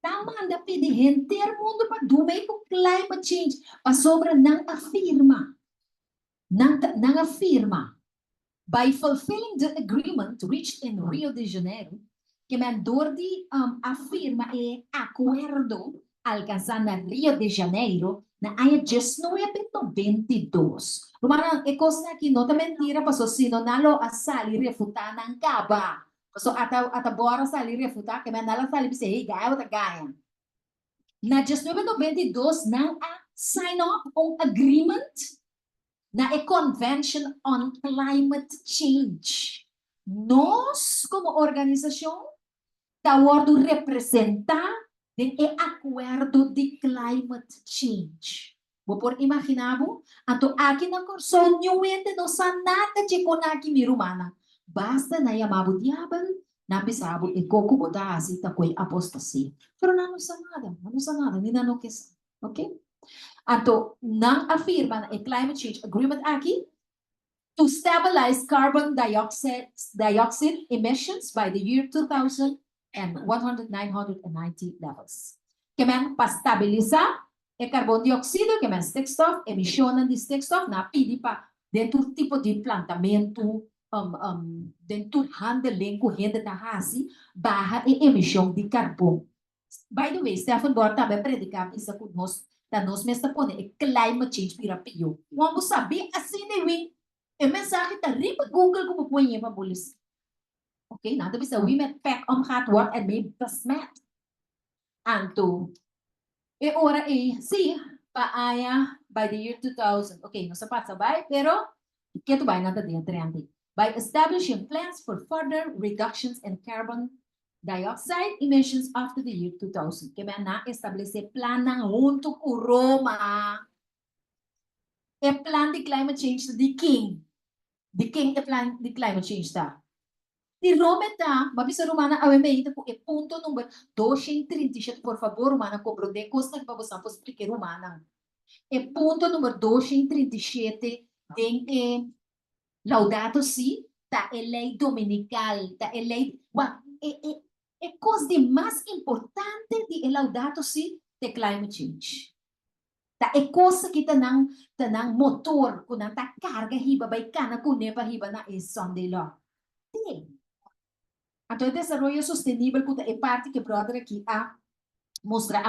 tá manda pedir gente mundo para do meio com climate change, para sobra não afirma. Não afirma. By fulfilling the agreement reached in Rio de Janeiro, que Mandordi afirma acordo alcançado na Rio de Janeiro na ano 1992. Rumana, é coisa que não é mentira, passou se não nalo a sali refutar não acaba. Passou até bora sali refutar, que Mandala sali bisa gaya ou gaya. Na 1992 não há sign up agreement na Convention on Climate Change. Nós, como organização, estamos representar o acordo de climate change. Vou por imaginar, então aqui na corso, nuente não sa nada de conaki mirumana. Basta na yamabo diabal, na bisabo e coco botar assim, tá com apostasia. Pero não sa nada, nem não que, ok? Então, não afirma a climate change agreement aqui to stabilize carbon dioxide emissions by the year 2000 and 990 levels. Que men para estabilizar o carbono dióxido, que men stikstof, emissões de stikstof, na pidi para dentro tipo de plantamento, dentro handling com renda da raça, barra e emissão de carbono. By the way, Stefan Bor também predicava isso com nós, da nós mesma pone climate change para pio. Vamos saber assim de mim. E mensagem tá ripa Google como põe para bolis. Ok, nada bisa we met pack hard work and maybe besmet. Anto. E ora sim, paaya by the year 2000. Ok, não se passa by, pero que tu vai nada dentro ante. By establishing plans for further reductions in carbon dioxide emissions after the year 2000. Que na estabelecer plana junto com Roma. E plan de climate change de King. De King e plan de climate change tá. De Roma tá, mas bisa Romana a meita com e ponto número 237, por favor, Romana cobro de costa que você pode explicar Romana. E ponto número 237 tem Laudato Si, tá é lei dominical, tá é lei, é coisa de mais importante de Laudato Si de climate change. Tá é coisa que tá nang motor, kung nang tá carga hiba bay kana kung nepa hiba na é Sunday law. Tem. Então, o desenvolvimento sustentável é parte que brother aqui a mostra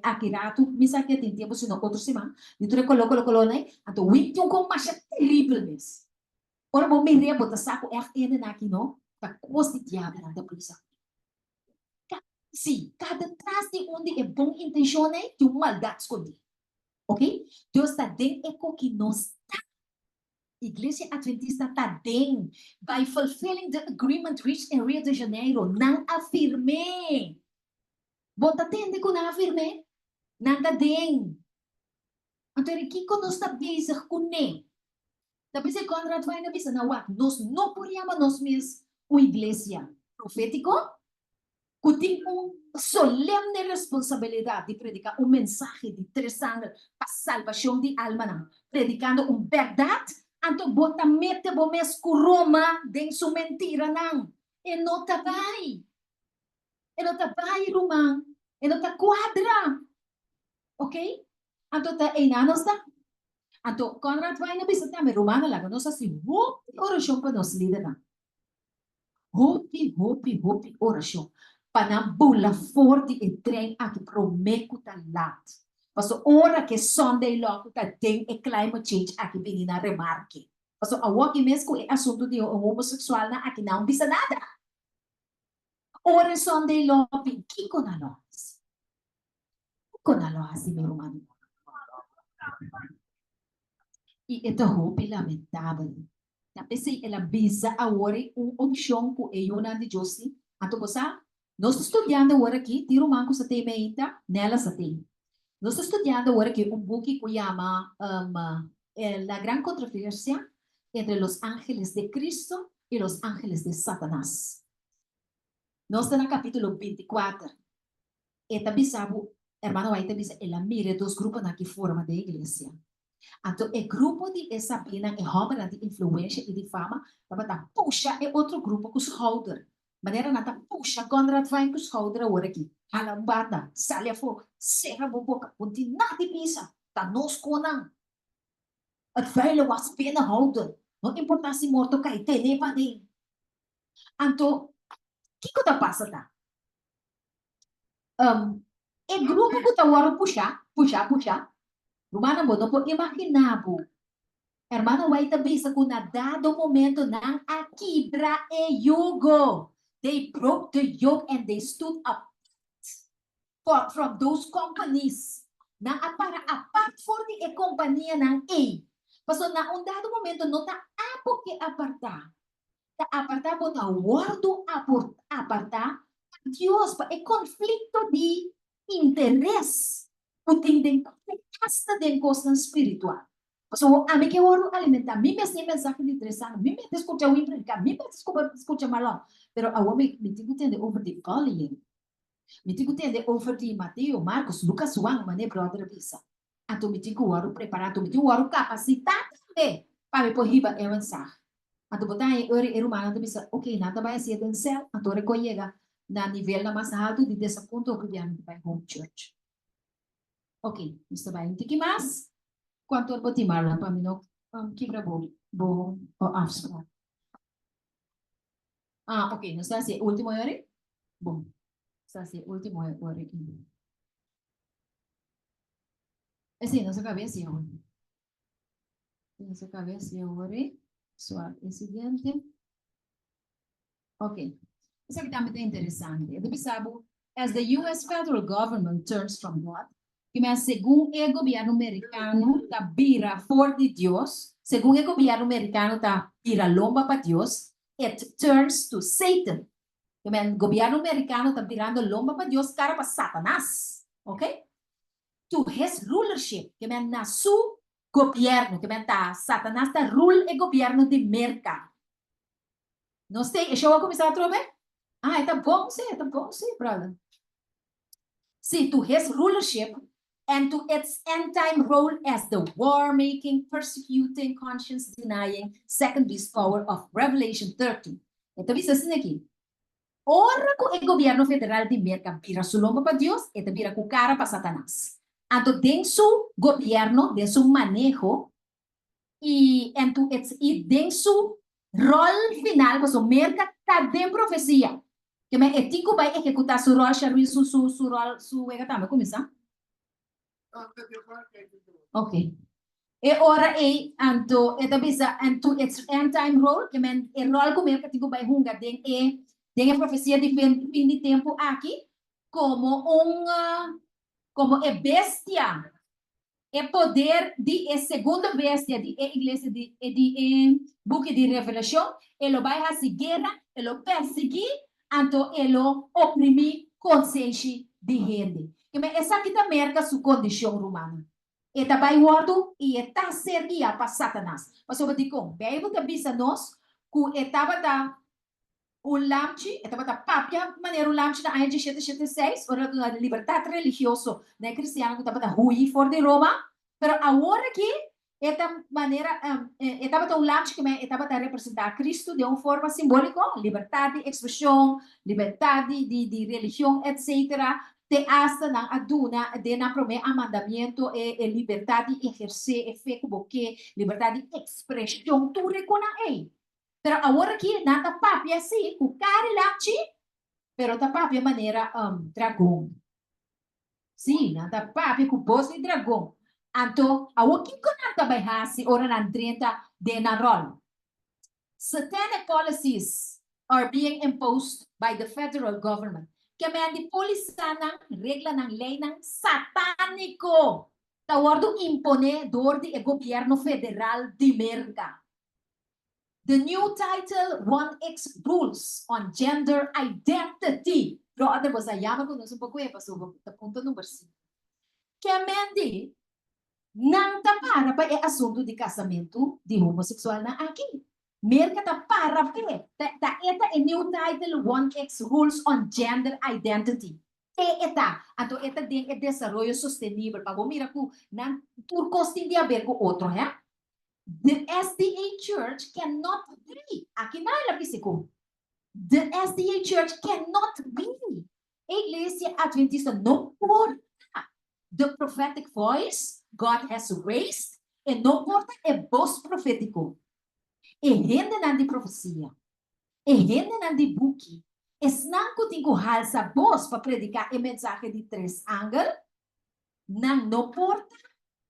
aqui rato, misa que tem tempo se não outro semana, e tu coloca né? Então, o então como mais terrível mesmo. Ora, bom, me rebo, tá saco RN aqui não, tá coisa de diabo na polícia. Sim, cada trás de onde é bom intenção né, que uma maldade escondida. Ok? Deus está dentro que nós está. Igreja Adventista está dentro. By fulfilling the agreement reached in Rio de Janeiro, não afirmei. Bota atende que não afirmei? Não está dentro. Então, aqui que nós está bezig com ele. Tapi se Conrad vai na bisa na wak, nós não podíamos nós mesmos uma igreja profético, que tem solemne responsabilidade de predicar mensagem de tres anos para salvação de alma, predicando verdade, então bota mete bo mes com Roma den su mentira não, e não tá vai, Roma, e não tá quadra, ok? Então tá aí na nossa. Então, Conrad vai na bisa também Romana lá, nós assim, oração para nós liderar. Hopi, oração. Para bula forte e trem aqui prometo talat. Paso ora que Sunday logo tá tem e climate change aqui vem na remarque. Paso a walk mesmo é assunto de homossexual na aqui não bisa nada. Ora Sunday logo que com a nós. Com a nós assim meu irmão. E ito hopi lamentável. Tapi se ela bisa agora opção com a Yuna de Josi. Ato bosa? Nós estudando agora aqui, tiro manco sa tema ita, nela sa tema. Nós estudando agora aqui book que chama La Gran Controversia entre los ángeles de Cristo y los ángeles de Satanás. Nós estamos no capítulo 24. Eta bisabo, hermano, aí bisa ela mire dos grupos na que forma da igreja. Então, o grupo de essa pena é roupa de influência e de fama, para puxa é outro grupo que os holder. Maneira nata puxa contra vai que os holder agora aqui. Alambada, salha fo, serra a boca, punti nada de pisa, tá nos conang. At vai was pena holder. Não importa se morto cai, tene pa din. Então, que coisa passa tá? E grupo que tá agora puxa. Rumana mo, não pode imaginar, hermano, vai também sa kung na dado momento ng akibra e yugo. They broke the yoke and they stood up from those companies na apart for the kompanija ng A. Paso na un dado momento no ta apo que aparta. Ta aparta po ta wardo aparta Dios pa e conflicto de interés. Puting din hasta din costa espiritual. So, a mí que oro alimentar, mi me hace mensaje de 3 años, mi me escucha un predicar, mi me escucha malón, pero a mí me tengo que entender over the volume, me tengo que entender over the Mateo, Marcos, Lucas, Juan, mané, brother, visa. Então, me tengo que oro preparado, me tengo que oro capacitado também, para me poder o mensaje. Então, botar aí, oro humano, então, bisa, ok, nada vai ser do céu, então, recolhega na nível na mais alto de desse ponto, que viemos para home church. Ok, está bem, tem que mais? Quanto ao botimar lá para mim não quebra bom o afspraak. Ok, não está assim, último hora? Bom, está assim, último hora aqui. Assim, nossa cabeça é onde? Nossa cabeça é onde? Só incidente. Ok. Isso aqui também é interessante. Eu pensava, as the U.S. federal government turns from God, que según el gobierno americano está vira for de Dios, según el gobierno americano está vira lomba para Dios, it turns to Satan. Que el gobierno americano está virando lomba para Dios, cara para Satanás, ¿ok? To his rulership, que na su gobierno, que está Satanás está rule el gobierno de mercado. Não sei, deixa eu começar a trocar? Tá bom sim, brother. See, to his rulership and to its end-time role as the war-making, persecuting, conscience-denying, second-beast power of Revelation 13. Então, isso assim aqui. Ora com o governo federal de América vira su lomba para Deus e vira com cara para Satanás. Então, dentro su governo, dentro su manejo, e dentro su rol final, para su América, está dentro profecia. Que me etico vai executar su rol, su rol, su egatame, como isso? Ok. E ora anto bisa anto its end time role que men e role como que tigo vai hunga den a profecia de fim de tempo aqui como como bestia e poder de segunda bestia de igreja de book de revelação ele vai fazer guerra ele perseguir anto ele oprimir consciência de gente que men essa aqui da merca sua condição humana. Eta vai guardo e eta servia para Satanás. Mas eu digo, Bíblia que bisa nós, que etava da lamchi, etava da papia, maneira lamchi na AG 776, ora da liberdade religiosa, né, cristiano que etava da hui for de Roma, pero agora que eta maneira etava da lamchi que etava da representar Cristo de uma forma simbólica, liberdade de expressão, liberdade de religião, etc. Te hasta na aduna de na prome a mandamento e liberdade de exercer e fé como que liberdade de expressão tu recona pero agora que nada papi assim o cara lachi pero ta papi maneira dragão sim nada papi com voz de dragão então agora que nada vai hasi ora na 30 de na rol satanic policies are being imposed by the federal government que may polisa ng regla ng ley ng satánico. Tawardo impone dor di gobyerno federal di Amerika. The new title 1X Rules on Gender Identity. Brother, was ayaman ko nung pagkuya pa subok punto number 5. Que mendi nang tapara pa asunto di casamento di homoseksual na aqui. Merka ta para pe. Ta eta a new title 1X Rules on Gender Identity. Eta, então eta tem desenvolvimento sustentável. Para mira que não tur costin de haver com outro, né? The SDA Church cannot be. Aqui não é físico. The SDA Church cannot be. A igreja adventista não pode. The prophetic voice God has raised e não porta é voz profético. E rende na de profecia. E rende na de book. Esnanco tingo halsa voz para predicar a mensagem de 3 ángulos. Não porta.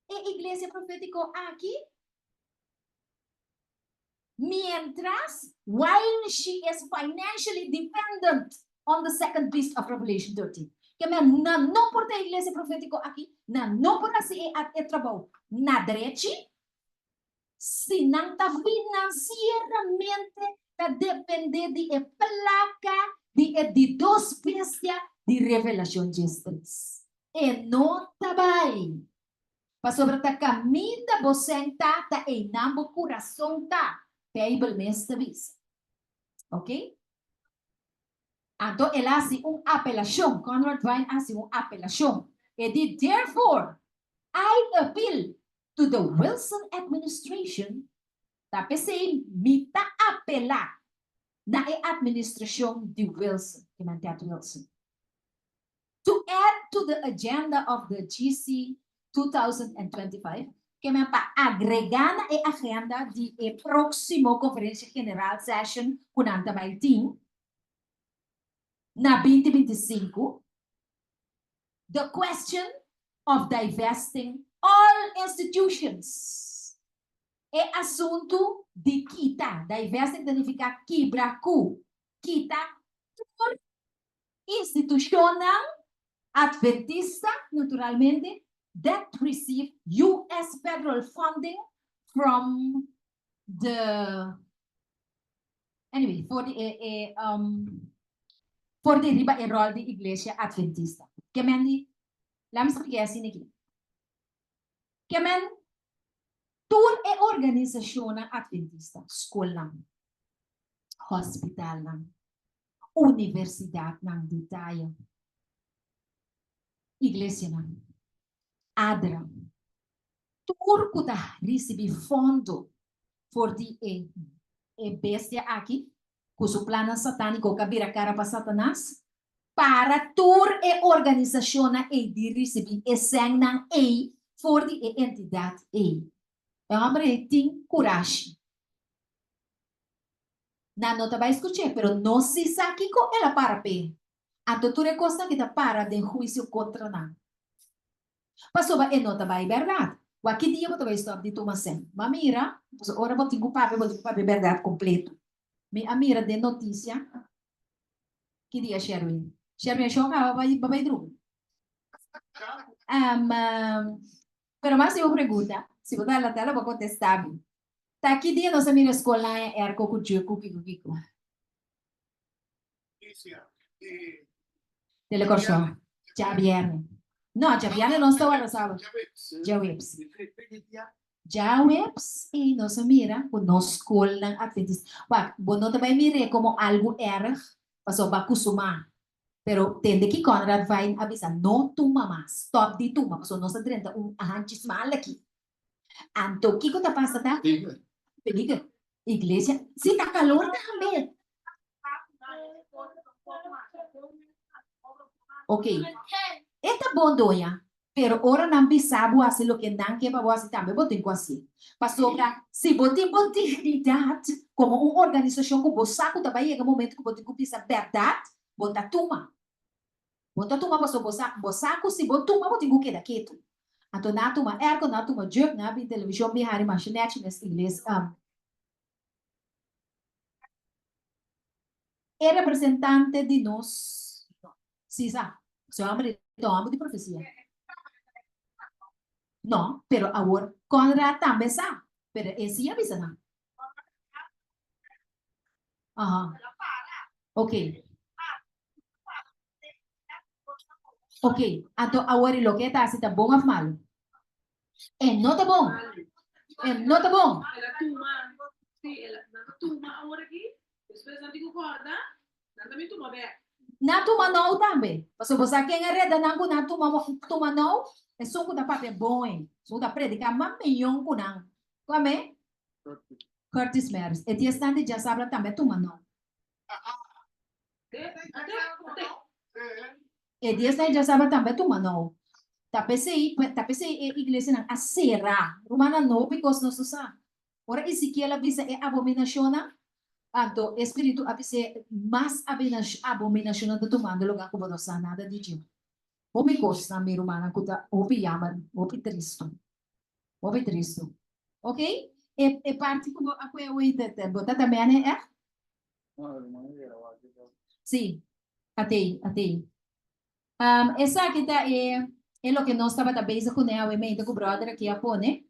E igreja profético aqui. Mientras, while she is financially dependent on the second beast of Revelation 13. Que não porta a igreja profética aqui, não porta se é trabalho na direita, se não está financeiramente, está depender de placa, de 2 bestias de revelação de 3. E não está bem. Para sobre a caminha, você está em nambo coração, tá? Bible mestre vis. Ok? Então, ele hace apelação. Conrad Vine hace apelação. Ele diz, therefore, I appeal to the Wilson administration. Tapi say, mita apelar na administração de Wilson. Wilson. To add to the agenda of the GC 2025, que me pa agregar na agenda de próximo Conferência General Session kunanta maiting na 2025, the question of divesting all institutions. E assunto de kita, divesting significa quebracu, kita institucional, adventista, naturalmente, that receive U.S. federal funding from the for the riba enroll di Iglesia Adventista. Kemen lam expliquei assim aqui. Kemen tur e organização adventista, escola, hospital, universidade nang detalhe, igreja nang Adra, tur kuta recebi fundo for di bestia aqui, cujo plano satânico cabira cara para Satanás, para tur e organização de recebi e senang for di entidade É uma tem coragem. Não te vai escutar, pero não se sabe com ela para pé. A doutora costa que te para de juízo contra nós. Passou ba não também verdade. O aqui dia eu também estou de tomação. Mas mira, agora vou ter que verdade completo. Me mira de notícia. Que dia Sherwin? Sherwin show ka vai drugo. Pero mais eu pergunta, se botar na tela vou contestar. Tá aqui dia nossa mira escola é erco com kiko. Telecorso. Já viernes. No, ya viernes no estaba los sábados. Ya webs y no se mira, pues no escolan adventistas. Bueno, te va a mirar como algo erg, pasó va a kusuma. Pero tende que Conrad vai avisar, no tu mamá, stop de tu mamá, pasó no se trenta antes mal aquí. Anto, ¿qué te pasa? Peliga, iglesia, sí, está calor también. Ok. Esta bondoya, pero ahora não sabe fazer o que não quer fazer também, botem com assim. Passou para, se botem dignidade, como uma organização que você sabe também é o momento que botem com essa verdade, botar tuma. Botar tuma passou você sabe se botar tuma botem com que daqui tu. Então na tuma, na tuma job na televisão me hari machinete nesse inglês. É representante de nós, sim, sabe? Hombre de profecia. No, pero ahora Conrad también sabe, pero ese ya avisa no. Ajá. Ok. Ok, então agora lo que está haciendo está bom ou malo? No está bom. No está bom. Ela tuma agora aqui, depois não te concorda, não também tuma bem. Natumanaw também. Paso você quem é reda nango natumanaw, é só que dapat é bom, hein? Só da predicar mamilhão com nang. Como Curtis Mears. E dia estande já sabe também tumanaw. E dia estande já sabe também tumanaw. Tapos igreja nang asera. Rumana no because no susa. Ora Ezequiel avisa é abominação na. Anto espírito avise mais abominação do tomando lugar que você nada de Deus. Obi costa mi rumana kuta obi yaman obi tristo. Obi tristo. Ok? E parte como a que eu entendo, bota também é? Sim. Atei. Essa aqui tá é lo que nós estava também com ela, o meio do brother aqui a pone.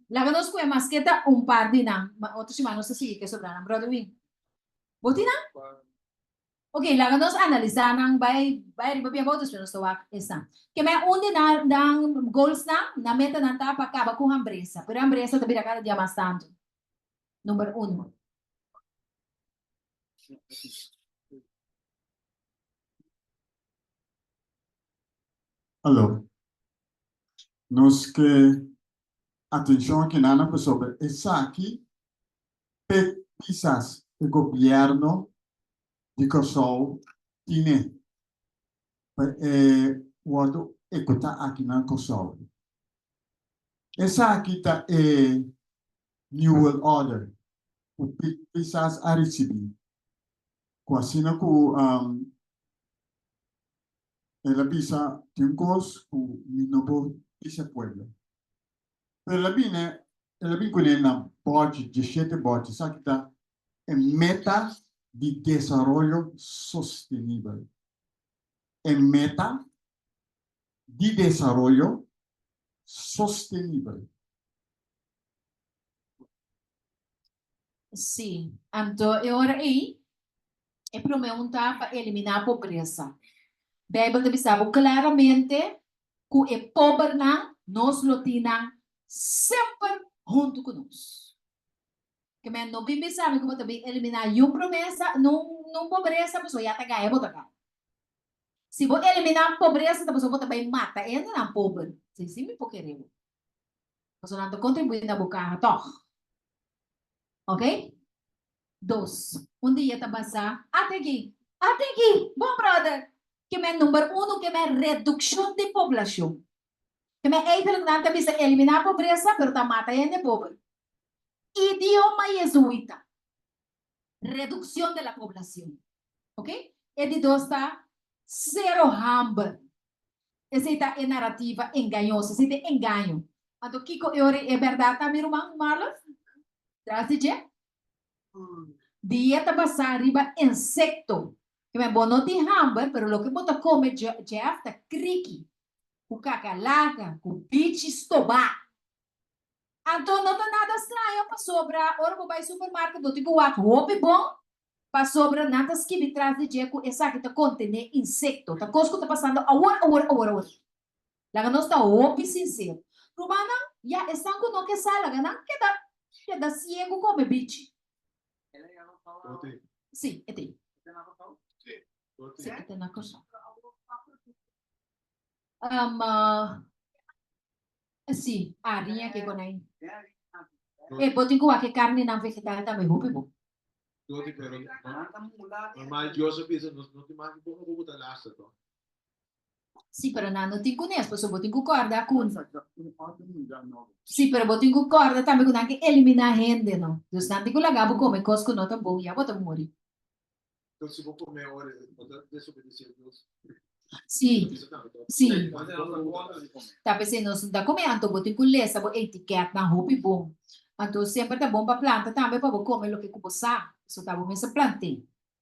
Laga nos kuya masketa par din na otros manos sa sige sobra ng brother wing. Buti na? Okay, laga nos analiza ng bay riba votos pero sa wak isa. Que may undi na ng goals na meta na ta pagkaba kung hambresa. Pero hambresa tabi na kada dia mas tanto. Number 1. Alô. Nós que atenção aqui na sobre essa aqui quizás o governo de Kosovo tiene quando está aqui na Kosovo. Essa aqui está New World Order. O quizás a receber. Quase na com ela pisa tiempos com minobo esse pueblo. Ela vine com na budget de 7 budget, sabe que tá meta de desenvolvimento sustentável. Meta de desenvolvimento sustentável. Sim. Então, agora aí, é pergunta para eliminar a pobreza. Bíblia te sabe claramente que é pobre na nós lotina sempre junto conosco. Que men não bem sabe como também eliminar a promessa, não pobreza, a pessoa já tá ganhando, bota cá. Se vou eliminar a pobreza, a pessoa também mata, ainda não pobre. Sim, me poqueremos. A pessoa não contribui na boca, toh. Ok? 2. Dia tá passar até aqui, bom brother. Que é número 1, que é redução de população. Que é eigenlijk não tá bisa eliminar a pobreza, pero tá mata ainda pobre. Idioma jesuita. Redução da população. Ok? E de 2 está zero hambre. Essa é a narrativa enganhosa, esse é engano. Então, Kiko, é verdade, tá, meu irmão, Marlon? Traz de dieta basada riba insecto. Que é bom não tem hambre, pero lo que bota come já está criqui. Com cacalaca, com bichos tobá. Então, não tem nada estranho para sobra. Ora, vou para o supermercado, do tipo, roupa bom, para sobra, nada que me traz de jeito, essa que está contendo insecto. Tá coisa que está passando, agora. Lá não está roupa sincero. Romana, já estão com o que sai, lá não queda ciego como bicho. Sim, é tem. Sim, é tem na coisa. Sim, a rinha que conai. E botin ko que carne não vegetal também, bom. Normal, Joseph bisa não tem mais como botar lasta to. Sim, pero não tem conhece, posso botin ko corda com. Sim, pero botin ko corda também com que eliminar gente, não. Dos tanto que lagabo come cosco não tá bom, já bota morrer. Então se vou comer hora, botar desobedecer a Deus. Sim. Tá pensando, não tá comendo, botin ko lesa, bo etiqueta na roupa bom. Então sempre tá bom para planta também para comer o que começar. Isso tá bom essa planta.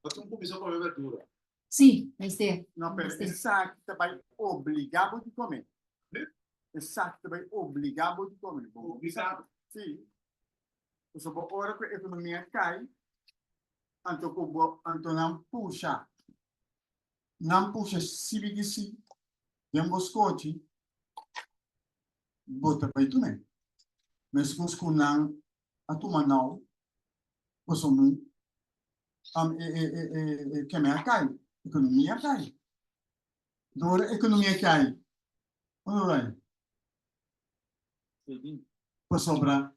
Mas não começou a comer verdura. Sim, este. Não, pero essa aqui também obrigado de comer. Essa aqui também obrigado de comer. Obrigado? Sim. Então, por hora que a economia cai, então não puxa CBDC, demos coche, bota para isso mesmo. Mas com não a turma não, posso que me cai. economia cai. Door de economia cai. Ano vai? Por sobra,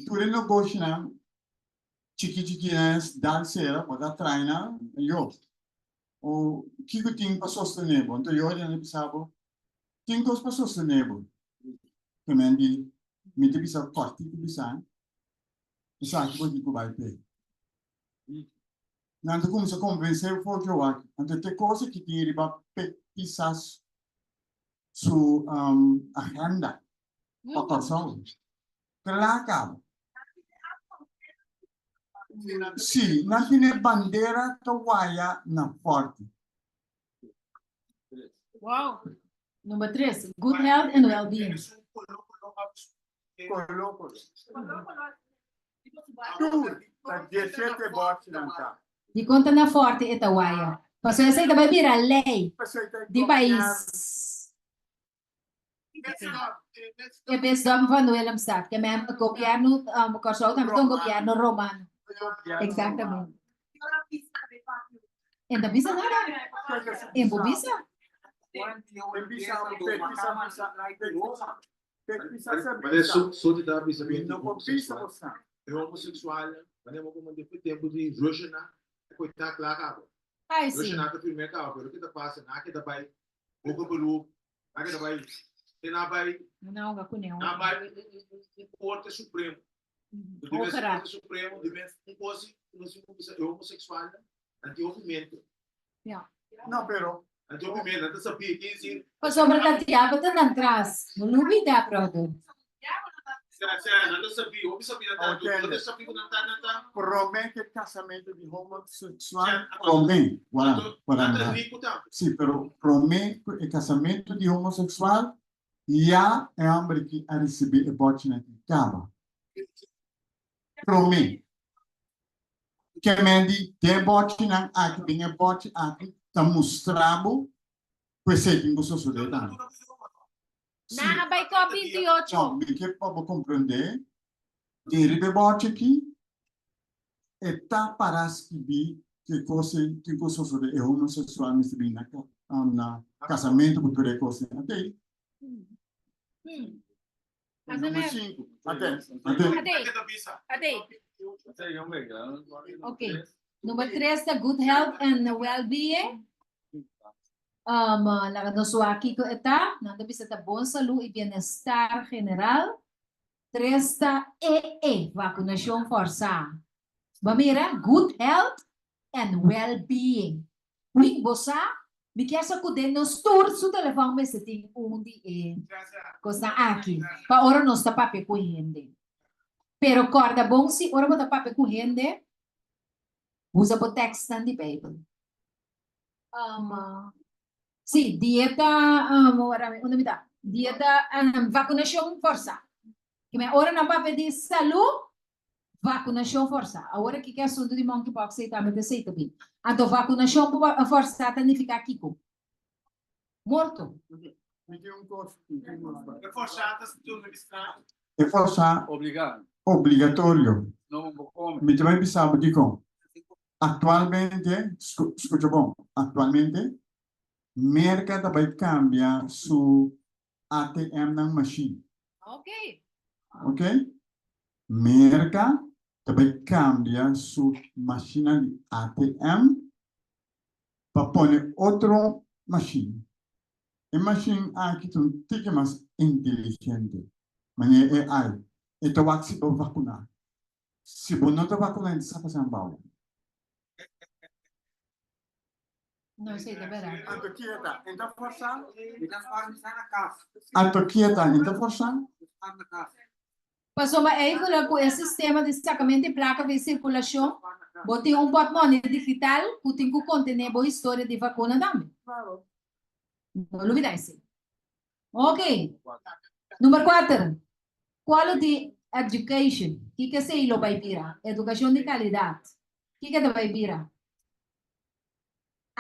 tudo negócio na chiquinas, danceira, pode treinar, eu. O que eu tenho para sustentável? Então eu já não pensava, tem coisas para sustentável. Que me te bisa corte, te bisa que pode vai ter. Nanto como se convencer o fogo eu aqui. Então tem coisas que tem riba pisas su agenda para passar. Claro. Sim, não tem bandeira toalha na porta. Wow. Número 3, good health and well-being. Di conta na forte Itaúaia. Passou essa aí também vira lei de país. E pensamos quando ele sabe que mesmo o governo, o corso também é um governo romano. Exatamente. Ainda bisa nada? Em Bobisa? Mas é só de dar bisa bem é homossexual, mas é uma depois tempo de rojena, coitado claro. Ai sim. Rojena que primeiro carro, pelo que tá passa, na que tá vai, pouco pelo, na que tá vai, tem na vai, Não, não conheço. na vai, Corte Supremo. O Corte Supremo deve impor-se é homossexual, anti-movimento. Não, pero Anti-movimento, não sabia que isso. Pas sobre katiaba ta nang tras. Mulubida prodo. Não sabia, eu sabia tanto, eu sabia que não tá. promete casamento de homossexual. Promete, sim, pero promete o casamento de homossexual já é homem que a receber a bote na cama. Promete. Que mendi de bote na aqui, bem a bote aqui, tá mostrado, pois é que você só deu tanto. Na bay ko 28. Não, que para compreender, de bote aqui, está para escrever que coisa sobre é homossexual, mas bem na casamento com toda coisa. Até. Número 5. Até. Okay. Número 3, the good health and well-being. Nakanosuaki ko ita, nanda bisa ta bom saúde e bem-estar general. 3, vacinação forçada. Bamira, good health and well-being. Wing bosa, bikyasa ko din no store su telefone me setting undi cosa aqui. Pa ora não está pape com gente. Pero corda bom se ora bota pape com gente. Usa o text na di Bible. Sì, dieta, onde me dá? Dieta, vacinação forçada. Ora não pape de saúde. Vacinação forçada. Agora que é assunto de monkeypox, você também aceita bem. Então, vacinação forçada significa aqui como? Morto. É forçada, tudo estranho. É forçado. Obrigatório. Me também pensava de como? Atualmente, escuta bom, atualmente, mercado vai cambiar su ATM na machine. Ok. Ok? Mercado vai cambiar su máquina de ATM para pôr outro machine. A machine aqui tem um tique mais inteligente. Mas é AI. Então, vai se vacinar. Se você não está vacinando, você está fazendo mal. Não sei, de verdade. Anto quieta, então forçar. Anto quieta, então forçar. Passou aí com o sistema de sacamento de placa de circulação. Botei portmone digital, que tem que conter boa história de vacuna também. Não olvidar isso. Ok. Número 4. Quality education. O que é isso vai virar? Educação de qualidade. O que é vai virar?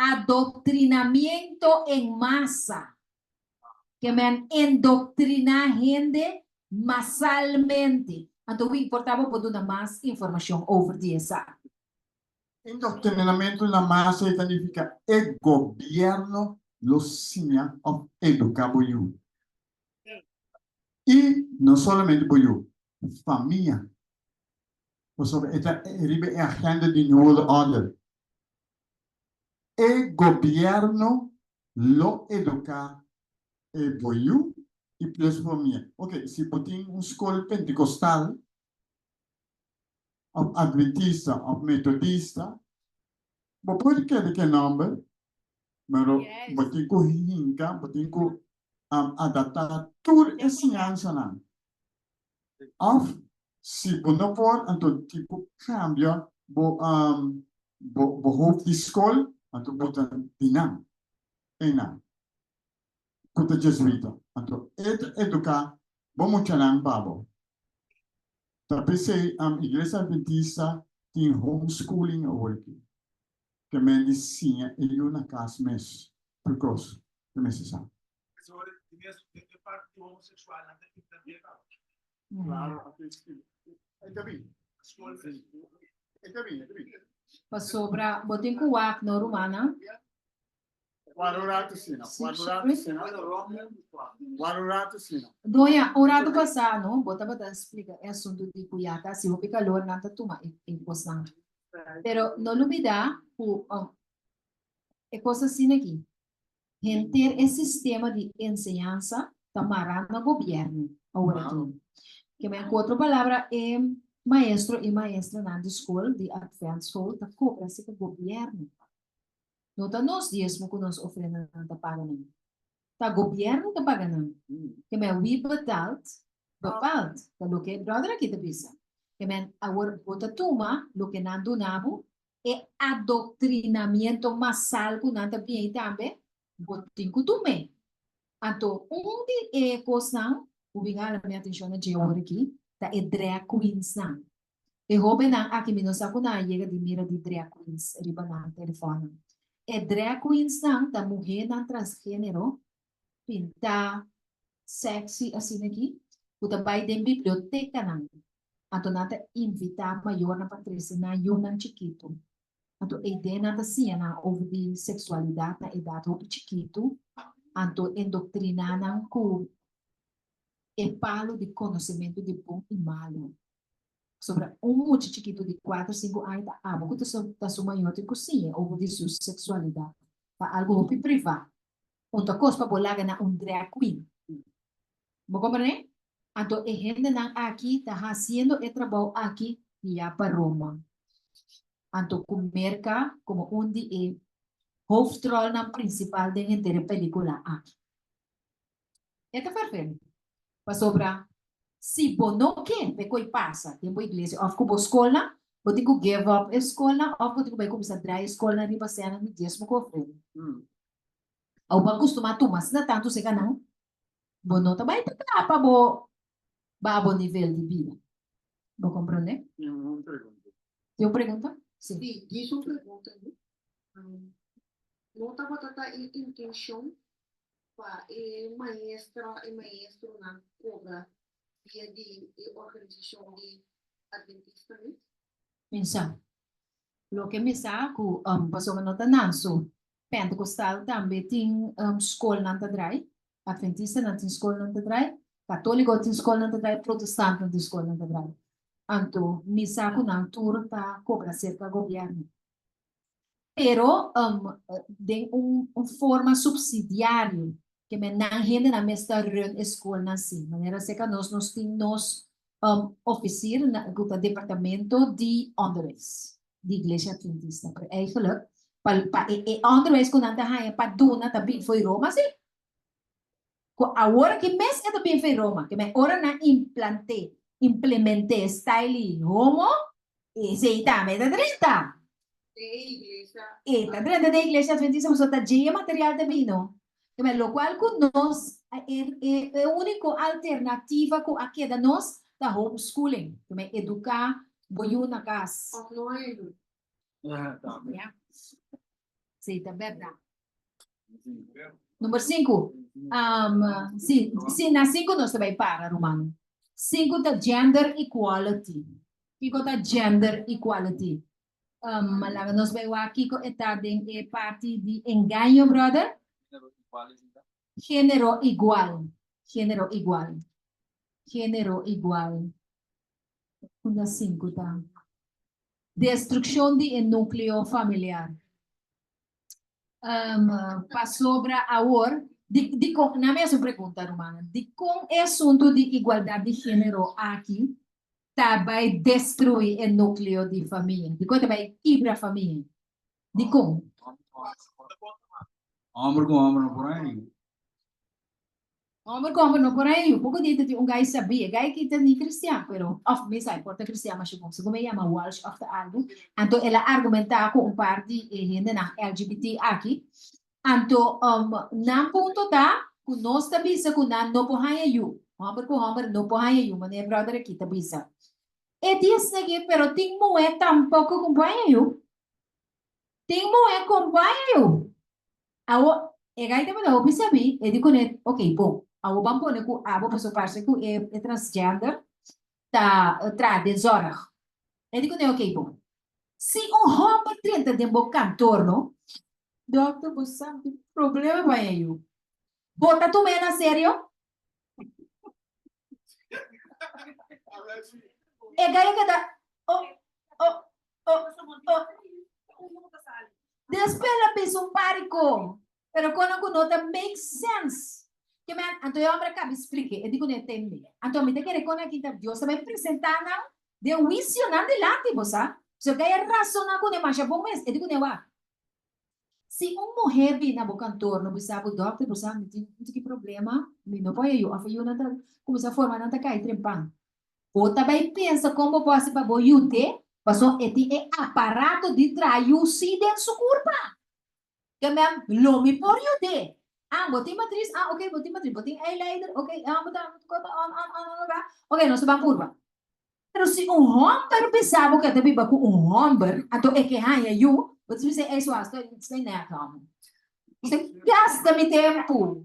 Adoctrinamiento en masa. Que me endoctrinar gente masalmente. Então, o importava por dar mais informação over essa. Indoctrinamiento na massa significa el gobierno los enseña a educar boyu. Y no solamente boyu, familia. Pues sobre esta agenda de New World Order. El gobierno lo educa boyu y plus familia. Ok, si putin una escuela pentecostal, of adventista, of metodista, pode querer que nombre, pero botin ko hinka, botin ko adaptar toda a ciência lá. Of se não for, então tipo cambia, hoofd die school, então bota dinam, ena, kuta jesuita, então educar, vamos chamar babo. Tapi se igreja adventista tem homeschooling working, que me dizinha e uma casa mes, precoce, que me se sabe. Claro, está bem. Está bem. Pasobra, botin ko wak no Romana. Guarurato sina. Doya, orado passado, bota explica é assunto de cuyata, se o calor nanta tuma imposão. Pero no olvidar o é coisa assim aqui. Ter esse sistema de enseñanza tamará no governo. Agora que me outra palavra é maestro e maestra na escola de advanced school tá cobra esse governo. Não tá nos dias mo que nos ofrenda na pagamento. Tá governo tá pagando. Que me we bepaalt, tá lo que brother aqui tá bisa. Que me agora bota tuma lo que nando nabo é adoctrinamento massal que nanta bem também. Botin kutume. Anto onde é coisa ubingar a minha atenção na geografia aqui, tá é drag queens não. E hobe não aqui me não saco na chega de mira de drag queens riba na telefone. É drag queens não da mulher não transgênero pinta sexy assim aqui, o também tem biblioteca não. Anto nata invitar maior na patrícia na yunan chiquito. Anto a ideia nata sim na over sexualidade na idade muito chiquito. Anto endoctrinar com é palo de conhecimento de bom e malo. Sobre muito chiquito de 4, 5 anos, porque está sua maior de cozinha, ou de sua sexualidade. Para algo privado. Outra coisa para bolar na drag queen. Vou compreender? Então, a gente aqui está fazendo o trabalho aqui e para Roma. Então, comer como onde é hoofdrol na principal de gente película aqui. É que perfeito. Para sobrar, se não quer, o que passa? Tem uma igreja, ou como escola, ou tem que give up a escola, ou tem que começar a dar a escola e vai ser no dia que eu ou para acostumar tu, mas não tanto se não. Bom, não também tá para bom nível de vida. Vou compreender? Tem uma pergunta. Tem uma pergunta? Sim. Sim, diz uma pergunta. Não estava tanta intenção para maestra e maestro na cobra via de organização de adventista, né? Minsan. Lo que me saco, pasó que no tananso, Pentecostal também tem escola na tadrai, Adventista não tem escola na tadrai, Católico tem escola na tadrai, Protestante não tem escola na tadrai. Anto, me saco na tour para cobrar cerca do governo. Pero, de forma subsidiária, que me não rende na mesma escola assim, maneira que nós temos oficina na departamento de onderwijs, de igreja adventista. Eigenlijk, onderwijs kon nanta haya pa duna tabi foi Roma sim. Agora que mês é também foi Roma, que me ora na implementei style Roma e se tá me da 30. E tá 30 da igreja adventista, mas tá cheia material também, não? Lo qual com nós é a única alternativa que aqui da nós da homeschooling, que me educar boiu na casa. Offline. Yeah. Sim, tá verdade. Número 5. Sim, na 5 nós também para, Romano. 5 da gender equality. O que é gender equality? Malaga nos veo aquí con esta de parte de engaño, brother. Género igual. Género igual. Género igual. Una 5 tá. Destrucción de núcleo familiar. Para sobra ahora, na mesma pergunta, Romana, de com é assunto de igualdade de gênero aqui, tá vai destruir o núcleo de família, de como vai quebrar a família, de como? Homem com homem por aí. Homem como não por aí, um pouco de gai sabia, gai que tem cristiano, pero of me sai porta cristiano, mas como me chama Walsh of the algo, então ela argumenta com parte e gente na LGBT aqui. Anto, na ponto da, kung nós tabisa kung na no pohaya yu, homer no pohaya yu, mane brother aqui tabisa. E dias nagi, pero ting mo é tampouco kumpaya yu. Ting mo é kumpaya yu. Awo, e gai tabi na hobi sabi, e di ko net, okay, bom. Awo bampo ne ku, abo paso parce ku e transgender, ta tra de zorg. E di ko ne, okay, bom. Si homer 30 de bo cantor, no? Doctor, você sabe que problema vai aí? Bota tu na sério? É ganha que dá. Despela pensa parico. Pero quando nota makes sense. Que man, então eu abro a cabeça explique. Eu digo não entende. Então me quer com aqui da Deus também apresentar não de juízo não de lá tipo, sabe? Se eu ganhar razão na com mais bom mês, eu digo não vai. Se uma mulher vem na boca torno, você sabe o doctor, você sabe que problema, não pode eu, a filha não tá, como essa forma não tá cai trempando. Ou também pensa como pode para boi ute, passou é aparato de traio se dentro do corpo. Que mesmo, não me por ute. Botei matriz, ok, botei matriz, botei eyeliner, ok, ok, nós vamos curva. Mas se homem pensava que também para homem, então é que eu você diz, é isso, estou neto. Você gasta meu tempo.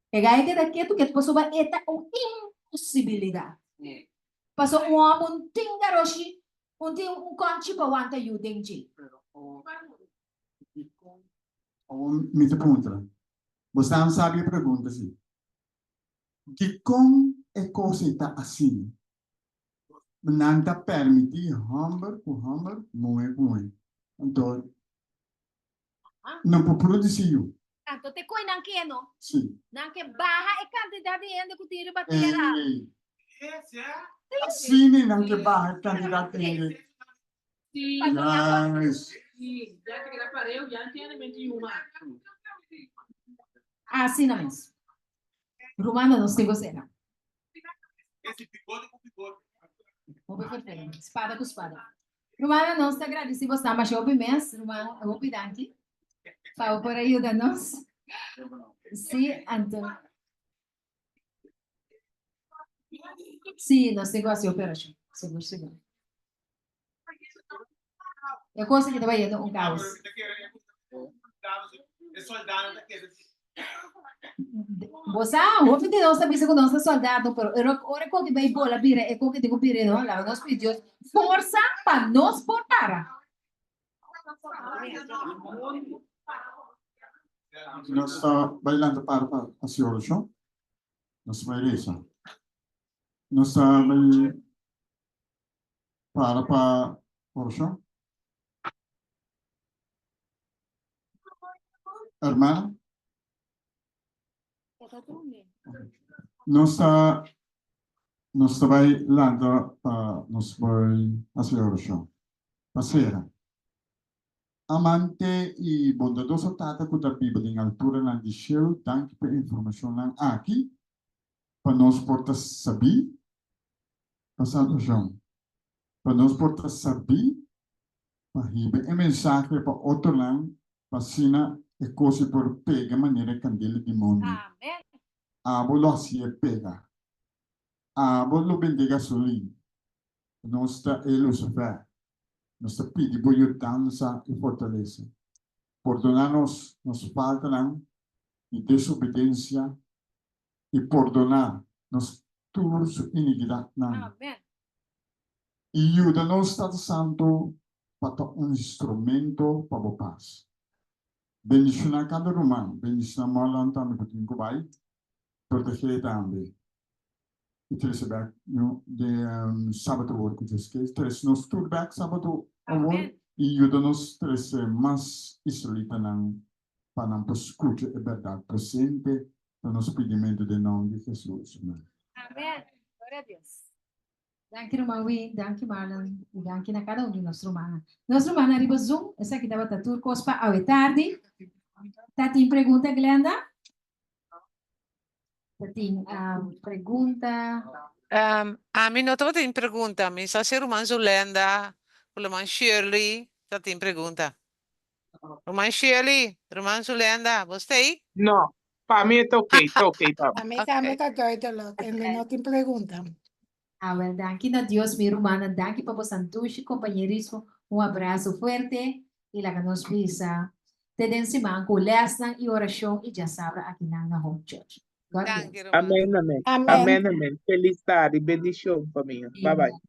Pegar que daqui, tu que tu passou vai é uma impossibilidade. Passou homem, tem garoshi, tem conchi para aguentar o dente. Me pergunta. Você não sabe a pergunta, sim. Que com é coisa assim? Não te permite hamburger, muito. Então, não pode produzir. Então, te coi não que não? Sim. Não que barra e quantidade de gente que tira bateria. Sim, não que barra e quantidade de gente. Sim. Sim. Já que era para eu, já entendo mente uma. Assim não mesmo. Romana não se gostera. Esse bigode com bigode. Vamos ver, espada com espada. Romana, nós te agradecemos, mas eu mês, Romana, eu vou pedir aqui. Fala por ajuda-nos. Sim, então. Sim, nós temos a operação. Seguro. Eu consegui trabalhar no caos. Você, vou pedir nós também com nosso soldado, pero ora com que vai bola pira, é com que digo pira, não? Lá nós pedimos força para nos portar. Nós está bailando para a senhora, show? Nós vai isso. Nós está para o show? Hermana? Nós está bailando para nós vai a senhora, show? Passeira. Amante e bondadoso tata com a Bíblia em altura na de Shell, danke pela informação lá aqui, para nós portar saber, passado João, para nós portar saber, para receber a mensagem para outro lado, para sina e coisa por pegar maneira candela de mundo. Amém. Abo se é pega, abo lo bendiga solim, nós está Lucifer. Nós pedimos por ajuda e fortaleza. Perdonar-nos falta de desobediência e perdonar-nos todas as iniquidades. Amém. E ajuda-nos, Estado Santo, para um instrumento para o paz. Bendição a cada romano, bendição a malan também para quem vai, proteger também. E receber de sábado work que tres nos feedback sábado award e ajuda-nos tres mais isolita não para não escutar a verdade presente no nosso pedimento de nome de Jesus. Amen. Glória a Deus. Danke, Romawi. Danke, Marlon. E danke na cada de nós, Romana. Nós, Romana, arriba Zoom. Essa aqui dava tatur cospa a tarde. Tatim pergunta, Glenda? Tatim, pergunta. A mim não estava tendo pergunta, mas se a Roman Zulenda, o Roman Shirley, está tendo pergunta. Roman Shirley, Roman Zulenda, você aí? No, para mí está okay, pa. A mí Ok. también está todo no te preguntan. Well, danke na Dios, mi Romana. Danke para vos santushi, compañerismo. Un abrazo fuerte y la que nos visa. Te den simán con lesna y oración y ya sabrá aquí en la Home Church. God bless. Danke, Roman. Amen, amen. Amen. Amen, amen. Feliz tarde, bendición para mí. Bye bye.